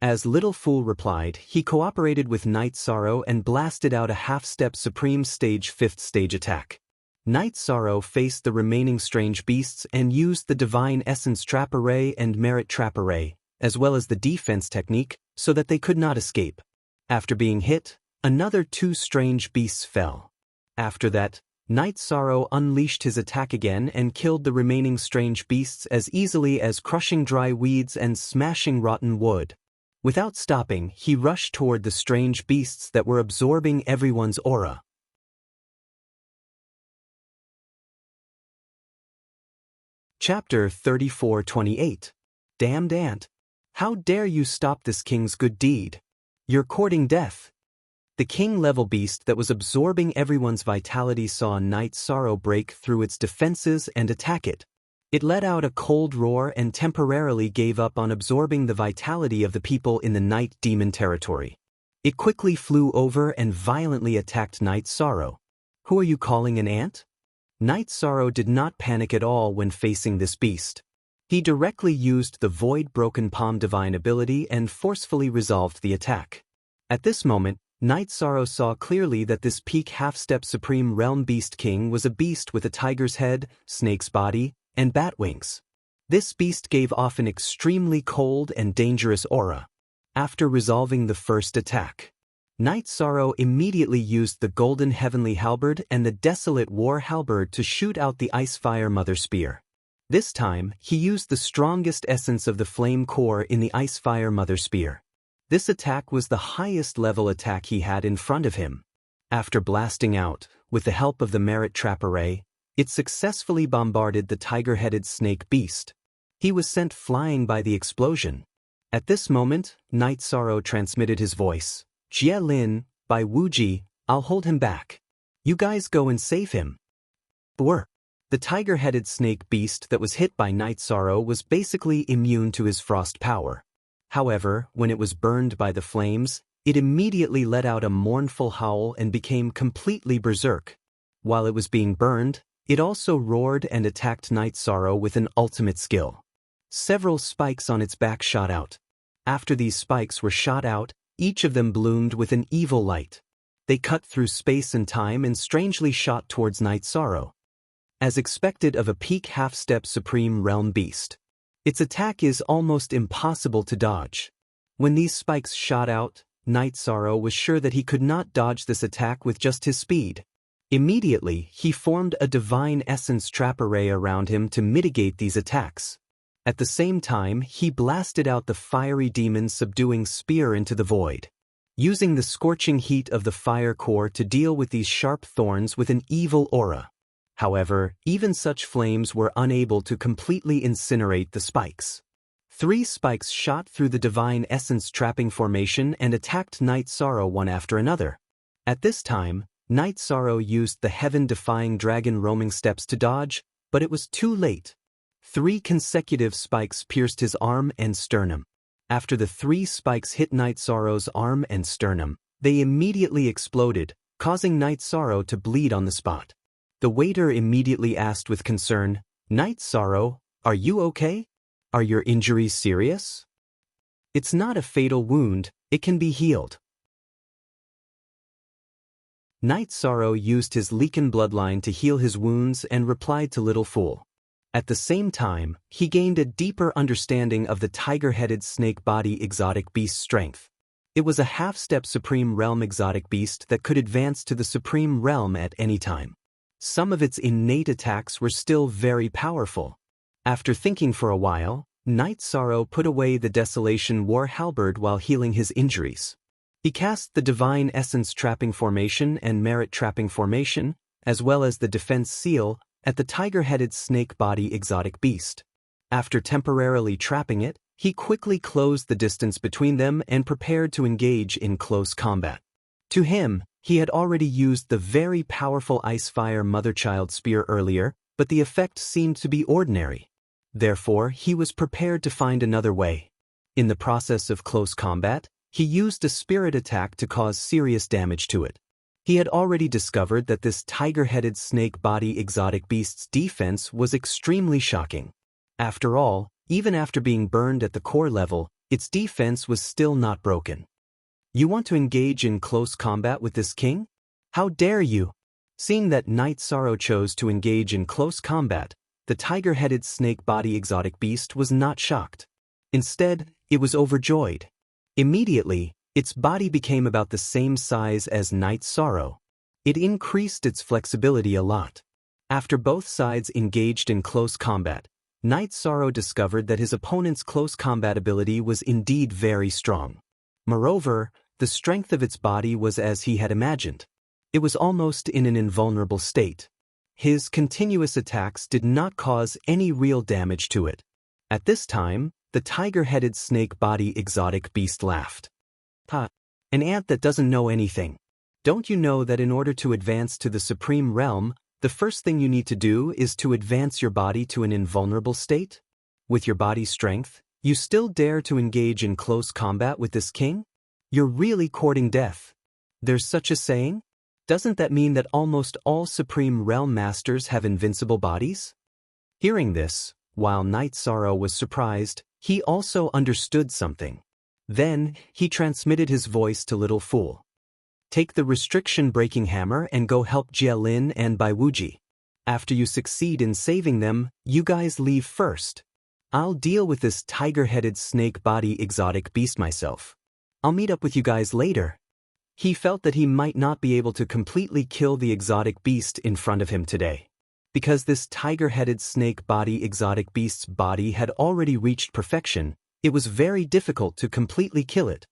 S1: As Little Fool replied, he cooperated with Night Sorrow and blasted out a half-step Supreme Stage 5th Stage attack. Night Sorrow faced the remaining strange beasts and used the Divine Essence Trap Array and Merit Trap Array, as well as the defense technique, so that they could not escape. After being hit, another 2 strange beasts fell. After that, Night Sorrow unleashed his attack again and killed the remaining strange beasts as easily as crushing dry weeds and smashing rotten wood. Without stopping, he rushed toward the strange beasts that were absorbing everyone's aura. Chapter 34-28. Damned Ant. How dare you stop this king's good deed? You're courting death. The king-level beast that was absorbing everyone's vitality saw Night Sorrow break through its defenses and attack it. It let out a cold roar and temporarily gave up on absorbing the vitality of the people in the Night Demon territory. It quickly flew over and violently attacked Night Sorrow. Who are you calling an ant? Night Sorrow did not panic at all when facing this beast. He directly used the Void Broken Palm Divine ability and forcefully resolved the attack. At this moment, Night Sorrow saw clearly that this peak half-step Supreme Realm Beast King was a beast with a tiger's head, snake's body, and bat wings. This beast gave off an extremely cold and dangerous aura. After resolving the first attack, Night Sorrow immediately used the Golden Heavenly Halberd and the Desolate War Halberd to shoot out the Icefire Mother Spear. This time, he used the strongest essence of the Flame Core in the Icefire Mother Spear. This attack was the highest level attack he had in front of him. After blasting out, with the help of the Merit Trap Array, it successfully bombarded the tiger-headed snake beast. He was sent flying by the explosion. At this moment, Night Sorrow transmitted his voice. "Jie Lin, by Wuji, I'll hold him back. You guys go and save him." The tiger-headed snake beast that was hit by Night Sorrow was basically immune to his frost power. However, when it was burned by the flames, it immediately let out a mournful howl and became completely berserk. While it was being burned, it also roared and attacked Night Sorrow with an ultimate skill. Several spikes on its back shot out. After these spikes were shot out, each of them bloomed with an evil light. They cut through space and time and strangely shot towards Night Sorrow. As expected of a peak half-step Supreme Realm Beast, its attack is almost impossible to dodge. When these spikes shot out, Night Sorrow was sure that he could not dodge this attack with just his speed. Immediately, he formed a Divine Essence Trap Array around him to mitigate these attacks. At the same time, he blasted out the fiery demon's subduing spear into the void, using the scorching heat of the fire core to deal with these sharp thorns with an evil aura. However, even such flames were unable to completely incinerate the spikes. 3 spikes shot through the Divine Essence Trapping Formation and attacked Night Sorrow one after another. At this time, Night Sorrow used the heaven-defying dragon roaming steps to dodge, but it was too late. 3 consecutive spikes pierced his arm and sternum. After the 3 spikes hit Night Sorrow's arm and sternum, they immediately exploded, causing Night Sorrow to bleed on the spot. The waiter immediately asked with concern, "Night Sorrow, are you okay? Are your injuries serious?" "It's not a fatal wound, it can be healed." Night Sorrow used his Leaken bloodline to heal his wounds and replied to Little Fool. At the same time, he gained a deeper understanding of the tiger-headed snake body exotic beast's strength. It was a half-step Supreme Realm exotic beast that could advance to the Supreme Realm at any time. Some of its innate attacks were still very powerful. After thinking for a while, Night Sorrow put away the Desolation War Halberd while healing his injuries. He cast the Divine Essence Trapping Formation and Merit Trapping Formation, as well as the Defense Seal, at the tiger-headed snake body exotic beast. After temporarily trapping it, he quickly closed the distance between them and prepared to engage in close combat. To him, he had already used the very powerful Ice-Fire Mother-Child Spear earlier, but the effect seemed to be ordinary. Therefore, he was prepared to find another way. In the process of close combat, he used a spirit attack to cause serious damage to it. He had already discovered that this tiger-headed snake-body exotic beast's defense was extremely shocking. After all, even after being burned at the core level, its defense was still not broken. You want to engage in close combat with this king? How dare you? Seeing that Night Sorrow chose to engage in close combat, the tiger-headed snake-body exotic beast was not shocked. Instead, it was overjoyed. Immediately, its body became about the same size as Night Sorrow. It increased its flexibility a lot. After both sides engaged in close combat, Night Sorrow discovered that his opponent's close combat ability was indeed very strong. Moreover, the strength of its body was as he had imagined. It was almost in an invulnerable state. His continuous attacks did not cause any real damage to it. At this time, the tiger-headed snake-body exotic beast laughed. Ha! An ant that doesn't know anything. Don't you know that in order to advance to the supreme realm, the first thing you need to do is to advance your body to an invulnerable state? With your body's strength, you still dare to engage in close combat with this king? You're really courting death. There's such a saying? Doesn't that mean that almost all Supreme Realm Masters have invincible bodies? Hearing this, while Night Sorrow was surprised, he also understood something. Then, he transmitted his voice to Little Fool. Take the restriction-breaking hammer and go help Jialin and Baiwuji. After you succeed in saving them, you guys leave first. I'll deal with this tiger-headed snake-body exotic beast myself. I'll meet up with you guys later. He felt that he might not be able to completely kill the exotic beast in front of him today. Because this tiger-headed snake-body exotic beast's body had already reached perfection, it was very difficult to completely kill it.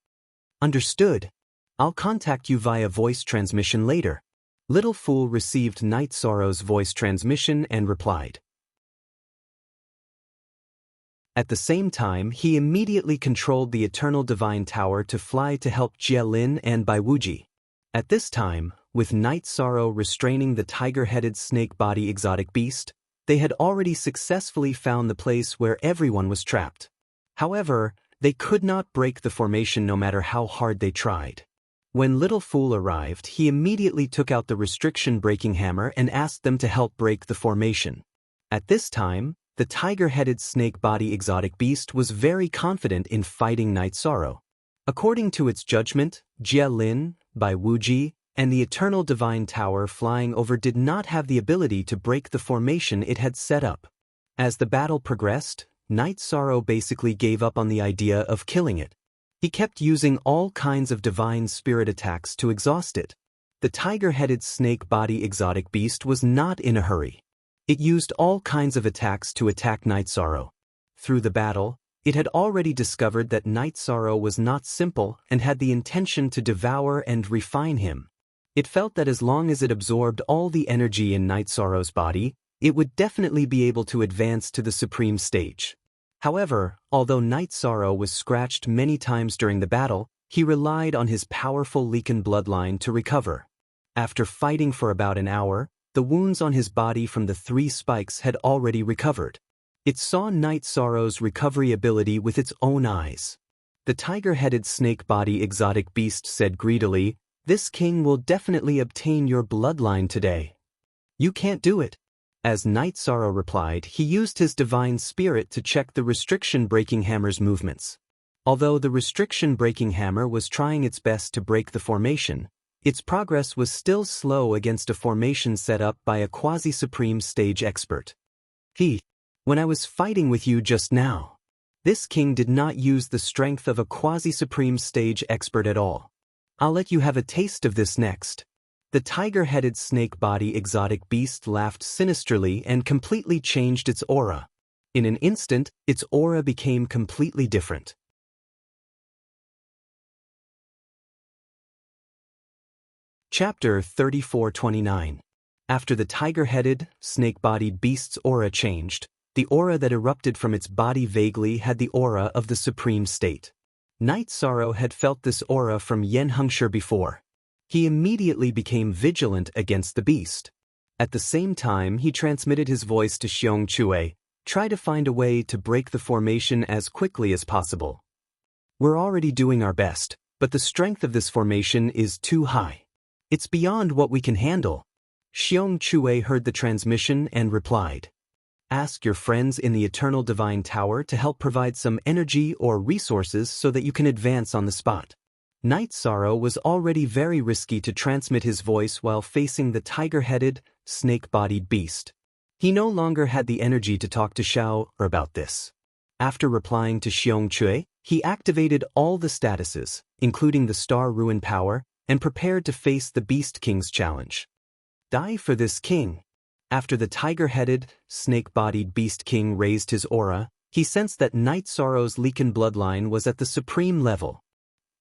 S1: Understood. I'll contact you via voice transmission later. Little Fool received Night Sorrow's voice transmission and replied. At the same time, he immediately controlled the Eternal Divine Tower to fly to help Jialin and Baiwuji. At this time, with Night Sorrow restraining the tiger-headed snake-body exotic beast, they had already successfully found the place where everyone was trapped. However, they could not break the formation no matter how hard they tried. When Little Fool arrived, he immediately took out the restriction-breaking hammer and asked them to help break the formation. At this time, the tiger-headed snake-body exotic beast was very confident in fighting Night Sorrow. According to its judgment, Jialin, Baiwuji, and the Eternal Divine Tower flying over did not have the ability to break the formation it had set up. As the battle progressed, Night Sorrow basically gave up on the idea of killing it. He kept using all kinds of divine spirit attacks to exhaust it. The tiger-headed snake-body exotic beast was not in a hurry. It used all kinds of attacks to attack Night Sorrow. Through the battle, it had already discovered that Night Sorrow was not simple and had the intention to devour and refine him. It felt that as long as it absorbed all the energy in Night Sorrow's body, it would definitely be able to advance to the supreme stage. However, although Night Sorrow was scratched many times during the battle, he relied on his powerful Leaken bloodline to recover. After fighting for about an hour, the wounds on his body from the 3 spikes had already recovered. It saw Night Sorrow's recovery ability with its own eyes. The tiger-headed snake-body exotic beast said greedily, "This king will definitely obtain your bloodline today." "You can't do it." As Night Sorrow replied, he used his divine spirit to check the restriction-breaking hammer's movements. Although the restriction-breaking hammer was trying its best to break the formation, its progress was still slow against a formation set up by a quasi-supreme stage expert. When I was fighting with you just now, this king did not use the strength of a quasi-supreme stage expert at all. I'll let you have a taste of this next." The tiger-headed snake-body exotic beast laughed sinisterly and completely changed its aura. In an instant, its aura became completely different. Chapter 3429. After the tiger-headed, snake-bodied beast's aura changed, the aura that erupted from its body vaguely had the aura of the supreme state. Night Sorrow had felt this aura from Yen Hengshi before. He immediately became vigilant against the beast. At the same time, he transmitted his voice to Xiong Chue, "Try to find a way to break the formation as quickly as possible. We're already doing our best, but the strength of this formation is too high. It's beyond what we can handle." Xiong Chue heard the transmission and replied, "Ask your friends in the Eternal Divine Tower to help provide some energy or resources so that you can advance on the spot." Night Sorrow was already very risky to transmit his voice while facing the tiger-headed, snake-bodied beast. He no longer had the energy to talk to Xiao about this. After replying to Xiong Chue, he activated all the statuses, including the Star Ruin power, and prepared to face the Beast King's challenge. Die for this king. After the tiger-headed, snake-bodied Beast King raised his aura, he sensed that Night Sorrow's Leaken bloodline was at the supreme level.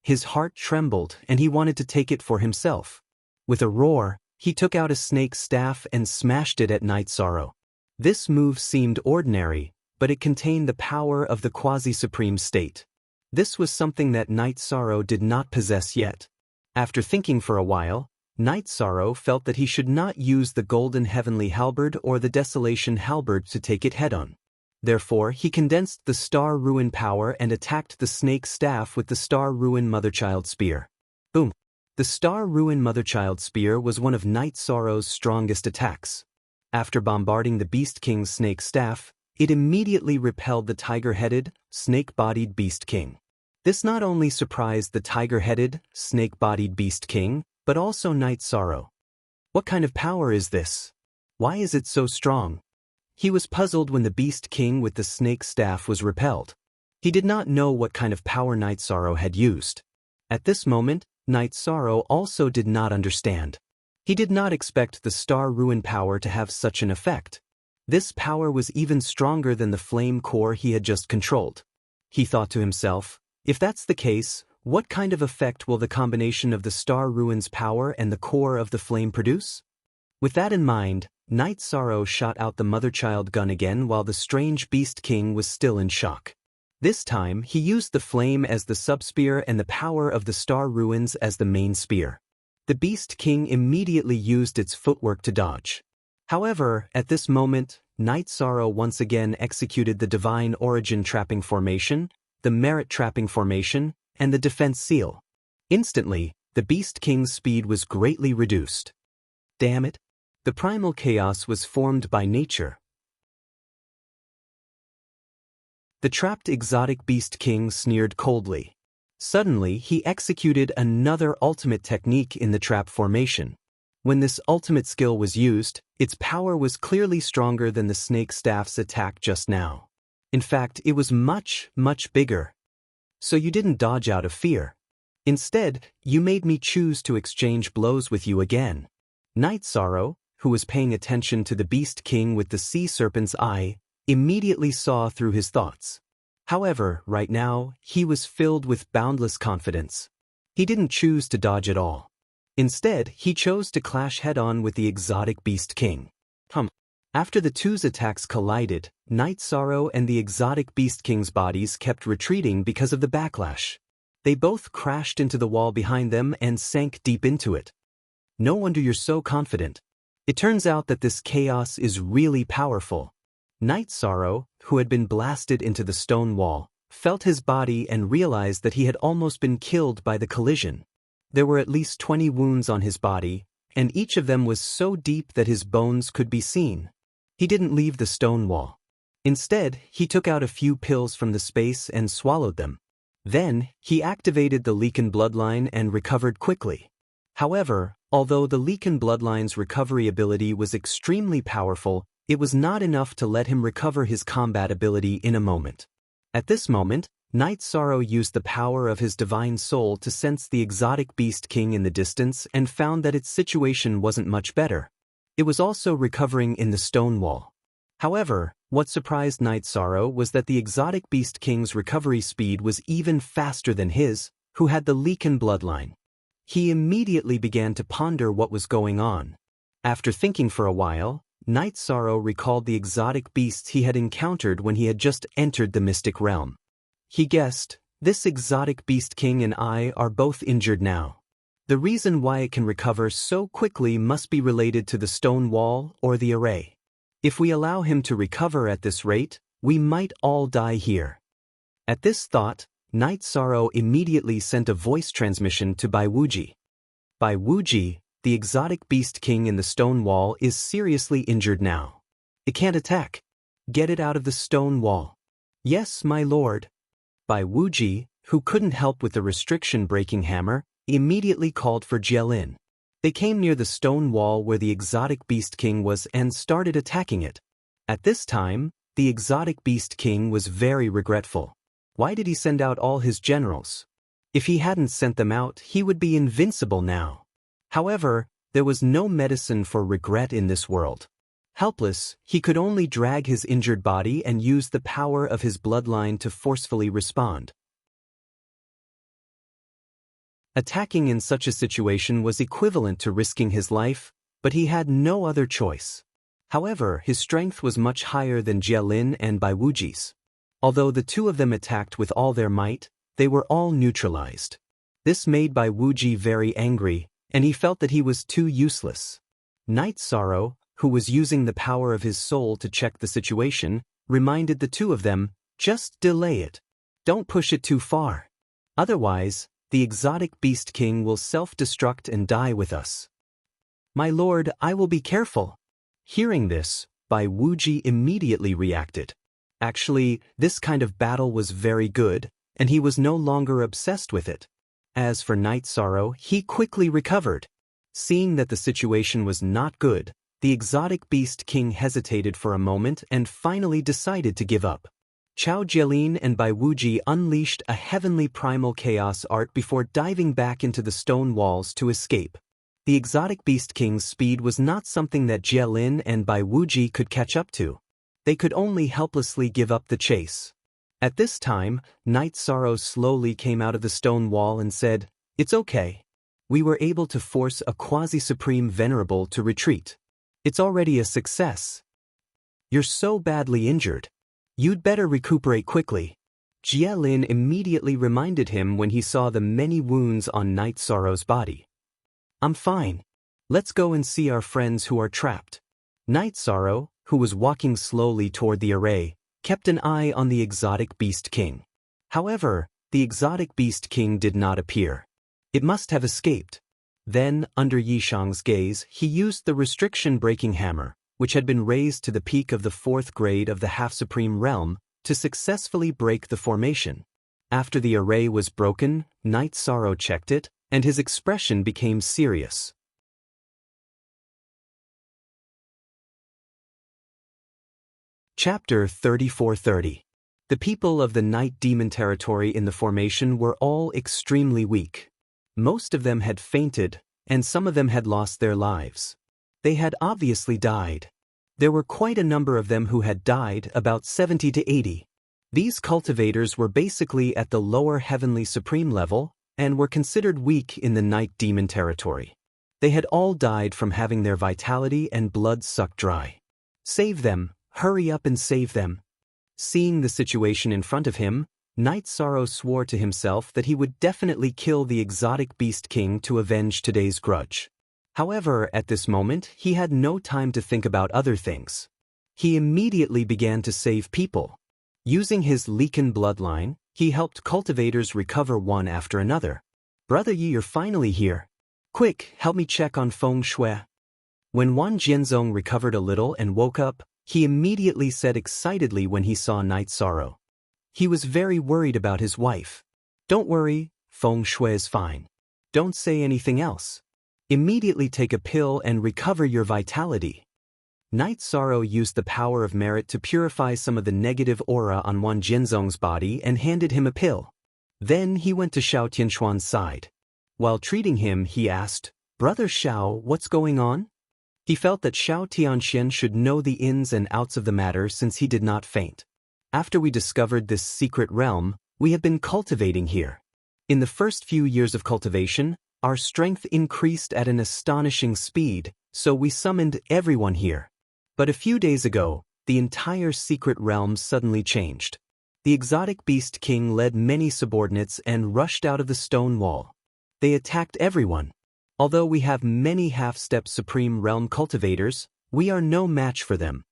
S1: His heart trembled and he wanted to take it for himself. With a roar, he took out a snake staff and smashed it at Night Sorrow. This move seemed ordinary, but it contained the power of the quasi-supreme state. This was something that Night Sorrow did not possess yet. After thinking for a while, Night Sorrow felt that he should not use the Golden Heavenly Halberd or the Desolation Halberd to take it head-on. Therefore, he condensed the Star Ruin power and attacked the snake staff with the Star Ruin Motherchild Spear. Boom! The Star Ruin Motherchild Spear was one of Night Sorrow's strongest attacks. After bombarding the Beast King's snake staff, it immediately repelled the tiger-headed, snake-bodied Beast King. This not only surprised the tiger-headed, snake-bodied Beast King, but also Night Sorrow. What kind of power is this? Why is it so strong? He was puzzled when the Beast King with the snake staff was repelled. He did not know what kind of power Night Sorrow had used. At this moment, Night Sorrow also did not understand. He did not expect the Star Ruin power to have such an effect. This power was even stronger than the flame core he had just controlled. He thought to himself, if that's the case, what kind of effect will the combination of the Star Ruin's power and the core of the flame produce? With that in mind, Night Sorrow shot out the Motherchild gun again while the strange Beast King was still in shock. This time, he used the flame as the subspear and the power of the Star Ruins as the main spear. The Beast King immediately used its footwork to dodge. However, at this moment, Night Sorrow once again executed the Divine Origin Trapping Formation, the Merit Trapping Formation, and the Defense Seal. Instantly, the Beast King's speed was greatly reduced. Damn it! The primal chaos was formed by nature. The trapped exotic Beast King sneered coldly. Suddenly, he executed another ultimate technique in the trap formation. When this ultimate skill was used, its power was clearly stronger than the snake staff's attack just now. In fact, it was much, much bigger. So you didn't dodge out of fear. Instead, you made me choose to exchange blows with you again. Night Sorrow, who was paying attention to the Beast King with the sea serpent's eye, immediately saw through his thoughts. However, right now, he was filled with boundless confidence. He didn't choose to dodge at all. Instead, he chose to clash head-on with the exotic Beast King. After the two's attacks collided, Night Sorrow and the exotic Beast King's bodies kept retreating because of the backlash. They both crashed into the wall behind them and sank deep into it. No wonder you're so confident. It turns out that this chaos is really powerful. Night Sorrow, who had been blasted into the stone wall, felt his body and realized that he had almost been killed by the collision. There were at least 20 wounds on his body, and each of them was so deep that his bones could be seen. He didn't leave the stone wall. Instead, he took out a few pills from the space and swallowed them. Then, he activated the Leaken bloodline and recovered quickly. However, although the Leaken bloodline's recovery ability was extremely powerful, it was not enough to let him recover his combat ability in a moment. At this moment, Night Sorrow used the power of his divine soul to sense the exotic Beast King in the distance and found that its situation wasn't much better. It was also recovering in the stone wall. However, what surprised Night Sorrow was that the exotic Beast King's recovery speed was even faster than his, who had the Leaken bloodline. He immediately began to ponder what was going on. After thinking for a while, Night Sorrow recalled the exotic beasts he had encountered when he had just entered the mystic realm. He guessed, this exotic Beast King and I are both injured now. The reason why it can recover so quickly must be related to the stone wall or the array. If we allow him to recover at this rate, we might all die here. At this thought, Night Sorrow immediately sent a voice transmission to Bai Wuji. Bai Wuji, the exotic beast king in the stone wall, is seriously injured now. It can't attack. Get it out of the stone wall. Yes, my lord. Bai Wuji, who couldn't help with the restriction-breaking hammer, immediately called for Jielin. They came near the stone wall where the exotic beast king was and started attacking it. At this time, the exotic beast king was very regretful. Why did he send out all his generals? If he hadn't sent them out, he would be invincible now. However, there was no medicine for regret in this world. Helpless, he could only drag his injured body and use the power of his bloodline to forcefully respond. Attacking in such a situation was equivalent to risking his life, but he had no other choice. However, his strength was much higher than Jielin and Bai Wuji's. Although the two of them attacked with all their might, they were all neutralized. This made Bai Wuji very angry, and he felt that he was too useless. Night Sorrow, who was using the power of his soul to check the situation, reminded the two of them, just delay it. Don't push it too far. Otherwise, the exotic beast king will self-destruct and die with us. My lord, I will be careful. Hearing this, Bai Wuji immediately reacted. Actually, this kind of battle was very good, and he was no longer obsessed with it. As for Night Sorrow, he quickly recovered. Seeing that the situation was not good, the exotic beast king hesitated for a moment and finally decided to give up. Chao Jielin and Bai Wuji unleashed a heavenly primal chaos art before diving back into the stone walls to escape. The exotic beast king's speed was not something that Jielin and Bai Wuji could catch up to. They could only helplessly give up the chase. At this time, Night Sorrow slowly came out of the stone wall and said, "It's okay. We were able to force a quasi-supreme venerable to retreat. It's already a success. You're so badly injured. You'd better recuperate quickly." Jielin immediately reminded him when he saw the many wounds on Night Sorrow's body. "I'm fine. Let's go and see our friends who are trapped." Night Sorrow, who was walking slowly toward the array, kept an eye on the exotic beast king. However, the exotic beast king did not appear. It must have escaped. Then, under Yishang's gaze, he used the restriction-breaking hammer, which had been raised to the peak of the 4th grade of the half-supreme realm, to successfully break the formation. After the array was broken, Night Sorrow checked it, and his expression became serious. Chapter 3430. The people of the Night Demon territory in the formation were all extremely weak. Most of them had fainted, and some of them had lost their lives. They had obviously died. There were quite a number of them who had died, about 70 to 80. These cultivators were basically at the lower heavenly supreme level, and were considered weak in the Night Demon territory. They had all died from having their vitality and blood sucked dry. Save them, hurry up and save them. Seeing the situation in front of him, Night Sorrow swore to himself that he would definitely kill the exotic beast king to avenge today's grudge. However, at this moment, he had no time to think about other things. He immediately began to save people. Using his Leaken bloodline, he helped cultivators recover one after another. "Brother Yi, you're finally here. Quick, help me check on Feng Shui." When Wan Jianzong recovered a little and woke up, he immediately said excitedly when he saw Night Sorrow. He was very worried about his wife. "Don't worry, Feng Shui is fine. Don't say anything else. Immediately take a pill and recover your vitality." Night Sorrow used the power of merit to purify some of the negative aura on Wan Jianzong's body and handed him a pill. Then he went to Xiao Tianquan's side. While treating him, he asked, "Brother Xiao, what's going on?" He felt that Xiao Tianxian should know the ins and outs of the matter since he did not faint. "After we discovered this secret realm, we have been cultivating here. In the first few years of cultivation, our strength increased at an astonishing speed, so we summoned everyone here. But a few days ago, the entire secret realm suddenly changed. The exotic beast king led many subordinates and rushed out of the stone wall. They attacked everyone. Although we have many half-step Supreme Realm cultivators, we are no match for them.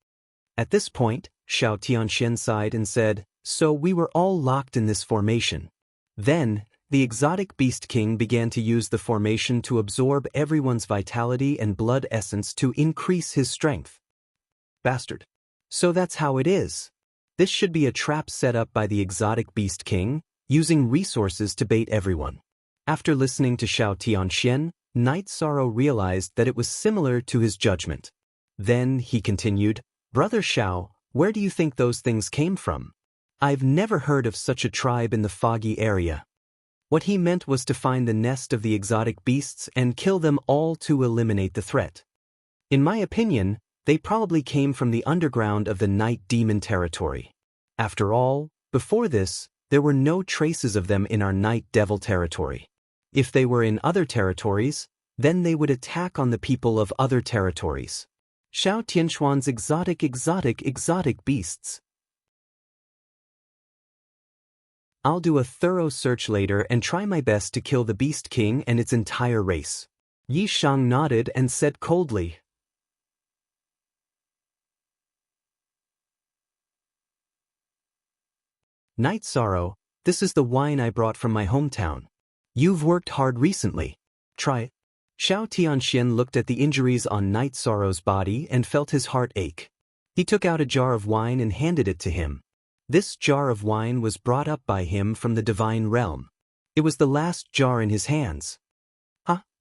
S1: At this point, Xiao Tianxian sighed and said, so we were all locked in this formation. Then, the exotic Beast King began to use the formation to absorb everyone's vitality and blood essence to increase his strength. Bastard. So that's how it is. This should be a trap set up by the exotic Beast King, using resources to bait everyone. After listening to Xiao Tianxian, Night Sorrow realized that it was similar to his judgment. Then, he continued, Brother Xiao, where do you think those things came from? I've never heard of such a tribe in the foggy area. What he meant was to find the nest of the exotic beasts and kill them all to eliminate the threat. In my opinion, they probably came from the underground of the Night Demon territory. After all, before this, there were no traces of them in our Night Devil territory. If they were in other territories, then they would attack on the people of other territories. Xiao Tianxuan's exotic beasts. I'll do a thorough search later and try my best to kill the Beast King and its entire race. Yi Shang nodded and said coldly. Night Sorrow, this is the wine I brought from my hometown. You've worked hard recently. Try it. Xiao Tianxian looked at the injuries on Night Sorrow's body and felt his heart ache. He took out a jar of wine and handed it to him. This jar of wine was brought up by him from the divine realm. It was the last jar in his hands.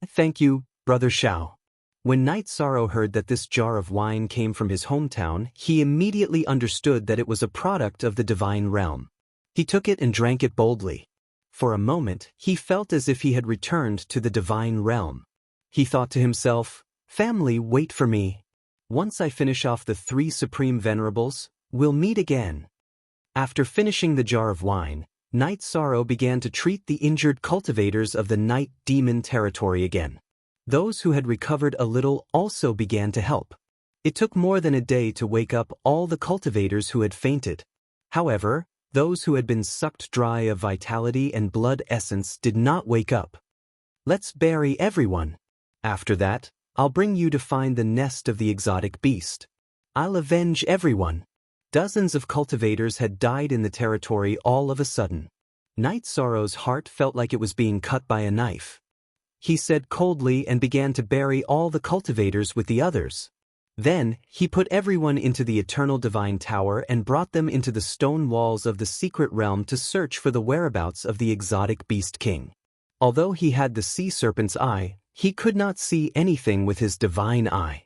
S1: Thank you, Brother Xiao. When Night Sorrow heard that this jar of wine came from his hometown, he immediately understood that it was a product of the divine realm. He took it and drank it boldly. For a moment, he felt as if he had returned to the divine realm. He thought to himself, family, wait for me. Once I finish off the 3 Supreme Venerables, we'll meet again. After finishing the jar of wine, Night Sorrow began to treat the injured cultivators of the Night Demon territory again. Those who had recovered a little also began to help. It took more than a day to wake up all the cultivators who had fainted. However, those who had been sucked dry of vitality and blood essence did not wake up. Let's bury everyone. After that, I'll bring you to find the nest of the exotic beast. I'll avenge everyone. Dozens of cultivators had died in the territory all of a sudden. Night Sorrow's heart felt like it was being cut by a knife. He said coldly and began to bury all the cultivators with the others. Then, he put everyone into the Eternal Divine Tower and brought them into the stone walls of the secret realm to search for the whereabouts of the exotic Beast King. Although he had the sea serpent's eye, he could not see anything with his divine eye.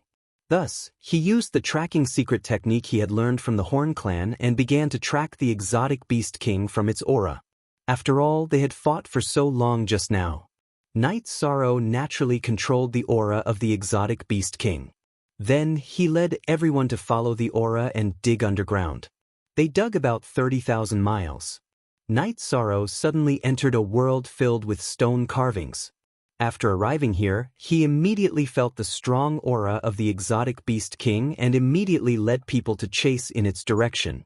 S1: Thus, he used the tracking secret technique he had learned from the Horn Clan and began to track the exotic Beast King from its aura. After all, they had fought for so long just now. Night Sorrow naturally controlled the aura of the exotic Beast King. Then, he led everyone to follow the aura and dig underground. They dug about 30,000 miles. Night Sorrow suddenly entered a world filled with stone carvings. After arriving here, he immediately felt the strong aura of the exotic Beast King and immediately led people to chase in its direction.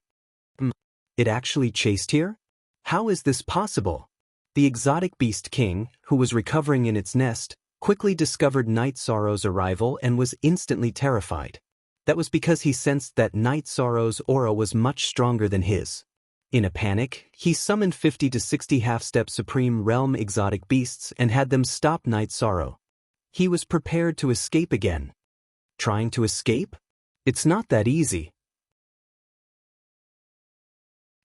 S1: It actually chased here? How is this possible? The exotic Beast King, who was recovering in its nest, quickly discovered Night Sorrow's arrival and was instantly terrified. That was because he sensed that Night Sorrow's aura was much stronger than his. In a panic, he summoned 50 to 60 half-step Supreme Realm exotic beasts and had them stop Night Sorrow. He was prepared to escape again. Trying to escape? It's not that easy.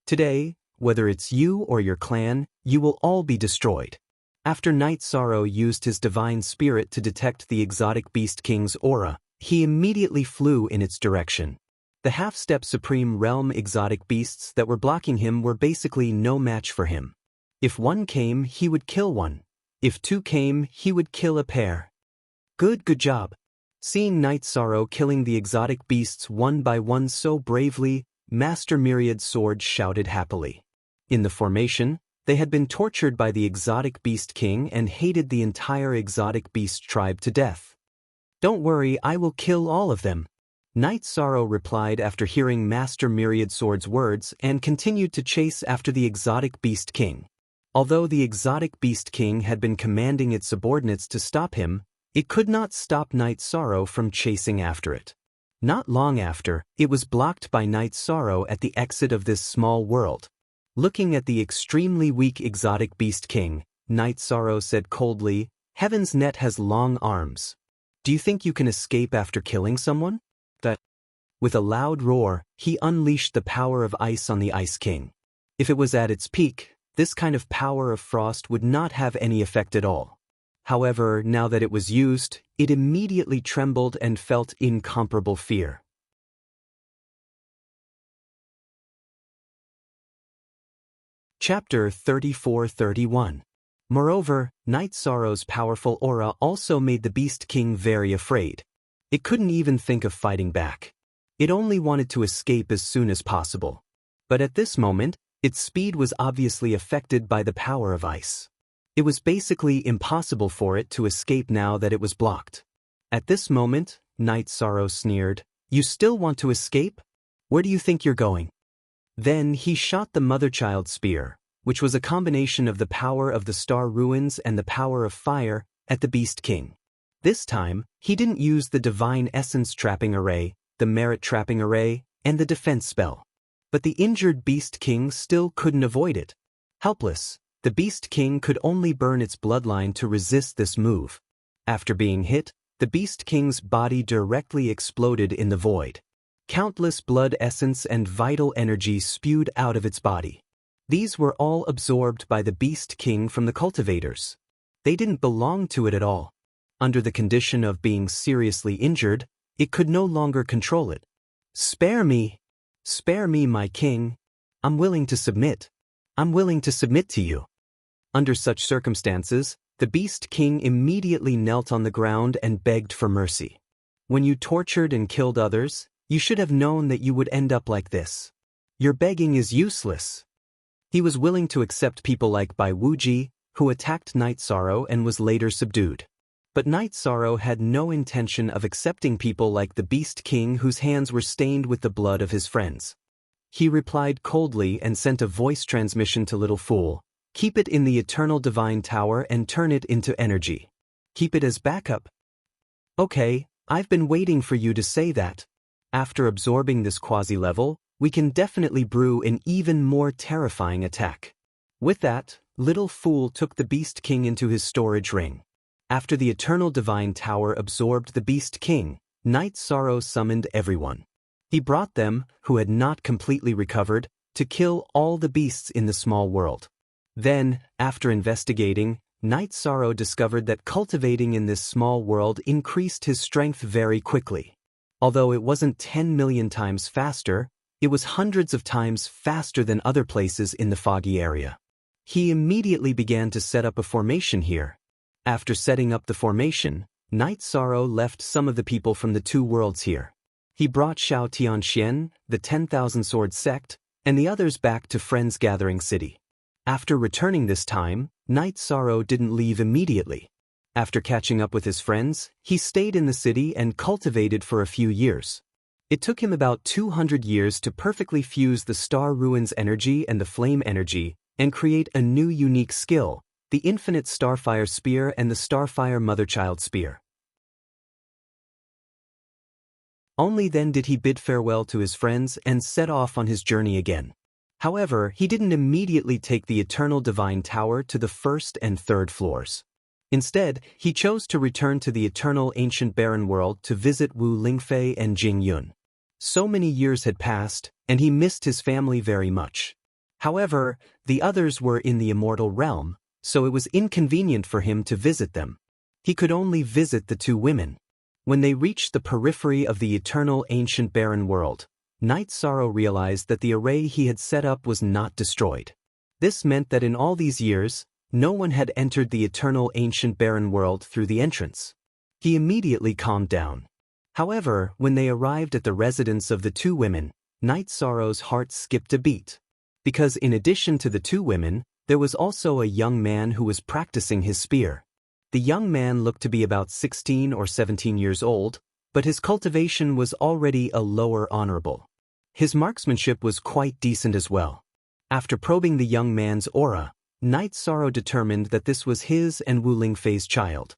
S1: Today, whether it's you or your clan, you will all be destroyed. After Night Sorrow used his divine spirit to detect the exotic Beast King's aura, he immediately flew in its direction. The half-step Supreme Realm exotic beasts that were blocking him were basically no match for him. If one came, he would kill one. If 2 came, he would kill a pair. Good job. Seeing Night Sorrow killing the exotic beasts one by one so bravely, Master Myriad Sword shouted happily. In the formation, they had been tortured by the exotic Beast King and hated the entire exotic beast tribe to death. Don't worry, I will kill all of them. Night Sorrow replied after hearing Master Myriad Sword's words and continued to chase after the exotic Beast King. Although the exotic Beast King had been commanding its subordinates to stop him, It could not stop Night Sorrow from chasing after it. Not long after, it was blocked by Night Sorrow at the exit of this small world. Looking at the extremely weak exotic beast king, Night Sorrow said coldly, "Heaven's net has long arms. Do you think you can escape after killing someone?" With a loud roar, he unleashed the power of ice on the Ice King. If it was at its peak, this kind of power of frost would not have any effect at all. However, now that it was used, it immediately trembled and felt incomparable fear. Chapter 34-31. Moreover, Night Sorrow's powerful aura also made the Beast King very afraid. It couldn't even think of fighting back. It only wanted to escape as soon as possible. But at this moment, its speed was obviously affected by the power of ice. It was basically impossible for it to escape now that it was blocked. At this moment, Night Sorrow sneered, "You still want to escape? Where do you think you're going?" Then he shot the Mother-Child Spear, which was a combination of the power of the Star Ruins and the power of fire, at the Beast King. This time, he didn't use the Divine Essence Trapping Array, the Merit Trapping Array, and the defense spell. But the injured Beast King still couldn't avoid it. Helpless, the Beast King could only burn its bloodline to resist this move. After being hit, the Beast King's body directly exploded in the void. Countless blood essence and vital energy spewed out of its body. These were all absorbed by the Beast King from the cultivators. They didn't belong to it at all. Under the condition of being seriously injured, it could no longer control it. "Spare me! Spare me, my king! I'm willing to submit. I'm willing to submit to you." Under such circumstances, the Beast King immediately knelt on the ground and begged for mercy. When you tortured and killed others, you should have known that you would end up like this. Your begging is useless. He was willing to accept people like Bai Wuji, who attacked Night Sorrow and was later subdued. But Night Sorrow had no intention of accepting people like the Beast King whose hands were stained with the blood of his friends. He replied coldly and sent a voice transmission to Little Fool, "Keep it in the Eternal Divine Tower and turn it into energy. Keep it as backup." "Okay, I've been waiting for you to say that. After absorbing this quasi-level, we can definitely brew an even more terrifying attack." With that, Little Fool took the Beast King into his storage ring. After the Eternal Divine Tower absorbed the Beast King, Night Sorrow summoned everyone. He brought them, who had not completely recovered, to kill all the beasts in the small world. Then, after investigating, Night Sorrow discovered that cultivating in this small world increased his strength very quickly. Although it wasn't 10 million times faster, it was hundreds of times faster than other places in the foggy area. He immediately began to set up a formation here. After setting up the formation, Night Sorrow left some of the people from the two worlds here. He brought Shao Tianxian, the 10,000 Sword Sect, and the others back to Friends Gathering City. After returning this time, Night Sorrow didn't leave immediately. After catching up with his friends, he stayed in the city and cultivated for a few years. It took him about 200 years to perfectly fuse the Star Ruins energy and the Flame energy and create a new unique skill, the Infinite Starfire Spear and the Starfire Mother-Child Spear. Only then did he bid farewell to his friends and set off on his journey again. However, he didn't immediately take the Eternal Divine Tower to the first and third floors. Instead, he chose to return to the Eternal Ancient Barren World to visit Wu Lingfei and Jing Yun. So many years had passed, and he missed his family very much. However, the others were in the Immortal Realm, so it was inconvenient for him to visit them. He could only visit the two women. When they reached the periphery of the Eternal Ancient Barren World, Night Sorrow realized that the array he had set up was not destroyed. This meant that in all these years, no one had entered the Eternal Ancient Barren World through the entrance. He immediately calmed down. However, when they arrived at the residence of the two women, Night Sorrow's heart skipped a beat. Because in addition to the two women, there was also a young man who was practicing his spear. The young man looked to be about 16 or 17 years old, but his cultivation was already a lower honorable. His marksmanship was quite decent as well. After probing the young man's aura, Night Sorrow determined that this was his and Wu Lingfei's child.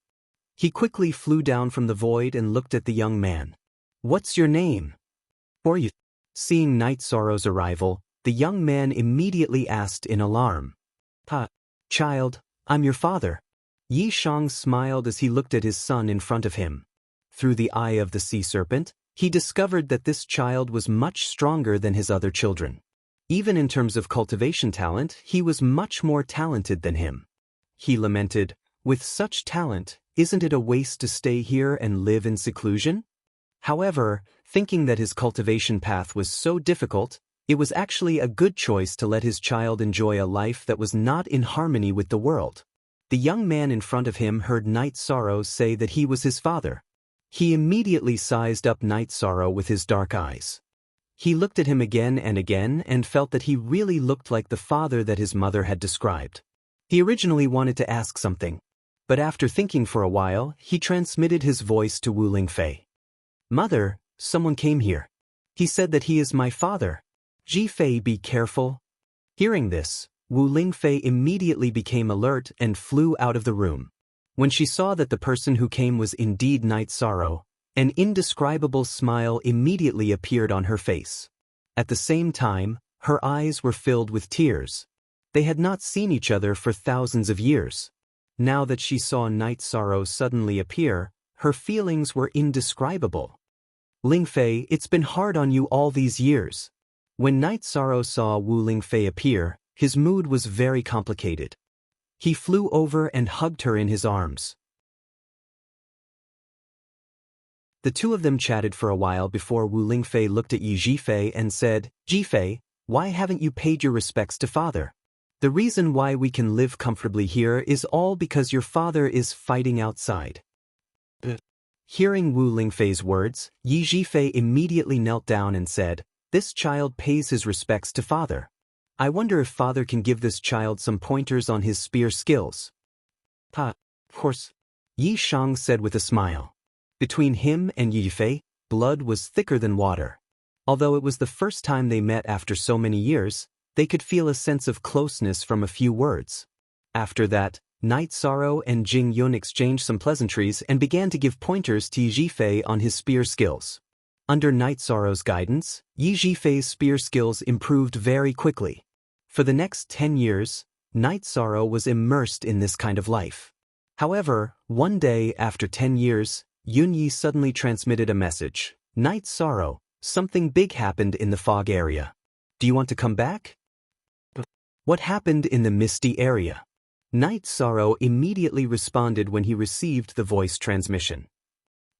S1: He quickly flew down from the void and looked at the young man. "What's your name?" "For you." Seeing Night Sorrow's arrival, the young man immediately asked in alarm. Child, I'm your father." Yi Shang smiled as he looked at his son in front of him. Through the eye of the sea serpent, he discovered that this child was much stronger than his other children. Even in terms of cultivation talent, he was much more talented than him. He lamented, "With such talent, isn't it a waste to stay here and live in seclusion?" However, thinking that his cultivation path was so difficult, it was actually a good choice to let his child enjoy a life that was not in harmony with the world. The young man in front of him heard Night Sorrow say that he was his father. He immediately sized up Night Sorrow with his dark eyes. He looked at him again and felt that he really looked like the father that his mother had described. He originally wanted to ask something, but after thinking for a while, he transmitted his voice to Wu Lingfei. "Mother, someone came here. He said that he is my father. Ji Fei, be careful." Hearing this, Wu Lingfei immediately became alert and flew out of the room. When she saw that the person who came was indeed Night Sorrow, an indescribable smile immediately appeared on her face. At the same time, her eyes were filled with tears. They had not seen each other for thousands of years. Now that she saw Night Sorrow suddenly appear, her feelings were indescribable. "Lingfei, it's been hard on you all these years." When Night Sorrow saw Wu Lingfei appear, his mood was very complicated. He flew over and hugged her in his arms. The two of them chatted for a while before Wu Lingfei looked at Yi Zhifei and said, "Zhifei, why haven't you paid your respects to father? The reason why we can live comfortably here is all because your father is fighting outside." Hearing Wu Lingfei's words, Yi Zhifei immediately knelt down and said, "This child pays his respects to father. I wonder if father can give this child some pointers on his spear skills." "Of course," Yi Shang said with a smile. Between him and Yi Fei, blood was thicker than water. Although it was the first time they met after so many years, they could feel a sense of closeness from a few words. After that, Night Sorrow and Jing Yun exchanged some pleasantries and began to give pointers to Yi Zhifei on his spear skills. Under Night Sorrow's guidance, Yi Zhifei's spear skills improved very quickly. For the next 10 years, Night Sorrow was immersed in this kind of life. However, one day after 10 years, Yun Yi suddenly transmitted a message. "Night Sorrow, something big happened in the fog area. Do you want to come back?" What happened in the misty area? Night Sorrow immediately responded when he received the voice transmission.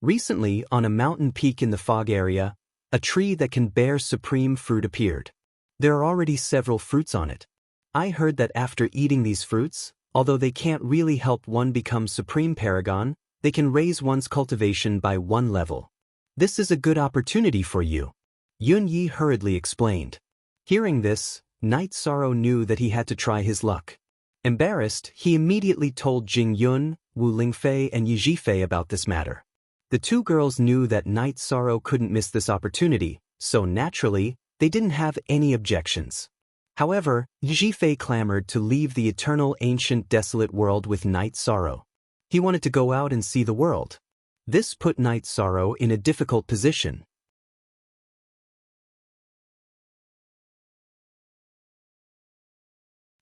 S1: Recently, on a mountain peak in the fog area, a tree that can bear supreme fruit appeared. There are already several fruits on it. I heard that after eating these fruits, although they can't really help one become supreme paragon, they can raise one's cultivation by 1 level. This is a good opportunity for you," Yun Yi hurriedly explained. Hearing this, Night Sorrow knew that he had to try his luck. Embarrassed, he immediately told Jing Yun, Wu Lingfei and Yi Zhifei about this matter. The two girls knew that Night Sorrow couldn't miss this opportunity, so naturally, they didn't have any objections. However, Yi Zhifei clamored to leave the eternal ancient desolate world with Night Sorrow. He wanted to go out and see the world. This put Night Sorrow in a difficult position.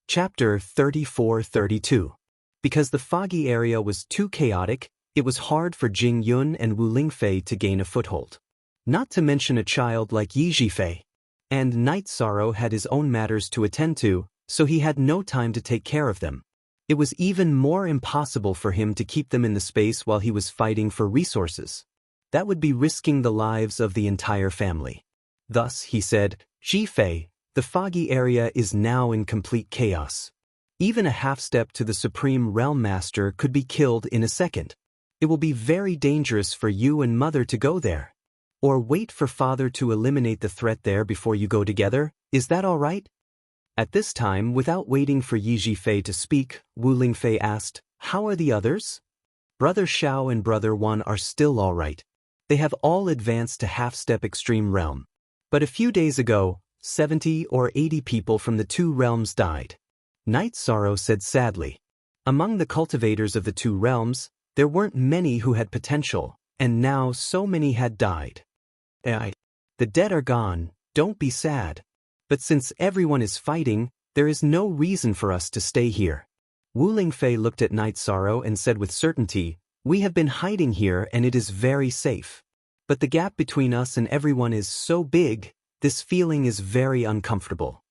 S1: Chapter 34-32. Because the foggy area was too chaotic, it was hard for Jing Yun and Wu Lingfei to gain a foothold. Not to mention a child like Yi Zhifei. And Night Sorrow had his own matters to attend to, so he had no time to take care of them. It was even more impossible for him to keep them in the space while he was fighting for resources. That would be risking the lives of the entire family. Thus, he said, "Zhifei, the foggy area is now in complete chaos. Even a half-step to the Supreme Realm Master could be killed in a second. It will be very dangerous for you and Mother to go there. Or wait for Father to eliminate the threat there before you go together, is that all right?" At this time, without waiting for Yi Zhifei to speak, Wu Lingfei asked, "How are the others?" "Brother Xiao and Brother Wan are still all right. They have all advanced to half-step extreme realm. But a few days ago, 70 or 80 people from the 2 realms died," Night Sorrow said sadly. Among the cultivators of the 2 realms, There weren't many who had potential, and now so many had died. The dead are gone, don't be sad. But since everyone is fighting, there is no reason for us to stay here. Wu Lingfei looked at Night Sorrow and said with certainty, we have been hiding here and it is very safe. But the gap between us and everyone is so big, this feeling is very uncomfortable.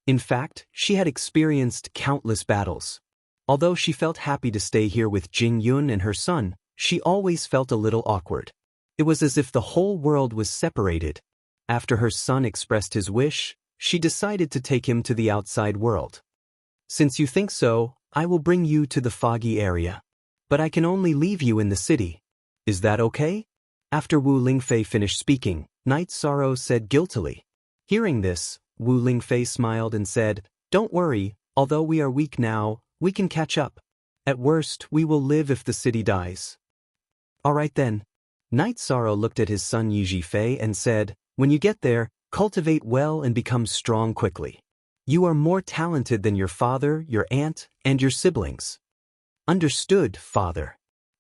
S1: In fact, she had experienced countless battles. Although she felt happy to stay here with Jing Yun and her son, she always felt a little awkward. It was as if the whole world was separated. After her son expressed his wish, she decided to take him to the outside world. Since you think so, I will bring you to the foggy area. But I can only leave you in the city. Is that okay? After Wu Lingfei finished speaking, Night Sorrow said guiltily. Hearing this, Wu Lingfei smiled and said, don't worry, although we are weak now, we can catch up. At worst, we will live if the city dies. Alright then. Night Sorrow looked at his son Yi Zhifei and said, when you get there, cultivate well and become strong quickly. You are more talented than your father, your aunt, and your siblings. Understood, father.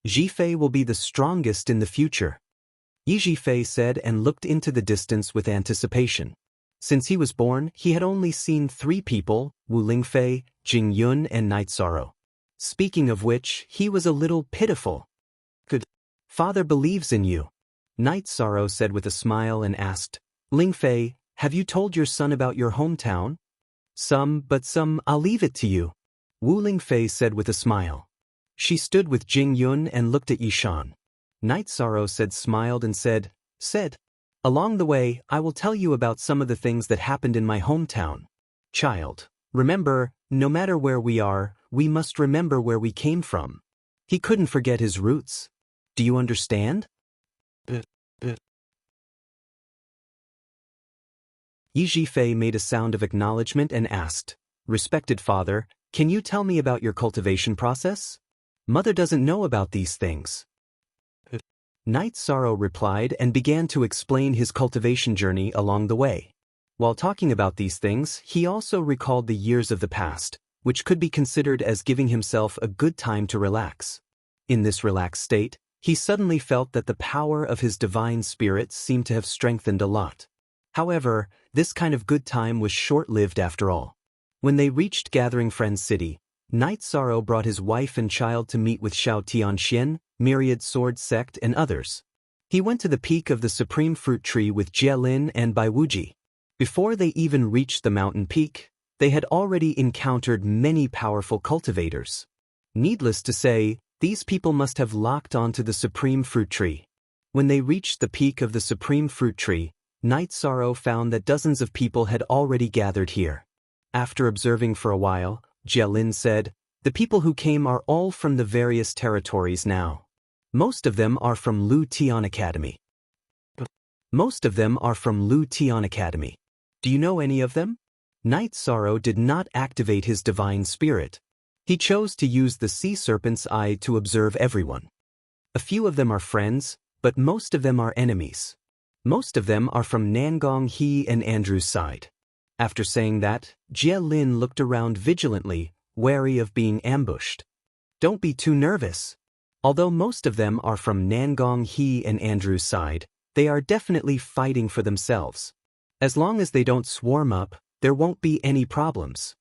S1: Zhifei will be the strongest in the future. Yi Zhifei said and looked into the distance with anticipation. Since he was born, he had only seen 3 people, Wu Lingfei, Jing Yun and Night Sorrow. Speaking of which, he was a little pitiful. Good. Father believes in you. Night Sorrow said with a smile and asked, Lingfei, have you told your son about your hometown? Some, but some, I'll leave it to you. Wu Lingfei said with a smile. She stood with Jing Yun and looked at Yishan. Night Sorrow smiled and said, along the way, I will tell you about some of the things that happened in my hometown. Child, remember, no matter where we are, we must remember where we came from. He couldn't forget his roots. Do you understand? Yi Zhifei made a sound of acknowledgement and asked, respected father, can you tell me about your cultivation process? Mother doesn't know about these things. Night Sorrow replied and began to explain his cultivation journey along the way. While talking about these things, he also recalled the years of the past, which could be considered as giving himself a good time to relax. In this relaxed state, he suddenly felt that the power of his divine spirit seemed to have strengthened a lot. However, this kind of good time was short-lived after all. When they reached Gathering Friends City, Night Sorrow brought his wife and child to meet with Xiao Tianxian, Myriad Sword Sect and others. He went to the peak of the Supreme Fruit Tree with Jielin and Bai Wuji. Before they even reached the mountain peak, they had already encountered many powerful cultivators. Needless to say, these people must have locked onto the Supreme Fruit Tree. When they reached the peak of the Supreme Fruit Tree, Night Sorrow found that dozens of people had already gathered here. After observing for a while, Jielin said, the people who came are all from the various territories now. Most of them are from Lu Tian Academy. Do you know any of them? Night Sorrow did not activate his divine spirit. He chose to use the sea serpent's eye to observe everyone. A few of them are friends, but most of them are enemies. Most of them are from Nangong He and Andrew's side. After saying that, Jie Lin looked around vigilantly, wary of being ambushed. Don't be too nervous. Although most of them are from Nangong He and Andrew's side, they are definitely fighting for themselves. As long as they don't swarm up, there won't be any problems.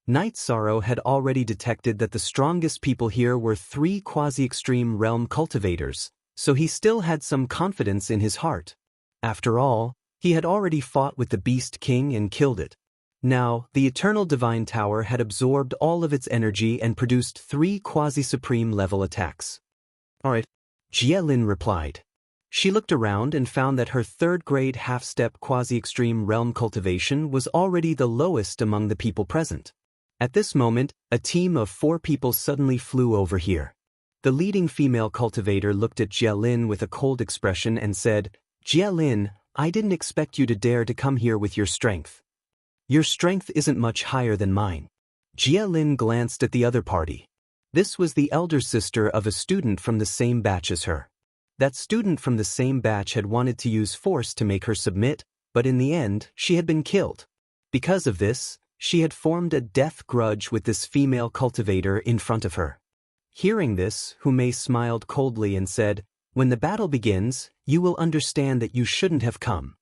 S1: Night Sorrow had already detected that the strongest people here were 3 quasi-extreme realm cultivators, so he still had some confidence in his heart. After all, he had already fought with the Beast King and killed it. Now, the Eternal Divine Tower had absorbed all of its energy and produced 3 quasi-supreme level attacks. Alright, Jie Lin replied. She looked around and found that her 3rd grade half-step quasi-extreme realm cultivation was already the lowest among the people present. At this moment, a team of 4 people suddenly flew over here. The leading female cultivator looked at Jie Lin with a cold expression and said, Jie Lin, I didn't expect you to dare to come here with your strength. Your strength isn't much higher than mine. Jie Lin glanced at the other party. This was the elder sister of a student from the same batch as her. That student from the same batch had wanted to use force to make her submit, but in the end, she had been killed. Because of this, she had formed a death grudge with this female cultivator in front of her. Hearing this, Hu Mei smiled coldly and said, "When the battle begins, you will understand that you shouldn't have come."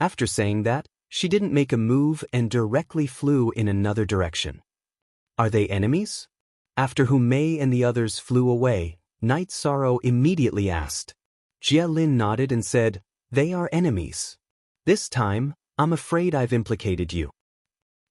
S1: After saying that, she didn't make a move and directly flew in another direction. Are they enemies? After Hu Mei and the others flew away, Night Sorrow immediately asked. Jia Lin nodded and said, "They are enemies. This time, I'm afraid I've implicated you."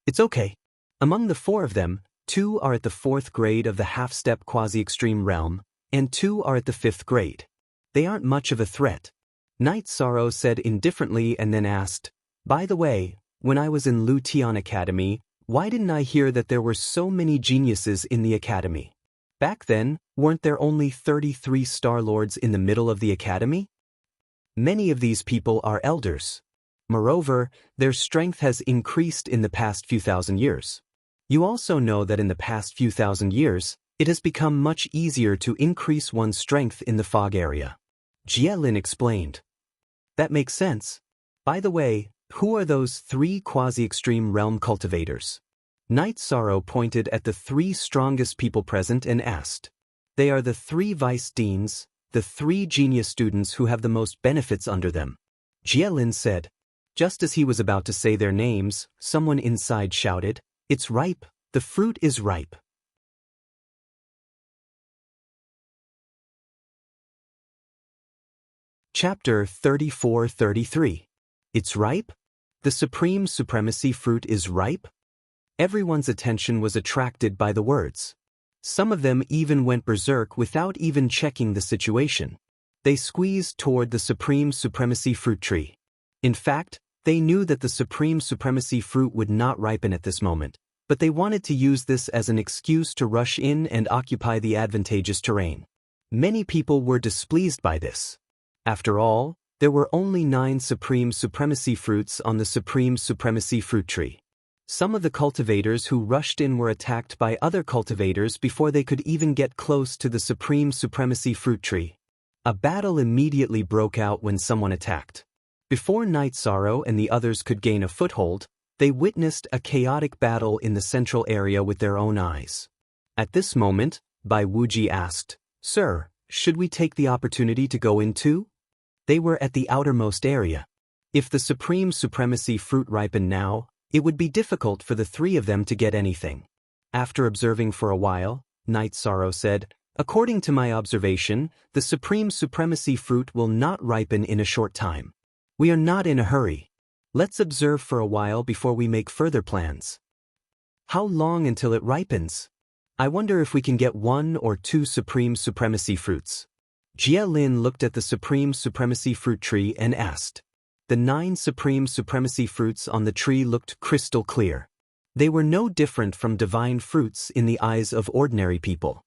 S1: "It's okay. Among the 4 of them, 2 are at the 4th grade of the half-step quasi-extreme realm, and 2 are at the 5th grade. They aren't much of a threat." Night Sorrow said indifferently and then asked, "By the way, when I was in Lu Tian Academy, why didn't I hear that there were so many geniuses in the academy? Back then, weren't there only 33 Star Lords in the middle of the academy? Many of these people are elders. Moreover, their strength has increased in the past few thousand years. You also know that in the past few thousand years, it has become much easier to increase one's strength in the fog area." Jia Lin explained. "That makes sense. By the way, who are those 3 quasi-extreme realm cultivators?" Night Sorrow pointed at the 3 strongest people present and asked. "They are the 3 vice deans, the 3 genius students who have the most benefits under them." Jia Lin said. Just as he was about to say their names, someone inside shouted, "It's ripe, the fruit is ripe." Chapter 34-33. It's ripe? The supreme supremacy fruit is ripe? Everyone's attention was attracted by the words. Some of them even went berserk without even checking the situation. They squeezed toward the supreme supremacy fruit tree. In fact, they knew that the supreme supremacy fruit would not ripen at this moment, but they wanted to use this as an excuse to rush in and occupy the advantageous terrain. Many people were displeased by this. After all, there were only 9 supreme supremacy fruits on the supreme supremacy fruit tree. Some of the cultivators who rushed in were attacked by other cultivators before they could even get close to the supreme supremacy fruit tree. A battle immediately broke out when someone attacked. Before Night Sorrow and the others could gain a foothold, they witnessed a chaotic battle in the central area with their own eyes. At this moment, Bai Wuji asked, "Sir, should we take the opportunity to go in too?" They were at the outermost area. If the supreme supremacy fruit ripened now, it would be difficult for the 3 of them to get anything. After observing for a while, Night Sorrow said, "According to my observation, the supreme supremacy fruit will not ripen in a short time. We are not in a hurry. Let's observe for a while before we make further plans." "How long until it ripens? I wonder if we can get 1 or 2 supreme supremacy fruits." Jia Lin looked at the supreme supremacy fruit tree and asked. The 9 supreme supremacy fruits on the tree looked crystal clear. They were no different from divine fruits in the eyes of ordinary people.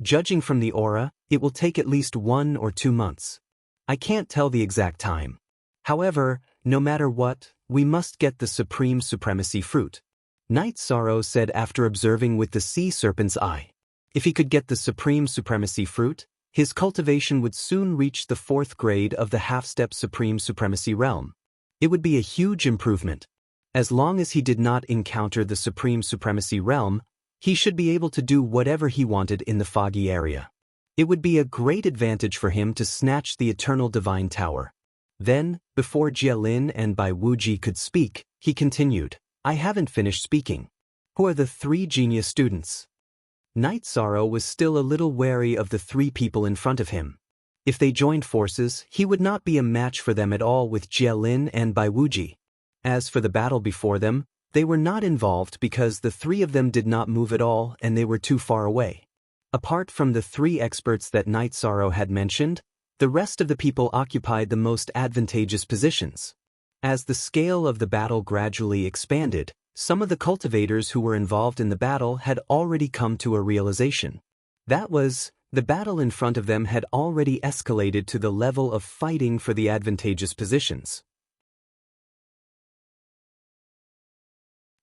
S1: Judging from the aura, it will take at least 1 or 2 months. I can't tell the exact time. However, no matter what, we must get the supreme supremacy fruit. Night Sorrow said after observing with the sea serpent's eye. If he could get the supreme supremacy fruit, his cultivation would soon reach the 4th grade of the half-step supreme supremacy realm. It would be a huge improvement. As long as he did not encounter the supreme supremacy realm, he should be able to do whatever he wanted in the foggy area. It would be a great advantage for him to snatch the eternal divine tower. Then, before Jia Lin and Bai Wuji could speak, he continued, "I haven't finished speaking. Who are the 3 genius students?" Night Sorrow was still a little wary of the 3 people in front of him. If they joined forces, he would not be a match for them at all with Jia Lin and Bai Wuji. As for the battle before them, they were not involved because the 3 of them did not move at all and they were too far away. Apart from the 3 experts that Night Sorrow had mentioned, the rest of the people occupied the most advantageous positions. As the scale of the battle gradually expanded, some of the cultivators who were involved in the battle had already come to a realization. That was, the battle in front of them had already escalated to the level of fighting for the advantageous positions.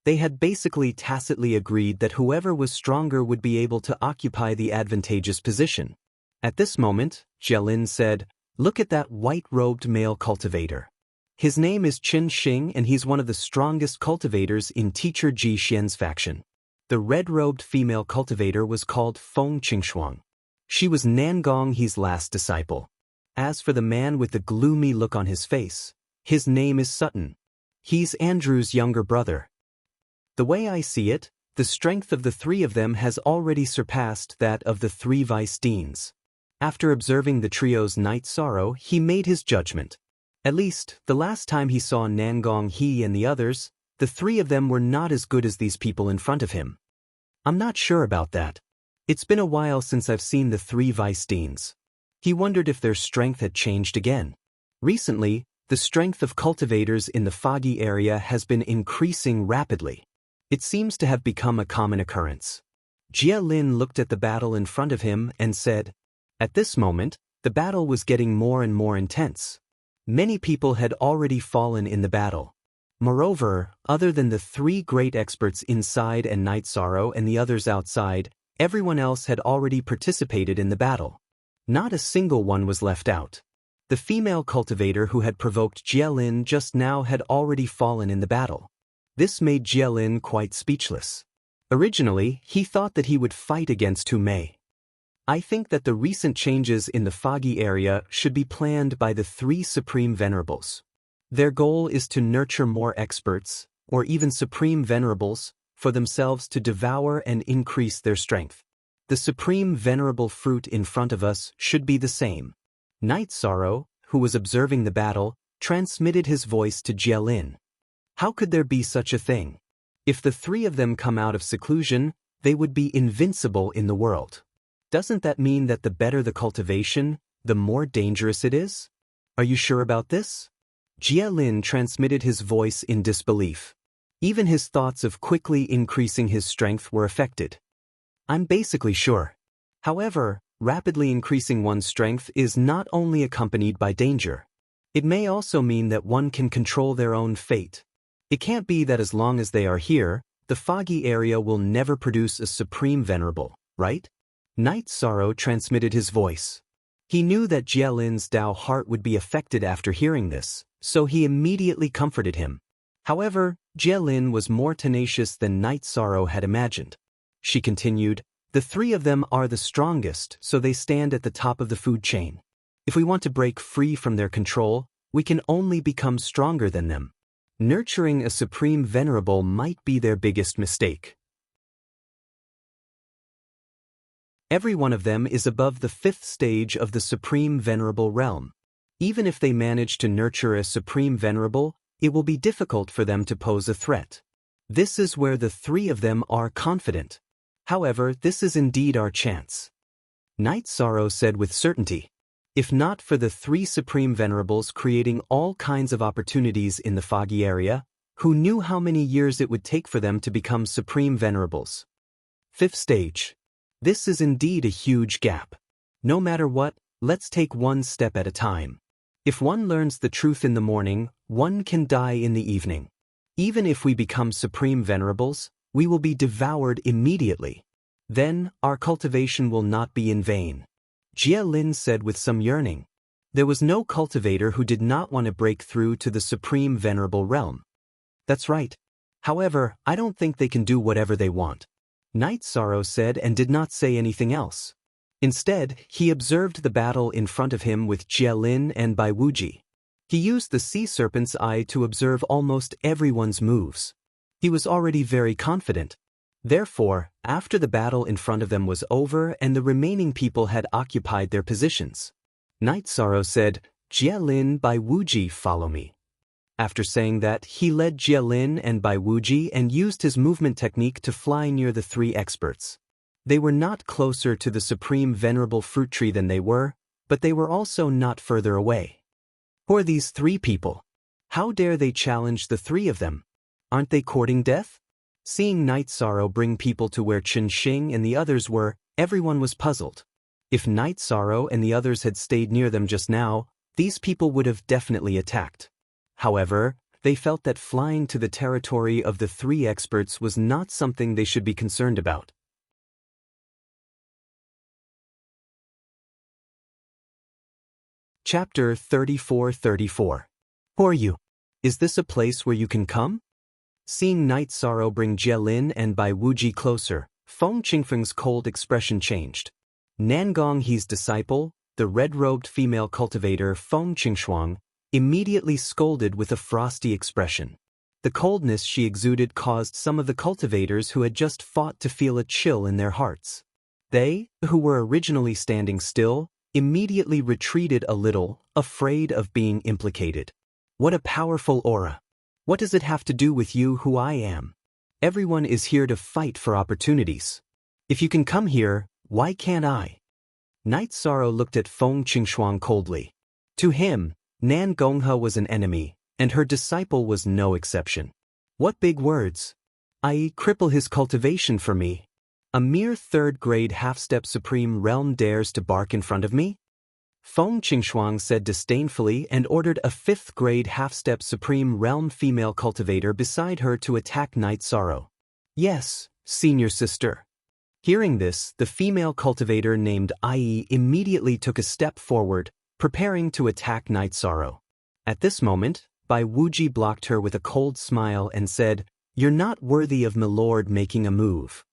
S1: They had basically tacitly agreed that whoever was stronger would be able to occupy the advantageous position. At this moment, Jia Lin said, "Look at that white-robed male cultivator. His name is Qin Xing and he's one of the strongest cultivators in Teacher Ji Xian's faction. The red-robed female cultivator was called Feng Qingshuang. She was Nangong He's last disciple. As for the man with the gloomy look on his face, his name is Sutton. He's Andrew's younger brother. The way I see it, the strength of the three of them has already surpassed that of the three vice deans. After observing the trio's night sorrow, he made his judgment. At least, the last time he saw Nangong He and the others, the three of them were not as good as these people in front of him. I'm not sure about that. It's been a while since I've seen the three vice deans. He wondered if their strength had changed again. Recently, the strength of cultivators in the foggy area has been increasing rapidly. It seems to have become a common occurrence. Jia Lin looked at the battle in front of him and said, at this moment, the battle was getting more and more intense. Many people had already fallen in the battle. Moreover, other than the three great experts inside and Night Sorrow and the others outside, everyone else had already participated in the battle. Not a single one was left out. The female cultivator who had provoked Jia Lin just now had already fallen in the battle. This made Jia Lin quite speechless. Originally, he thought that he would fight against Tu Mei. I think that the recent changes in the foggy area should be planned by the three Supreme Venerables. Their goal is to nurture more experts, or even Supreme Venerables, for themselves to devour and increase their strength. The Supreme Venerable fruit in front of us should be the same. Night Sorrow, who was observing the battle, transmitted his voice to Jia Lin. How could there be such a thing? If the three of them come out of seclusion, they would be invincible in the world. Doesn't that mean that the better the cultivation, the more dangerous it is? Are you sure about this? Jia Lin transmitted his voice in disbelief. Even his thoughts of quickly increasing his strength were affected. I'm basically sure. However, rapidly increasing one's strength is not only accompanied by danger. It may also mean that one can control their own fate. It can't be that as long as they are here, the foggy area will never produce a Supreme Venerable, right? Night Sorrow transmitted his voice. He knew that Jia Lin's Dao heart would be affected after hearing this, so he immediately comforted him. However, Jia Lin was more tenacious than Night Sorrow had imagined. She continued, the three of them are the strongest, so they stand at the top of the food chain. If we want to break free from their control, we can only become stronger than them. Nurturing a Supreme Venerable might be their biggest mistake. Every one of them is above the fifth stage of the Supreme Venerable realm. Even if they manage to nurture a Supreme Venerable, it will be difficult for them to pose a threat. This is where the three of them are confident. However, this is indeed our chance. Night Sorrow said with certainty. If not for the three Supreme Venerables creating all kinds of opportunities in the foggy area, who knew how many years it would take for them to become Supreme Venerables? Fifth stage. This is indeed a huge gap. No matter what, let's take one step at a time. If one learns the truth in the morning, one can die in the evening. Even if we become Supreme Venerables, we will be devoured immediately. Then, our cultivation will not be in vain. Jia Lin said with some yearning. There was no cultivator who did not want to break through to the Supreme Venerable realm. That's right. However, I don't think they can do whatever they want. Night Sorrow said and did not say anything else. Instead, he observed the battle in front of him with Jia Lin and Bai Wuji. He used the sea serpent's eye to observe almost everyone's moves. He was already very confident. Therefore, after the battle in front of them was over and the remaining people had occupied their positions, Night Sorrow said, Jia Lin, Bai Wuji, follow me. After saying that, he led Jia Lin and Bai Wuji and used his movement technique to fly near the three experts. They were not closer to the Supreme Venerable Fruit Tree than they were, but they were also not further away. Who are these three people? How dare they challenge the three of them? Aren't they courting death? Seeing Night Sorrow bring people to where Chen Xing and the others were, everyone was puzzled. If Night Sorrow and the others had stayed near them just now, these people would have definitely attacked. However, they felt that flying to the territory of the three experts was not something they should be concerned about. Chapter 34-34. Who are you? Is this a place where you can come? Seeing Night Sorrow bring Jielin and Bai Wuji closer, Feng Qingfeng's cold expression changed. Nangong He's disciple, the red-robed female cultivator Feng Qingshuang, immediately scolded with a frosty expression. The coldness she exuded caused some of the cultivators who had just fought to feel a chill in their hearts. They, who were originally standing still, immediately retreated a little, afraid of being implicated. What a powerful aura! What does it have to do with you who I am? Everyone is here to fight for opportunities. If you can come here, why can't I? Night Sorrow looked at Feng Qingshuang coldly. To him, Nan Gonghe was an enemy, and her disciple was no exception. What big words! I cripple his cultivation for me. A mere third-grade half-step supreme realm dares to bark in front of me? Feng Qingshuang said disdainfully and ordered a fifth-grade half-step supreme realm female cultivator beside her to attack Night Sorrow. Yes, senior sister. Hearing this, the female cultivator named Ai immediately took a step forward, preparing to attack Night Sorrow. At this moment, Bai Wuji blocked her with a cold smile and said, "You're not worthy of milord making a move.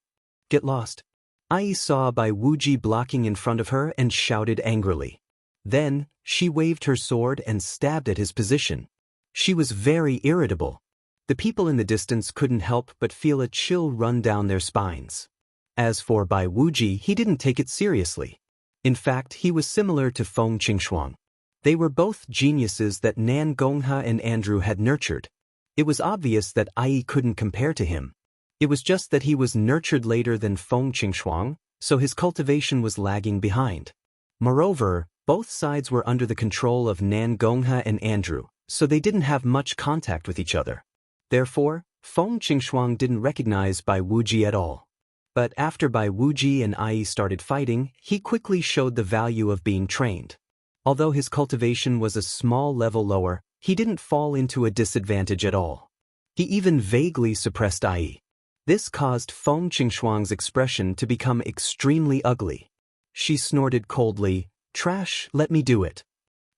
S1: Get lost." Ai saw Bai Wuji blocking in front of her and shouted angrily. Then, she waved her sword and stabbed at his position. She was very irritable. The people in the distance couldn't help but feel a chill run down their spines. As for Bai Wuji, he didn't take it seriously. In fact, he was similar to Feng Qingshuang. They were both geniuses that Nan Gonghe and Andrew had nurtured. It was obvious that Ai couldn't compare to him. It was just that he was nurtured later than Feng Qingshuang, so his cultivation was lagging behind. Moreover, both sides were under the control of Nan Gonghe and Andrew, so they didn't have much contact with each other. Therefore, Feng Qingshuang didn't recognize Bai Wuji at all. But after Bai Wuji and Ai started fighting, he quickly showed the value of being trained. Although his cultivation was a small level lower, he didn't fall into a disadvantage at all. He even vaguely suppressed Ai. This caused Feng Qingshuang's expression to become extremely ugly. She snorted coldly, "Trash, let me do it."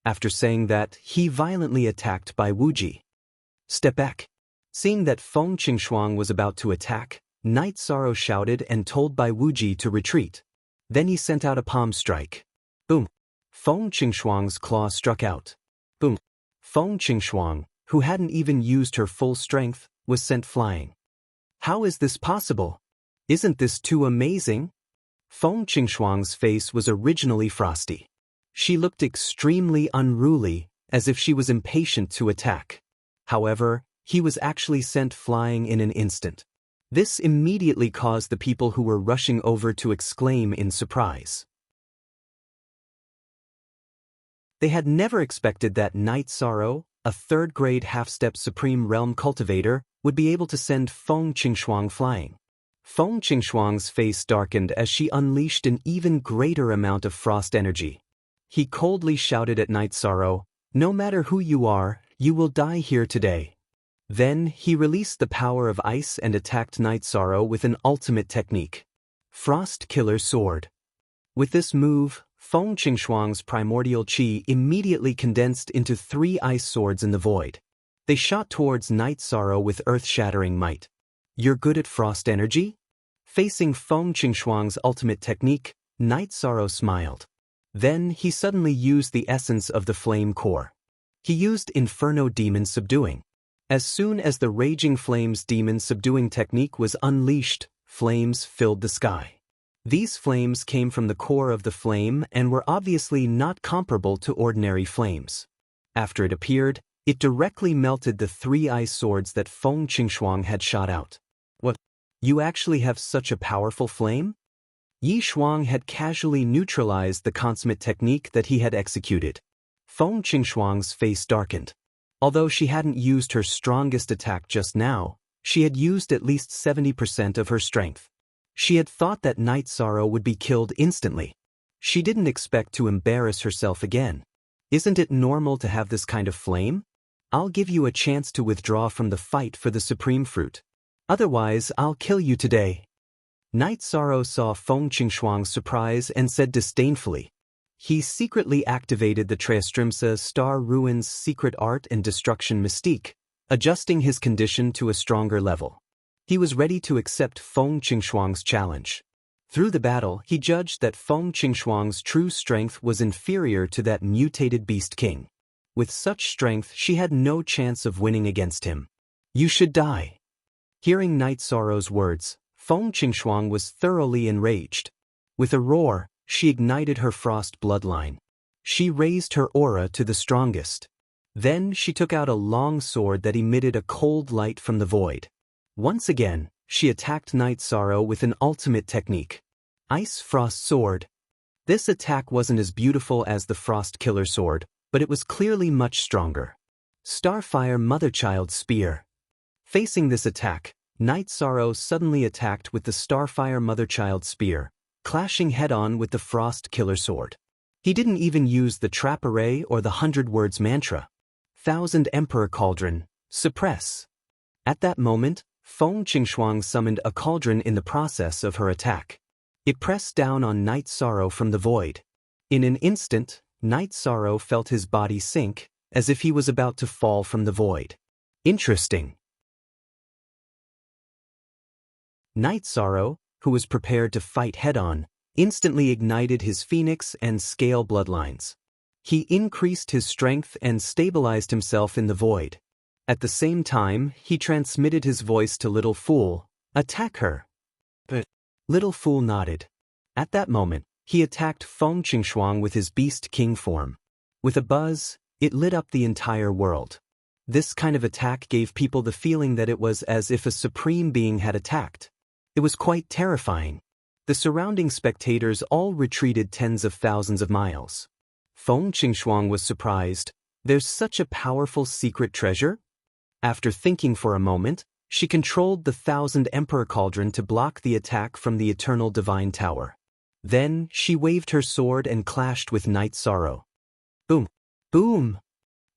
S1: After saying that, he violently attacked Bai Wuji. "Step back." Seeing that Feng Qingshuang was about to attack, Night Sorrow shouted and told Bai Wuji to retreat. Then he sent out a palm strike. Boom! Feng Qingshuang's claw struck out. Boom! Feng Qingshuang, who hadn't even used her full strength, was sent flying. How is this possible? Isn't this too amazing? Feng Qingshuang's face was originally frosty. She looked extremely unruly, as if she was impatient to attack. However, he was actually sent flying in an instant. This immediately caused the people who were rushing over to exclaim in surprise. They had never expected that Night Sorrow, a third-grade half-step supreme realm cultivator, would be able to send Feng Qingshuang flying. Feng Qingshuang's face darkened as she unleashed an even greater amount of frost energy. He coldly shouted at Night Sorrow, "No matter who you are, you will die here today." Then, he released the power of ice and attacked Night Sorrow with an ultimate technique. Frost Killer Sword. With this move, Feng Qingshuang's primordial qi immediately condensed into 3 ice swords in the void. They shot towards Night Sorrow with earth-shattering might. "You're good at frost energy?" Facing Feng Qingshuang's ultimate technique, Night Sorrow smiled. Then he suddenly used the essence of the flame core. He used Inferno Demon Subduing. As soon as the Raging Flames Demon Subduing technique was unleashed, flames filled the sky. These flames came from the core of the flame and were obviously not comparable to ordinary flames. After it appeared, it directly melted the 3 ice swords that Feng Qingshuang had shot out. "What? You actually have such a powerful flame?" Yi Shuang had casually neutralized the consummate technique that he had executed. Feng Qingshuang's face darkened. Although she hadn't used her strongest attack just now, she had used at least 70% of her strength. She had thought that Night Sorrow would be killed instantly. She didn't expect to embarrass herself again. Isn't it normal to have this kind of flame? I'll give you a chance to withdraw from the fight for the Supreme Fruit. Otherwise, I'll kill you today. Night Sorrow saw Feng Qingshuang's surprise and said disdainfully. He secretly activated the Trastrimsa Star Ruins secret art and destruction mystique, adjusting his condition to a stronger level. He was ready to accept Feng Qingshuang's challenge. Through the battle, he judged that Feng Qingshuang's true strength was inferior to that mutated Beast King. With such strength, she had no chance of winning against him. You should die. Hearing Night Sorrow's words, Feng Qingshuang was thoroughly enraged. With a roar, she ignited her frost bloodline. She raised her aura to the strongest. Then she took out a long sword that emitted a cold light from the void. Once again, she attacked Night Sorrow with an ultimate technique. Ice Frost Sword. This attack wasn't as beautiful as the Frost Killer Sword, but it was clearly much stronger. Starfire Motherchild Spear. Facing this attack, Night Sorrow suddenly attacked with the Starfire Motherchild Spear, clashing head-on with the Frost Killer Sword. He didn't even use the Trap Array or the 100 Words mantra. Thousand Emperor Cauldron, suppress. At that moment, Feng Qingshuang summoned a cauldron in the process of her attack. It pressed down on Night Sorrow from the void. In an instant, Night Sorrow felt his body sink, as if he was about to fall from the void. Interesting. Night Sorrow, who was prepared to fight head-on, instantly ignited his Phoenix and Scale bloodlines. He increased his strength and stabilized himself in the void. At the same time, he transmitted his voice to Little Fool, attack her. But Little Fool nodded. At that moment, he attacked Feng Qingshuang with his Beast King form. With a buzz, it lit up the entire world. This kind of attack gave people the feeling that it was as if a supreme being had attacked. It was quite terrifying. The surrounding spectators all retreated tens of thousands of miles. Feng Qingshuang was surprised. There's such a powerful secret treasure? After thinking for a moment, she controlled the Thousand Emperor Cauldron to block the attack from the Eternal Divine Tower. Then, she waved her sword and clashed with Night Sorrow. Boom! Boom!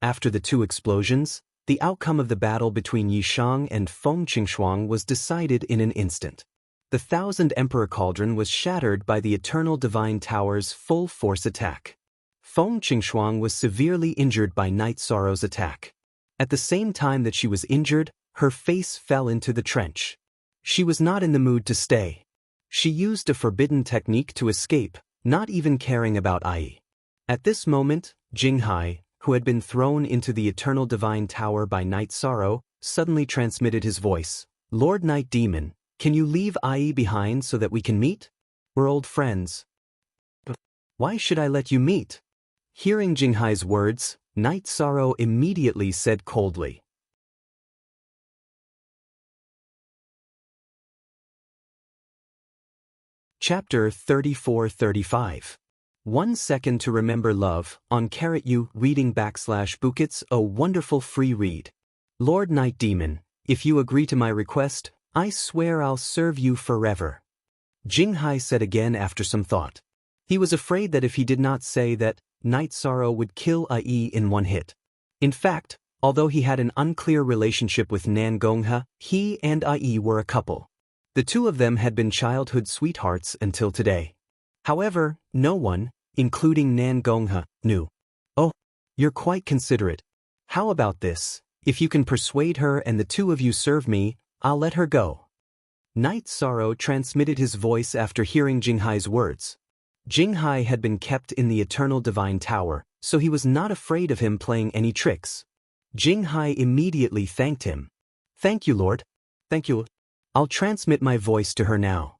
S1: After the two explosions, the outcome of the battle between Yishang and Feng Qingshuang was decided in an instant. The Thousand Emperor Cauldron was shattered by the Eternal Divine Tower's full-force attack. Feng Qingshuang was severely injured by Night Sorrow's attack. At the same time that she was injured, her face fell into the trench. She was not in the mood to stay. She used a forbidden technique to escape, not even caring about Ai. At this moment, Jinghai, who had been thrown into the Eternal Divine Tower by Night Sorrow, suddenly transmitted his voice. Lord Night Demon, can you leave Ai behind so that we can meet? We're old friends. But why should I let you meet? Hearing Jinghai's words, Night Sorrow immediately said coldly. Chapter 34-35. 1 Second to Remember Love, on /U, reading /Bookits, a wonderful free read. Lord Night Demon, if you agree to my request, I swear I'll serve you forever. Jinghai said again after some thought. He was afraid that if he did not say that, Night Sorrow would kill Ai in one hit. In fact, although he had an unclear relationship with Nan Gonghe, he and Ai were a couple. The two of them had been childhood sweethearts until today. However, no one, including Nan Gonghe, knew. Oh, you're quite considerate. How about this? If you can persuade her and the two of you serve me, I'll let her go. Night Sorrow transmitted his voice after hearing Jinghai's words. Jinghai had been kept in the Eternal Divine Tower, so he was not afraid of him playing any tricks. Jinghai immediately thanked him. Thank you, Lord. Thank you. I'll transmit my voice to her now.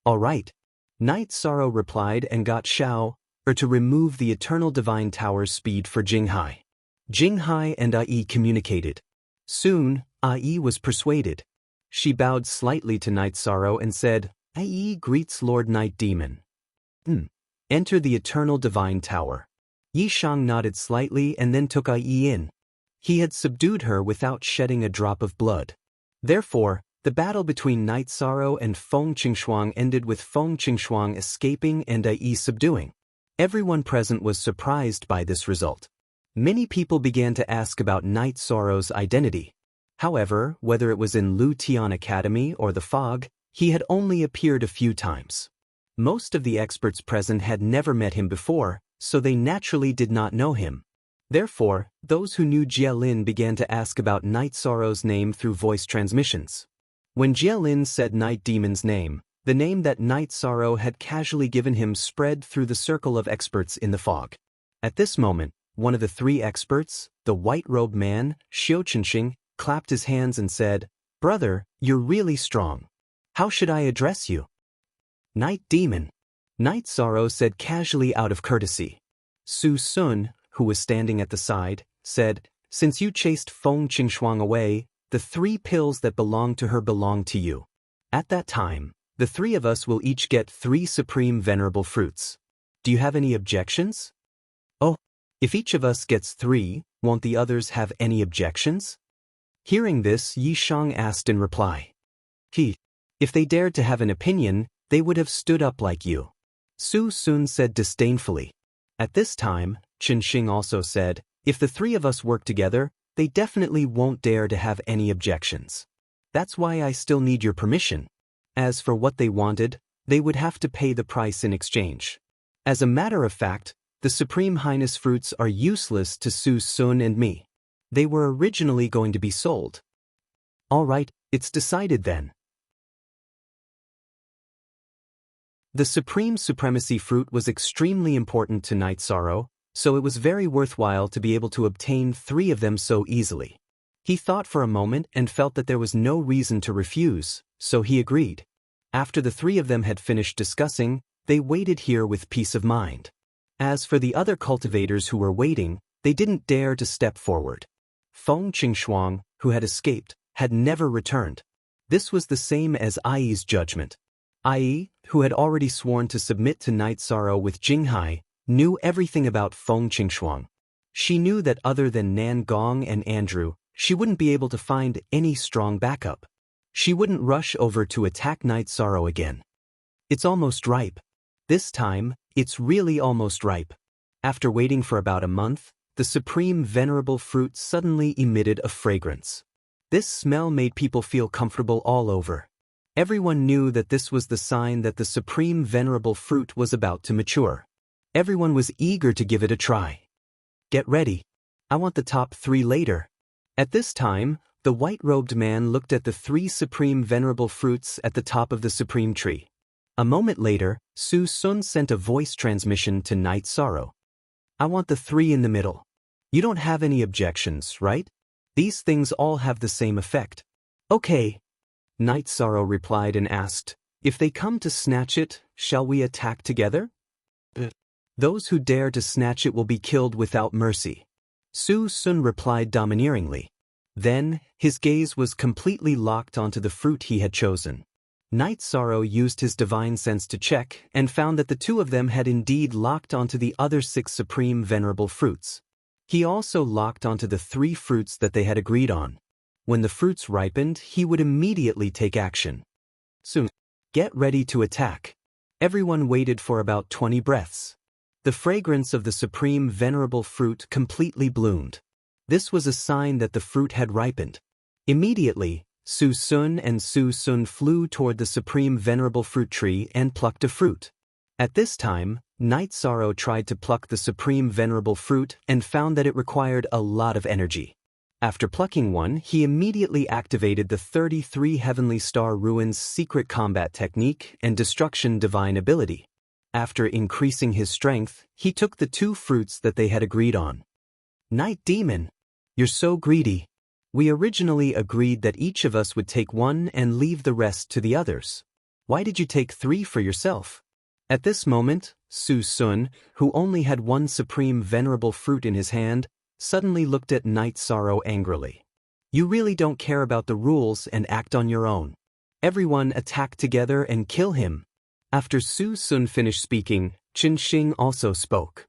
S1: All right. Night Sorrow replied and got Shao, to remove the Eternal Divine Tower's speed for Jinghai. Jinghai and Ai communicated. Soon, Ai was persuaded. She bowed slightly to Night Sorrow and said, Ai greets Lord Night Demon. Enter the Eternal Divine Tower. Yishang nodded slightly and then took Ai in. He had subdued her without shedding a drop of blood. Therefore, the battle between Night Sorrow and Feng Qingshuang ended with Feng Qingshuang escaping and Ai subduing. Everyone present was surprised by this result. Many people began to ask about Night Sorrow's identity. However, whether it was in Lu Tian Academy or the Fog, he had only appeared a few times. Most of the experts present had never met him before, so they naturally did not know him. Therefore, those who knew Jialin began to ask about Night Sorrow's name through voice transmissions. When Jialin said Night Demon's name, the name that Night Sorrow had casually given him spread through the circle of experts in the fog. At this moment, one of the three experts, the white-robed man, Xiao Chenxing, clapped his hands and said, "Brother, you're really strong. How should I address you?" "Night Demon," Night Sorrow said casually out of courtesy. Su Sun, who was standing at the side, said, "Since you chased Feng Qingxuang away, the 3 pills that belong to her belong to you. At that time, the 3 of us will each get 3 supreme venerable fruits. Do you have any objections?" "Oh, if each of us gets 3, won't the others have any objections?" Hearing this, Yi Shang asked in reply. If they dared to have an opinion, they would have stood up like you," Su Sun said disdainfully. At this time, Chen Xing also said, "If the 3 of us work together, they definitely won't dare to have any objections. That's why I still need your permission." As for what they wanted, they would have to pay the price in exchange. As a matter of fact, the Supreme Highness fruits are useless to Su Sun and me. They were originally going to be sold. "All right, it's decided then." The Supreme Supremacy fruit was extremely important to Night Sorrow, so it was very worthwhile to be able to obtain 3 of them so easily. He thought for a moment and felt that there was no reason to refuse, so he agreed. After the 3 of them had finished discussing, they waited here with peace of mind. As for the other cultivators who were waiting, they didn't dare to step forward. Feng Qingxuang, who had escaped, had never returned. This was the same as Ai's judgment. Ai, who had already sworn to submit to Night Sorrow with Jinghai, knew everything about Feng Qingxuang. She knew that other than Nan Gong and Andrew, she wouldn't be able to find any strong backup. She wouldn't rush over to attack Night Sorrow again. It's almost ripe. This time, it's really almost ripe. After waiting for about a month, the supreme venerable fruit suddenly emitted a fragrance. This smell made people feel comfortable all over. Everyone knew that this was the sign that the supreme venerable fruit was about to mature. Everyone was eager to give it a try. "Get ready. I want the top 3 later." At this time, the white-robed man looked at the 3 supreme venerable fruits at the top of the supreme tree. A moment later, Su Sun sent a voice transmission to Night Sorrow. "I want the 3 in the middle. You don't have any objections, right? These things all have the same effect." "Okay." Night Sorrow replied and asked, "If they come to snatch it, shall we attack together?" "Those who dare to snatch it will be killed without mercy," Su Sun replied domineeringly. Then, his gaze was completely locked onto the fruit he had chosen. Night Sorrow used his divine sense to check and found that the 2 of them had indeed locked onto the other 6 supreme venerable fruits. He also locked onto the 3 fruits that they had agreed on. When the fruits ripened, he would immediately take action. Soon, get ready to attack. Everyone waited for about 20 breaths. The fragrance of the supreme venerable fruit completely bloomed. This was a sign that the fruit had ripened. Immediately, Su Sun and Su Sun flew toward the supreme venerable fruit tree and plucked a fruit. At this time, Night Sorrow tried to pluck the supreme venerable fruit and found that it required a lot of energy. After plucking one, he immediately activated the 33 Heavenly Star Ruins secret combat technique and destruction divine ability. After increasing his strength, he took the 2 fruits that they had agreed on. "Night Demon, you're so greedy. We originally agreed that each of us would take 1 and leave the rest to the others. Why did you take 3 for yourself?" At this moment, Su Sun, who only had 1 supreme venerable fruit in his hand, suddenly looked at Night Sorrow angrily. "You really don't care about the rules and act on your own. Everyone attack together and kill him." After Su Sun finished speaking, Chen Xing also spoke.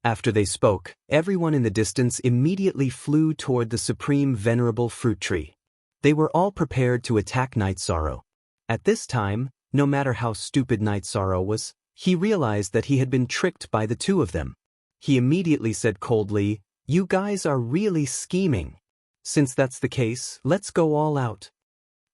S1: After they spoke, everyone in the distance immediately flew toward the supreme venerable fruit tree. They were all prepared to attack Night Sorrow. At this time, no matter how stupid Night Sorrow was, he realized that he had been tricked by the 2 of them. He immediately said coldly, "You guys are really scheming. Since that's the case, let's go all out."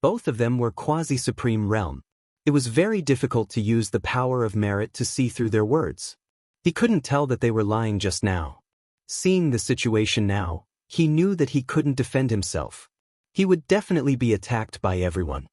S1: Both of them were quasi-supreme realm. It was very difficult to use the power of merit to see through their words. He couldn't tell that they were lying just now. Seeing the situation now, he knew that he couldn't defend himself. He would definitely be attacked by everyone.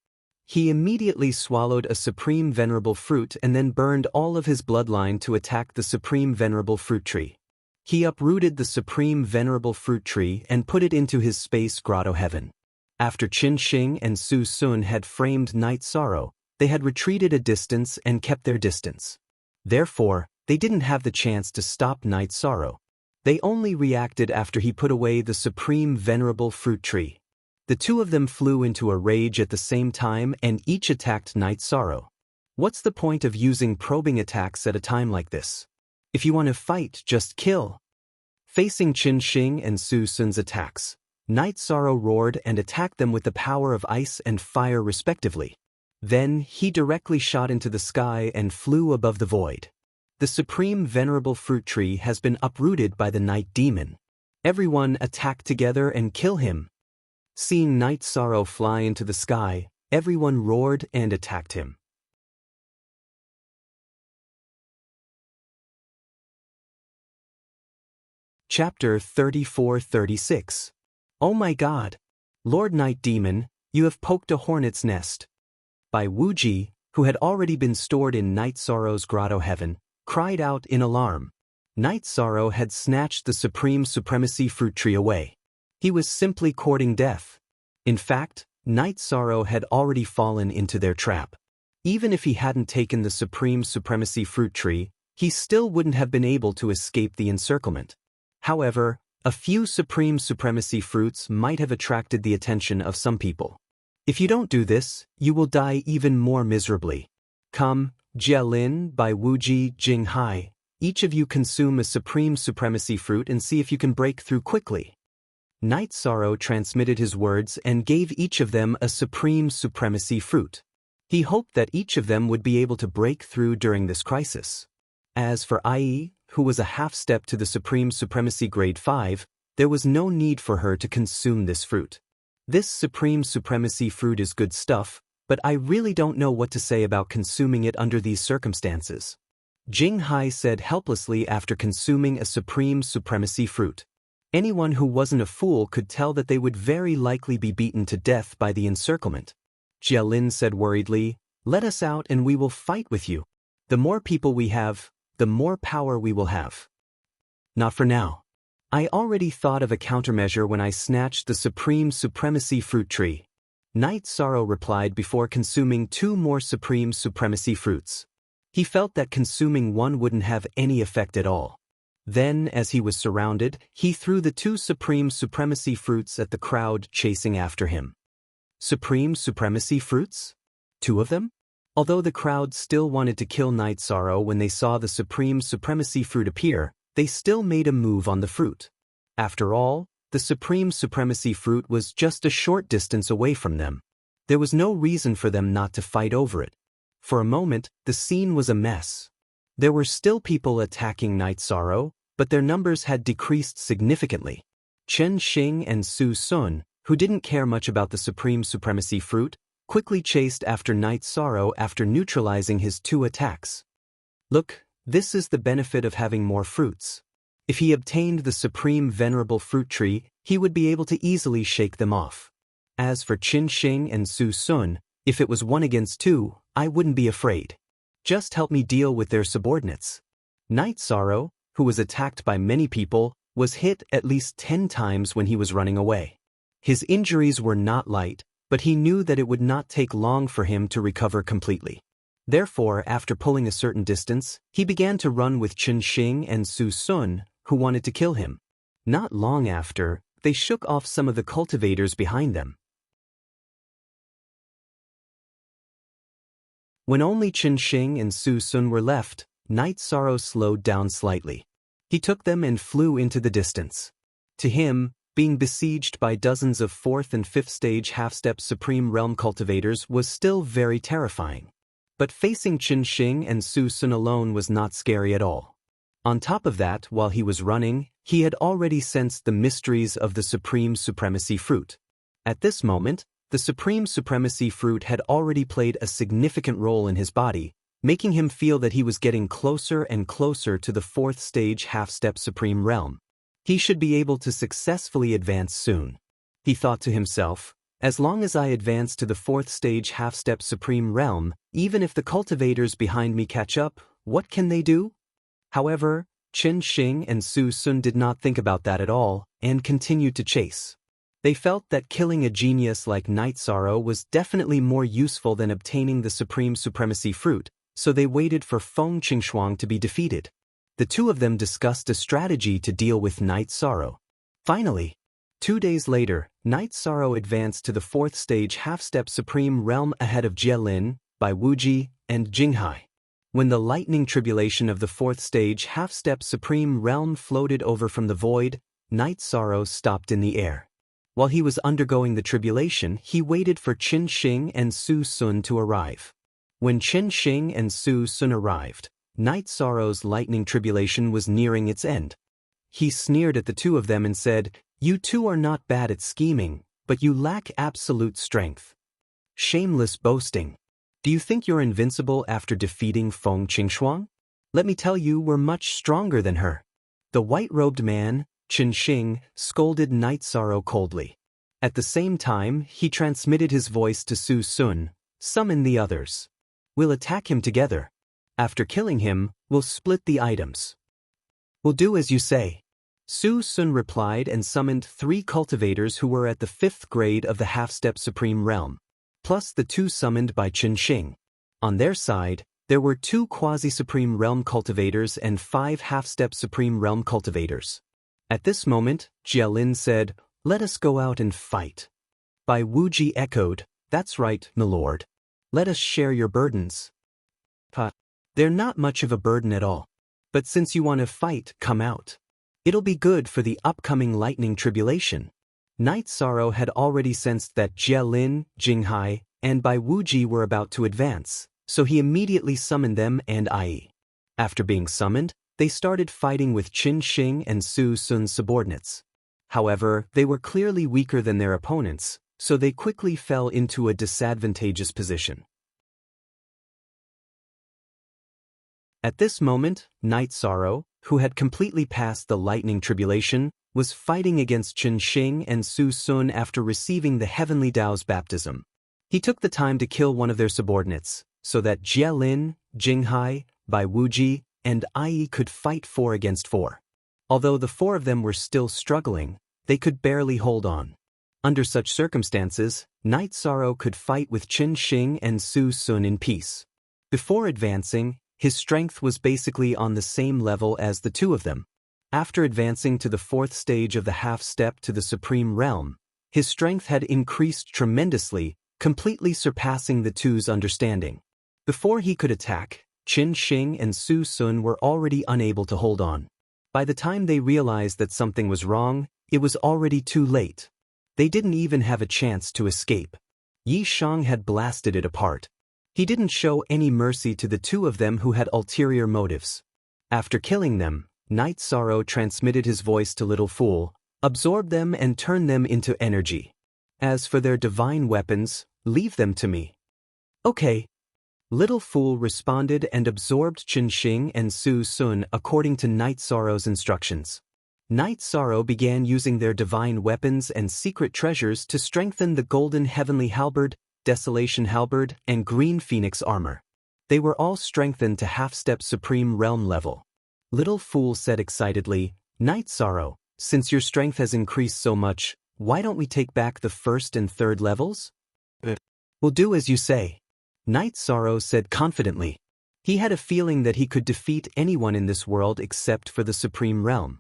S1: He immediately swallowed a supreme venerable fruit and then burned all of his bloodline to attack the supreme venerable fruit tree. He uprooted the supreme venerable fruit tree and put it into his space grotto heaven. After Qin Shing and Su Sun had framed Night Sorrow, they had retreated a distance and kept their distance. Therefore, they didn't have the chance to stop Night Sorrow. They only reacted after he put away the supreme venerable fruit tree. The two of them flew into a rage at the same time and each attacked Night Sorrow. What's the point of using probing attacks at a time like this? If you want to fight, just kill. Facing Qin Shing and Su Sun's attacks, Night Sorrow roared and attacked them with the power of ice and fire respectively. Then he directly shot into the sky and flew above the void. The supreme venerable fruit tree has been uprooted by the Night Demon. Everyone attack together and kill him. Seeing Night Sorrow fly into the sky, everyone roared and attacked him. Chapter 34-36. Oh my God! Lord Night Demon, you have poked a hornet's nest. By Wu Ji, who had already been stored in Night Sorrow's grotto heaven, cried out in alarm. Night Sorrow had snatched the supreme supremacy fruit tree away. He was simply courting death. In fact, Night Sorrow had already fallen into their trap. Even if he hadn't taken the supreme supremacy fruit tree, he still wouldn't have been able to escape the encirclement. However, a few supreme supremacy fruits might have attracted the attention of some people. If you don't do this, you will die even more miserably. Come, Jialin by Wuji Jinghai, each of you consume a supreme supremacy fruit and see if you can break through quickly. Night Sorrow transmitted his words and gave each of them a supreme supremacy fruit. He hoped that each of them would be able to break through during this crisis. As for Ai, who was a half-step to the Supreme Supremacy Grade 5, there was no need for her to consume this fruit. This Supreme Supremacy fruit is good stuff, but I really don't know what to say about consuming it under these circumstances. Jinghai said helplessly after consuming a Supreme Supremacy fruit. Anyone who wasn't a fool could tell that they would very likely be beaten to death by the encirclement. Jialin said worriedly, "Let us out and we will fight with you. The more people we have, the more power we will have." Not for now. I already thought of a countermeasure when I snatched the Supreme Supremacy fruit tree. Night Sorrow replied before consuming 2 more Supreme Supremacy fruits. He felt that consuming one wouldn't have any effect at all. Then, as he was surrounded, he threw the 2 Supreme Supremacy fruits at the crowd chasing after him. Supreme Supremacy fruits? 2 of them? Although the crowd still wanted to kill Night Sorrow when they saw the Supreme Supremacy fruit appear, they still made a move on the fruit. After all, the Supreme Supremacy fruit was just a short distance away from them. There was no reason for them not to fight over it. For a moment, the scene was a mess. There were still people attacking Night Sorrow, but their numbers had decreased significantly. Qin Shing and Su Sun, who didn't care much about the Supreme Supremacy fruit, quickly chased after Night Sorrow after neutralizing his 2 attacks. Look, this is the benefit of having more fruits. If he obtained the Supreme Venerable Fruit Tree, he would be able to easily shake them off. As for Qin Shing and Su Sun, if it was 1 against 2, I wouldn't be afraid. Just help me deal with their subordinates. Night Sorrow, who was attacked by many people, was hit at least 10 times when he was running away. His injuries were not light, but he knew that it would not take long for him to recover completely. Therefore, after pulling a certain distance, he began to run with Qin Shing and Su Sun, who wanted to kill him. Not long after, they shook off some of the cultivators behind them. When only Qin Shing and Su Sun were left, Night Sorrow slowed down slightly. He took them and flew into the distance. To him, being besieged by dozens of 4th and 5th stage half-step Supreme Realm cultivators was still very terrifying. But facing Qin Shing and Su Sun alone was not scary at all. On top of that, while he was running, he had already sensed the mysteries of the Supreme Supremacy fruit. At this moment, the Supreme Supremacy fruit had already played a significant role in his body, making him feel that he was getting closer and closer to the fourth stage half-step supreme realm. He should be able to successfully advance soon. He thought to himself, as long as I advance to the fourth stage half-step supreme realm, even if the cultivators behind me catch up, what can they do? However, Qin Xing and Su Sun did not think about that at all, and continued to chase. They felt that killing a genius like Night Sorrow was definitely more useful than obtaining the Supreme Supremacy Fruit, so they waited for Feng Qingshuang to be defeated. The two of them discussed a strategy to deal with Night Sorrow. Finally, 2 days later, Night Sorrow advanced to the fourth stage half-step supreme realm ahead of Jielin, Bai Wuji, and Jinghai. When the lightning tribulation of the fourth stage half-step supreme realm floated over from the void, Night Sorrow stopped in the air. While he was undergoing the tribulation, he waited for Qin Xing and Su Sun to arrive. When Qin Xing and Su Sun arrived, Night Sorrow's lightning tribulation was nearing its end. He sneered at the two of them and said, "You two are not bad at scheming, but you lack absolute strength. Shameless boasting. Do you think you're invincible after defeating Feng Qingshuang? Let me tell you, we're much stronger than her." The white-robed man, Qin Xing, scolded Night Sorrow coldly. At the same time, he transmitted his voice to Su Sun, "Summon the others. We'll attack him together. After killing him, we'll split the items." "We'll do as you say." Su Sun replied and summoned 3 cultivators who were at the 5th grade of the half-step supreme realm, plus the 2 summoned by Qin Xing. On their side, there were 2 quasi-supreme realm cultivators and 5 half-step supreme realm cultivators. At this moment, Jielin said, "Let us go out and fight." Bai Wuji echoed, "That's right, milord. Let us share your burdens." "They're not much of a burden at all. But since you want to fight, come out. It'll be good for the upcoming lightning tribulation." Night Sorrow had already sensed that Jielin, Jinghai, and Bai Wuji were about to advance, so he immediately summoned them and Ai. After being summoned, they started fighting with Qin Xing and Su Sun's subordinates. However, they were clearly weaker than their opponents, so they quickly fell into a disadvantageous position. At this moment, Night Sorrow, who had completely passed the lightning tribulation, was fighting against Qin Xing and Su Sun after receiving the Heavenly Tao's baptism. He took the time to kill one of their subordinates, so that Jielin, Jinghai, Bai Wuji, and Ai could fight 4 against 4. Although the 4 of them were still struggling, they could barely hold on. Under such circumstances, Night Sorrow could fight with Qin Xing and Su Sun in peace. Before advancing, his strength was basically on the same level as the 2 of them. After advancing to the 4th stage of the half-step to the Supreme Realm, his strength had increased tremendously, completely surpassing the 2's understanding. Before he could attack, Qin Xing and Su Sun were already unable to hold on. By the time they realized that something was wrong, it was already too late. They didn't even have a chance to escape. Yi Shang had blasted it apart. He didn't show any mercy to the 2 of them who had ulterior motives. After killing them, Night Sorrow transmitted his voice to Little Fool, absorbed them and turned them into energy. "As for their divine weapons, leave them to me." "Okay." Little Fool responded and absorbed Qin Xing and Su Sun according to Night Sorrow's instructions. Night Sorrow began using their divine weapons and secret treasures to strengthen the Golden Heavenly Halberd, Desolation Halberd, and Green Phoenix armor. They were all strengthened to half-step Supreme Realm level. Little Fool said excitedly, "Night Sorrow, since your strength has increased so much, why don't we take back the 1st and 3rd levels?" "We'll do as you say." Night Sorrow said confidently. He had a feeling that he could defeat anyone in this world except for the Supreme Realm.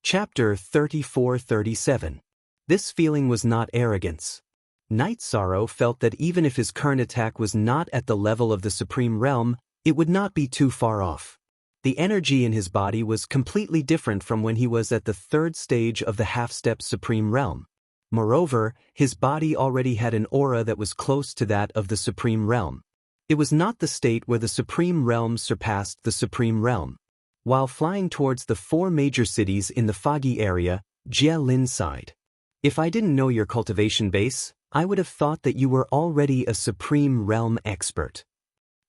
S1: Chapter 34-37. This feeling was not arrogance. Night Sorrow felt that even if his current attack was not at the level of the Supreme Realm, it would not be too far off. The energy in his body was completely different from when he was at the 3rd stage of the half-step Supreme Realm. Moreover, his body already had an aura that was close to that of the Supreme Realm. It was not the state where the Supreme Realm surpassed the Supreme Realm. While flying towards the 4 major cities in the foggy area, Jielin sighed. If I didn't know your cultivation base, I would have thought that you were already a Supreme Realm expert.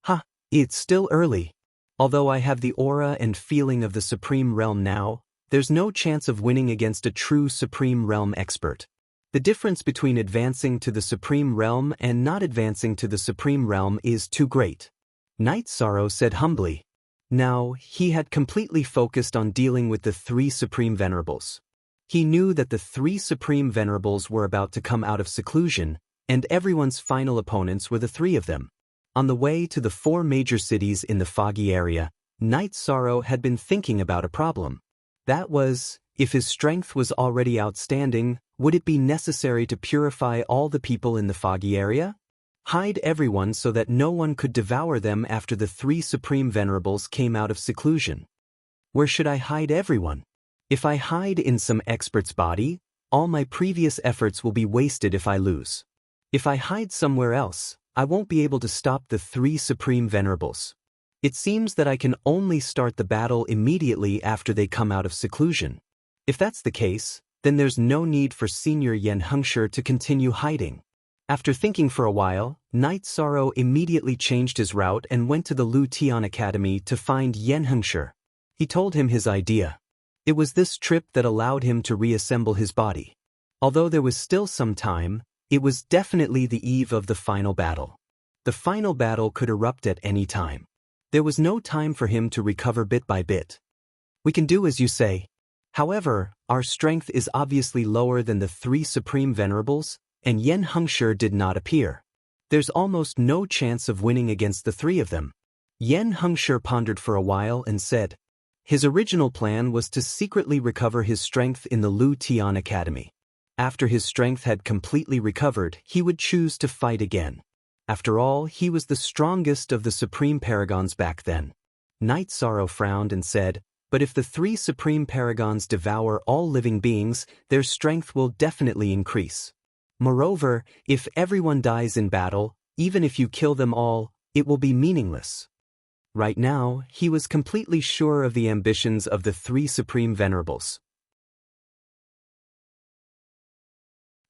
S1: Ha, it's still early. Although I have the aura and feeling of the Supreme Realm now, there's no chance of winning against a true Supreme Realm expert. The difference between advancing to the Supreme Realm and not advancing to the Supreme Realm is too great. Night Sorrow said humbly. Now, he had completely focused on dealing with the 3 Supreme Venerables. He knew that the 3 Supreme Venerables were about to come out of seclusion, and everyone's final opponents were the 3 of them. On the way to the 4 major cities in the foggy area, Night Sorrow had been thinking about a problem. That was, if his strength was already outstanding, would it be necessary to purify all the people in the foggy area? Hide everyone so that no one could devour them after the 3 Supreme Venerables came out of seclusion. Where should I hide everyone? If I hide in some expert's body, all my previous efforts will be wasted if I lose. If I hide somewhere else, I won't be able to stop the 3 Supreme Venerables. It seems that I can only start the battle immediately after they come out of seclusion. If that's the case, then there's no need for Senior Yen Hengshi to continue hiding. After thinking for a while, Night Sorrow immediately changed his route and went to the Lu Tian Academy to find Yen Hengshi. He told him his idea. It was this trip that allowed him to reassemble his body. Although there was still some time, it was definitely the eve of the final battle. The final battle could erupt at any time. There was no time for him to recover bit by bit. We can do as you say. However, our strength is obviously lower than the 3 Supreme Venerables, and Yen Hengshi did not appear. There's almost no chance of winning against the 3 of them. Yen Hengshi pondered for a while and said, his original plan was to secretly recover his strength in the Lu Tian Academy. After his strength had completely recovered, he would choose to fight again. After all, he was the strongest of the Supreme Paragons back then. Night Sorrow frowned and said, but if the 3 Supreme Paragons devour all living beings, their strength will definitely increase. Moreover, if everyone dies in battle, even if you kill them all, it will be meaningless. Right now, he was completely sure of the ambitions of the 3 Supreme Venerables.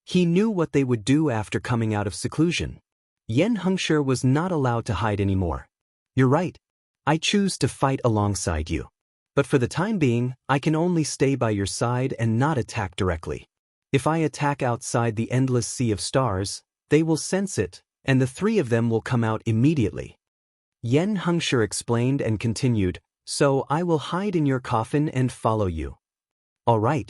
S1: He knew what they would do after coming out of seclusion. Yen Hengshi was not allowed to hide anymore. You're right. I choose to fight alongside you. But for the time being, I can only stay by your side and not attack directly. If I attack outside the endless sea of stars, they will sense it, and the 3 of them will come out immediately. Yen Hengshi explained and continued, so I will hide in your coffin and follow you. All right.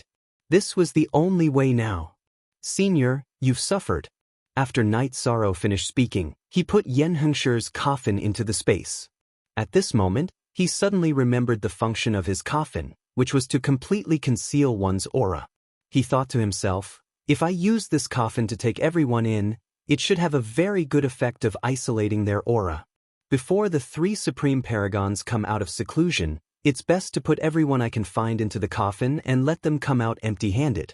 S1: This was the only way now. Senior, you've suffered. After Night Sorrow finished speaking, he put Yen Hengshi's coffin into the space. At this moment, he suddenly remembered the function of his coffin, which was to completely conceal one's aura. He thought to himself, if I use this coffin to take everyone in, it should have a very good effect of isolating their aura. Before the 3 Supreme Paragons come out of seclusion, it's best to put everyone I can find into the coffin and let them come out empty-handed.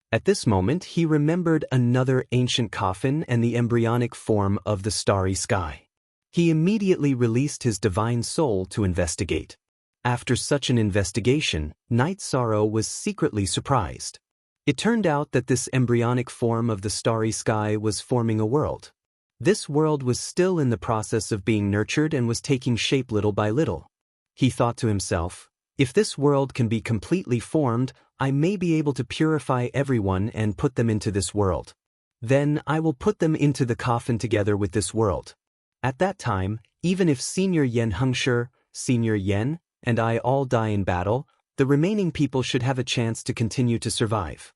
S1: At this moment, he remembered another ancient coffin and the embryonic form of the starry sky. He immediately released his divine soul to investigate. After such an investigation, Night Sorrow was secretly surprised. It turned out that this embryonic form of the starry sky was forming a world. This world was still in the process of being nurtured and was taking shape little by little. He thought to himself, if this world can be completely formed, I may be able to purify everyone and put them into this world. Then I will put them into the coffin together with this world. At that time, even if Senior Yen Hengshi, Senior Yen, and I all die in battle, the remaining people should have a chance to continue to survive.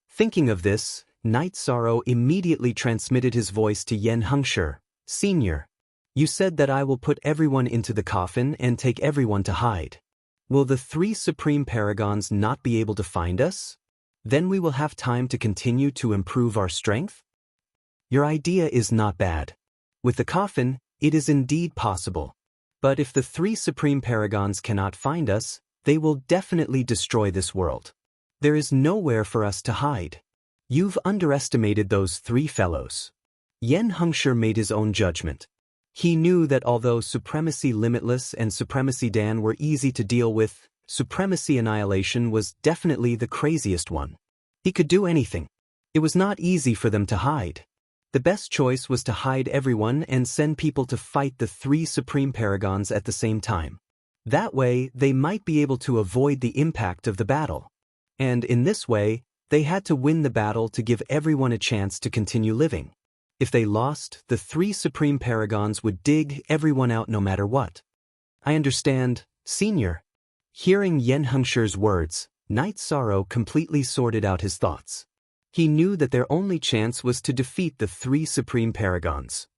S1: Thinking of this, Night Sorrow immediately transmitted his voice to Yen Hengshi. Senior, you said that I will put everyone into the coffin and take everyone to hide. Will the 3 Supreme Paragons not be able to find us? Then we will have time to continue to improve our strength? Your idea is not bad. With the coffin, it is indeed possible. But if the 3 Supreme Paragons cannot find us, they will definitely destroy this world. There is nowhere for us to hide. You've underestimated those 3 fellows. Yen Hengshi made his own judgment. He knew that although Supremacy Limitless and Supremacy Dan were easy to deal with, Supremacy Annihilation was definitely the craziest one. He could do anything. It was not easy for them to hide. The best choice was to hide everyone and send people to fight the 3 supreme paragons at the same time. That way, they might be able to avoid the impact of the battle. And in this way, they had to win the battle to give everyone a chance to continue living. If they lost, the 3 supreme paragons would dig everyone out no matter what. I understand, Senior. Hearing Yen Hengsher's words, Knight Sorrow completely sorted out his thoughts. He knew that their only chance was to defeat the 3 supreme paragons.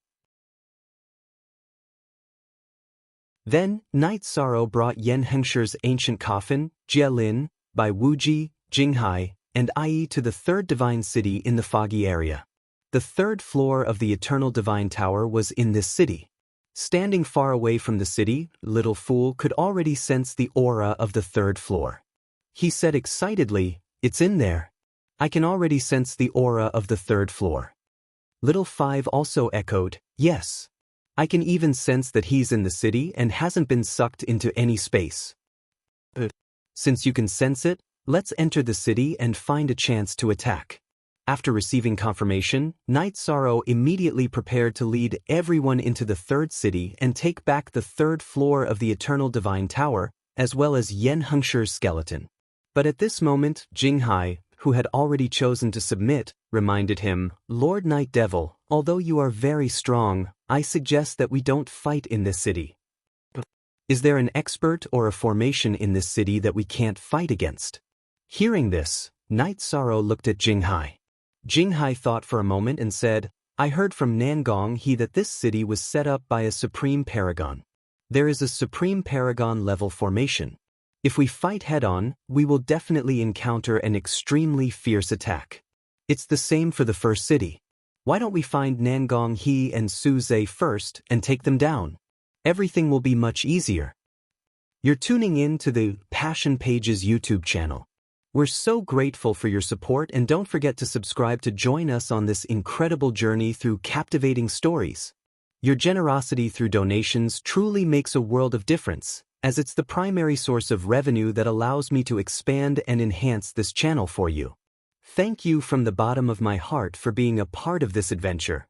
S1: Then, Knight Sorrow brought Yen Hengsher's ancient coffin, Jialin, by Wuji, Jinghai, and Ai to the 3rd divine city in the foggy area. The 3rd floor of the Eternal Divine Tower was in this city. Standing far away from the city, Little Fool could already sense the aura of the 3rd floor. He said excitedly, "It's in there. I can already sense the aura of the 3rd floor." Little Five also echoed, "Yes. I can even sense that he's in the city and hasn't been sucked into any space." Since you can sense it, let's enter the city and find a chance to attack. After receiving confirmation, Knight Sorrow immediately prepared to lead everyone into the 3rd city and take back the 3rd floor of the Eternal Divine Tower, as well as Yen Hengsher's skeleton. But at this moment, Jinghai, who had already chosen to submit, reminded him, "Lord Night Devil, although you are very strong, I suggest that we don't fight in this city. Is there an expert or a formation in this city that we can't fight against?" Hearing this, Knight Sorrow looked at Jinghai. Jinghai thought for a moment and said, "I heard from Nangong He that this city was set up by a supreme paragon. There is a supreme paragon level formation. If we fight head-on, we will definitely encounter an extremely fierce attack. It's the same for the first city. Why don't we find Nangong He and Su Zhe first and take them down? Everything will be much easier." You're tuning in to the Passion Pages YouTube channel. We're so grateful for your support, and don't forget to subscribe to join us on this incredible journey through captivating stories. Your generosity through donations truly makes a world of difference, as it's the primary source of revenue that allows me to expand and enhance this channel for you. Thank you from the bottom of my heart for being a part of this adventure.